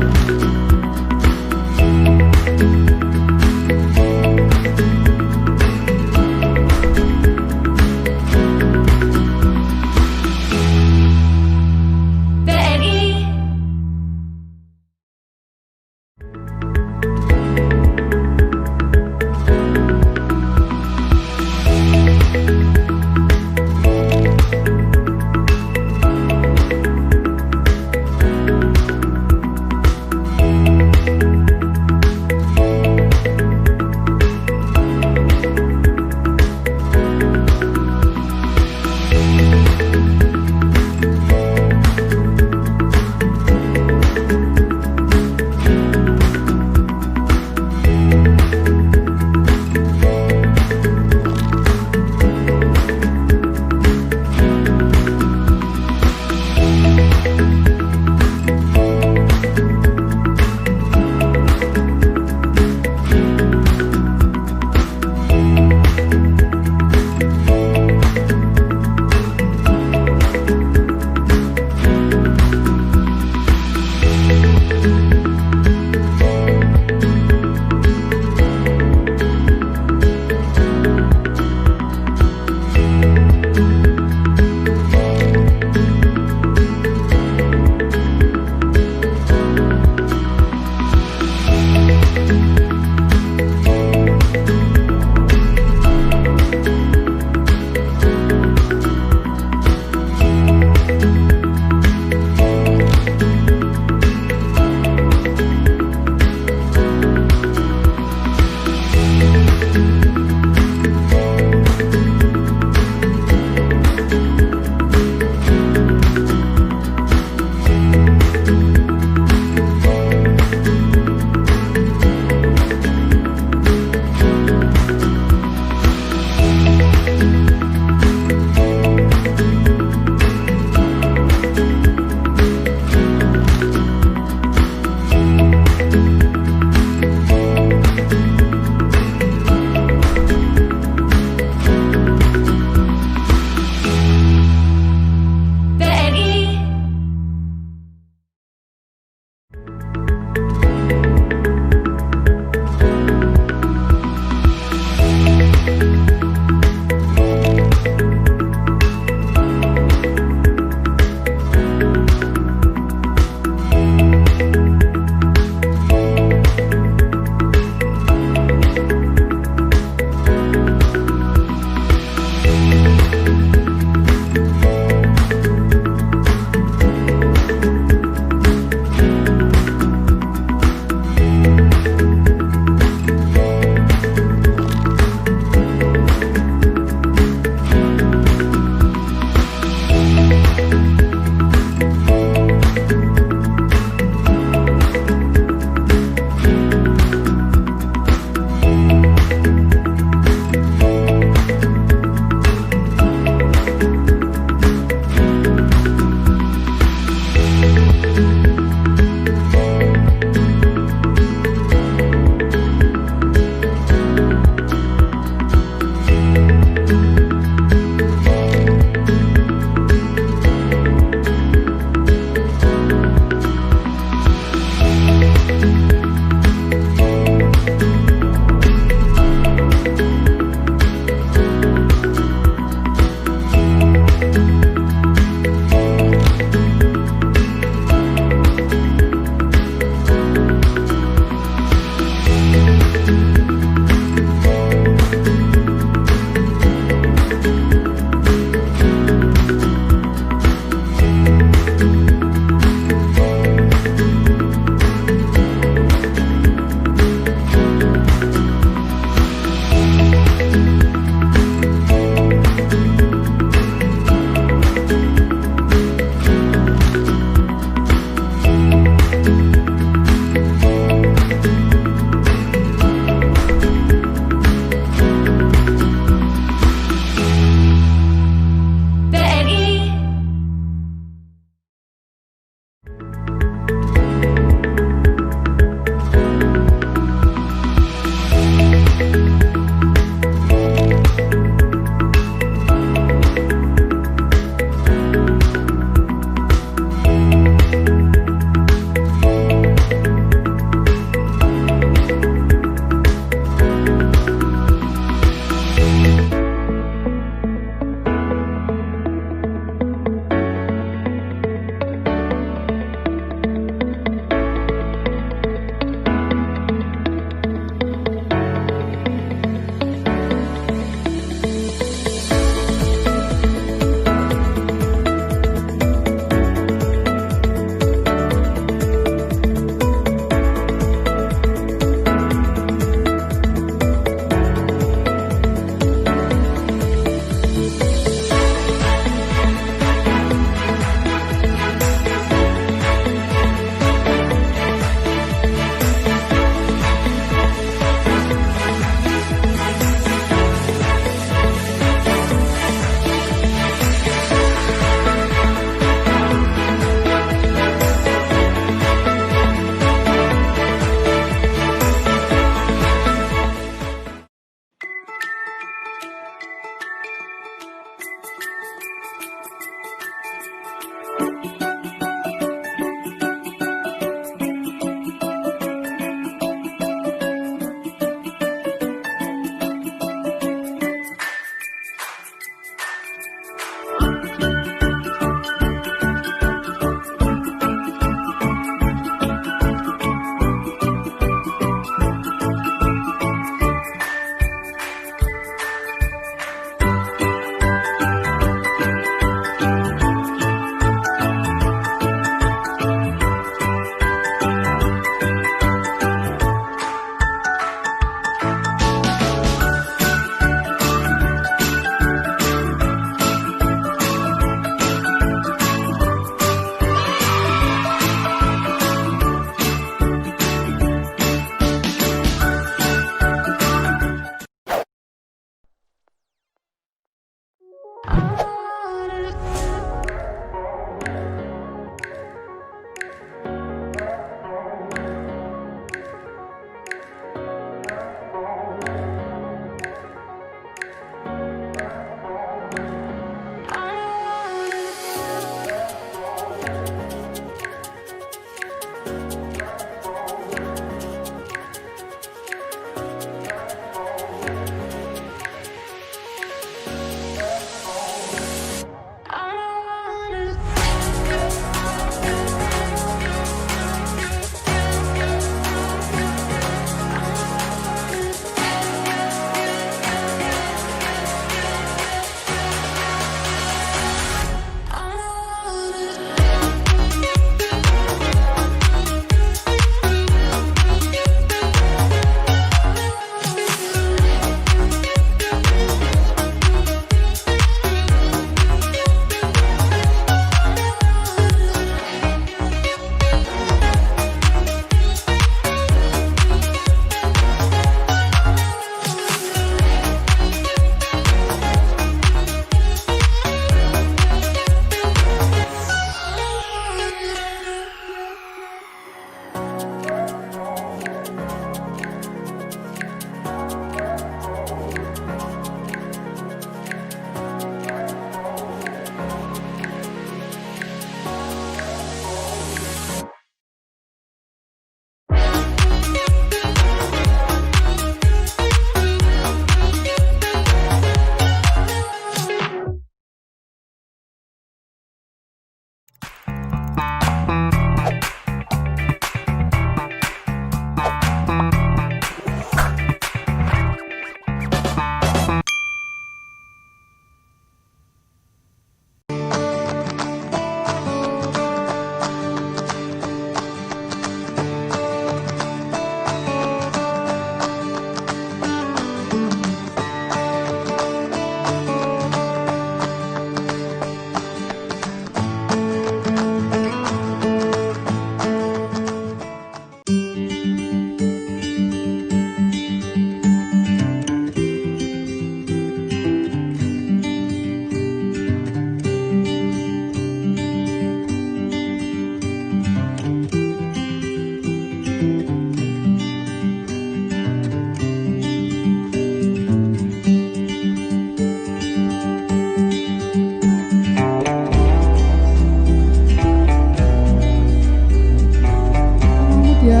ya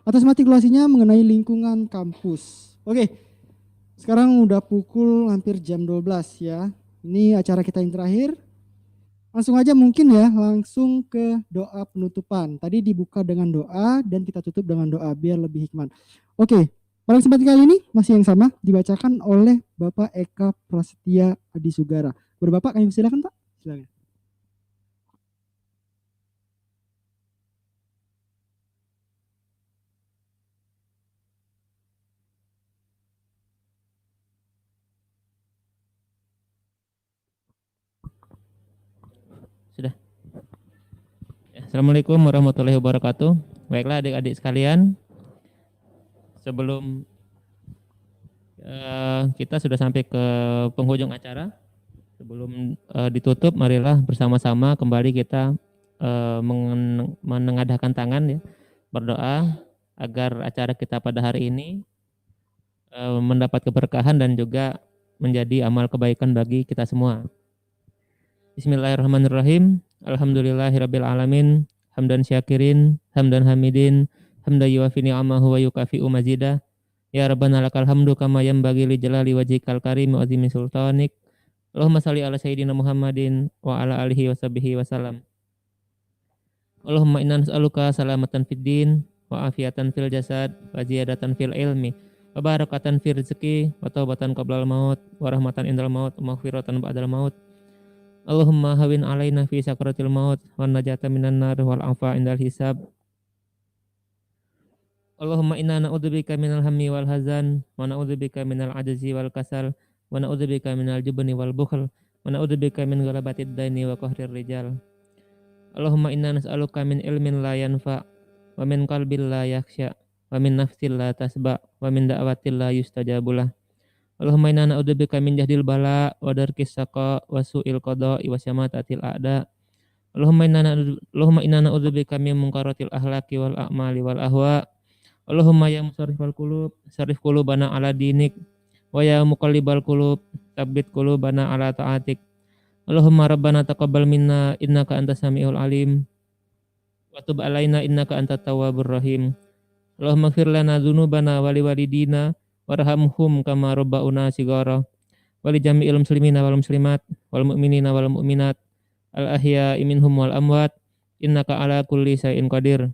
atas matrikulasinya mengenai lingkungan kampus. Oke, sekarang udah pukul hampir jam 12 ya. Ini acara kita yang terakhir. Langsung aja mungkin ya, langsung ke doa penutupan. Tadi dibuka dengan doa dan kita tutup dengan doa biar lebih hikmat. Oke, pada kesempatan kali ini masih yang sama dibacakan oleh Bapak Eka Prasetya Adi Sugara. Bapak kami silakan Pak. Silakan. Sudah. Assalamualaikum warahmatullahi wabarakatuh. Baiklah adik-adik sekalian, sebelum kita sudah sampai ke penghujung acara, sebelum ditutup, marilah bersama-sama kembali kita menengadahkan tangan ya, berdoa agar acara kita pada hari ini mendapat keberkahan dan juga menjadi amal kebaikan bagi kita semua. Bismillahirrahmanirrahim. Alhamdulillahirabbil alamin. Hamdan syakirin, hamdan hamidin, hamdan yuwafi ni'amahu wa yukafi'u mazidah. Ya Rabbana lakal hamdu kama yanbaghi li jalali wajhikal karim wa azimi sultanik. Allahumma shalli ala sayyidina Muhammadin wa ala alihi wa sahbihi wa salam. Allahumma inna nas'aluka salamatan fid din wa afiatan fil jasad wa ziyadatan fil ilmi wa barakatan fil rizqi wa taubatan qablal maut wa rahmatan indal maut wa maghfiratan ba'dal maut. Allahumma hawin alaina fi sakratil maut wa najata minan nar wal afa indal hisab. Allahumma inna na'udzubika minal hammi wal hazan wa na'udzubika minal ajzi wal kasal wa na'udzubika minal jubni wal bukhl wa na'udzubika min ghalabatid daini wa qahrir rijal. Allahumma inna nas'aluka min ilmin la yanfa wa min qalbin la yakhsha wa min nafsin la tasba wa min da'watin la yustajabulah. Allahumma inna na'udzubika min jahdil bala wa darkis saqa wa su'il qada'i wa syamatatil a'da. Allahumma inna na'udzubika min munkaratil akhlaqi wal a'mali wal ahwa. Allahumma ya musarrifal qulub sarrif qulubana ala dinik wa ya muqallibal qulub tsabbit qulubana ala ta'atik. Allahumma rabbana taqabbal minna innaka antas samiul alim wa tub alaina innaka antat tawwabur rahim. Allahumma ighfir lana dzunubana wa liwalidina warhamhum kama rabbauna shighara wa li jami'il muslimina wal muslimat wal mu'minina wal mu'minat al ahya'i minhum wal amwat innaka ala kulli syai'in qadir.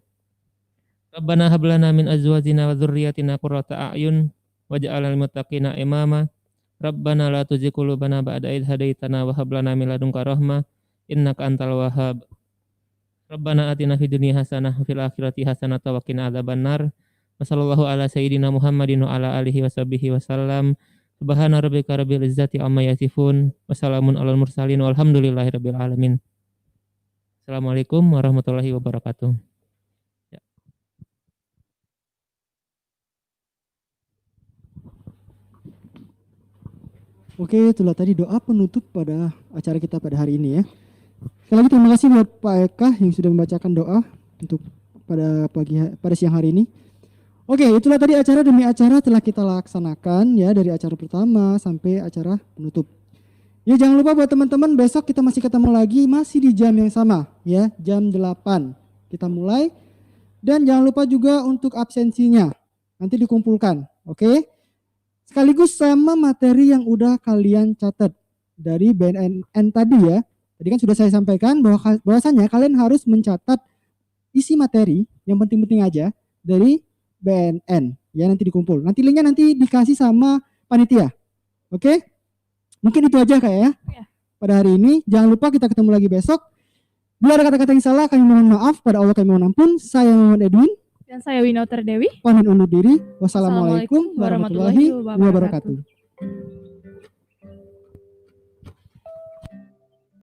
Rabbana hab lana min azwajina wa dzurriyyatina qurrata a'yun waj'alna lil muttaqina imama. Rabbana la tuzigh qulubana ba'da idh hadaitana wa hab lana min ladunka rahmah innaka antal wahhab. Rabbana atina fid dunya hasanah wa fil akhirati hasanah wa qina adzabannar. Wassallallahu ala sayyidina Muhammadin wa ala alihi washabbihi wasallam. Subhana rabbika rabbil izzati amma yasifun. Wassalamun alal mursalin walhamdulillahi rabbil alamin. Assalamualaikum warahmatullahi wabarakatuh. Ya. Oke, itulah tadi doa penutup pada acara kita pada hari ini ya. Sekali lagi terima kasih buat Pak Eka yang sudah membacakan doa untuk pada siang hari ini. Oke, itulah tadi acara demi acara telah kita laksanakan ya, dari acara pertama sampai acara penutup. Ya, jangan lupa buat teman-teman, besok kita masih ketemu lagi, masih di jam yang sama ya, jam 8 kita mulai. Dan jangan lupa juga untuk absensinya nanti dikumpulkan, oke? Sekaligus sama materi yang udah kalian catat dari BNN tadi ya. Tadi kan sudah saya sampaikan bahwasanya kalian harus mencatat isi materi yang penting-penting aja dari BNN ya, nanti dikumpul. Nanti linknya nanti dikasih sama panitia. Oke? Mungkin itu aja kayaknya pada hari ini. Jangan lupa kita ketemu lagi besok. Bila ada kata-kata yang salah kami mohon maaf, pada Allah kami mohon ampun. Saya Muhammad Edwin dan saya Winauter Dewi. Pamit undur diri. Wassalamualaikum warahmatullahi wabarakatuh.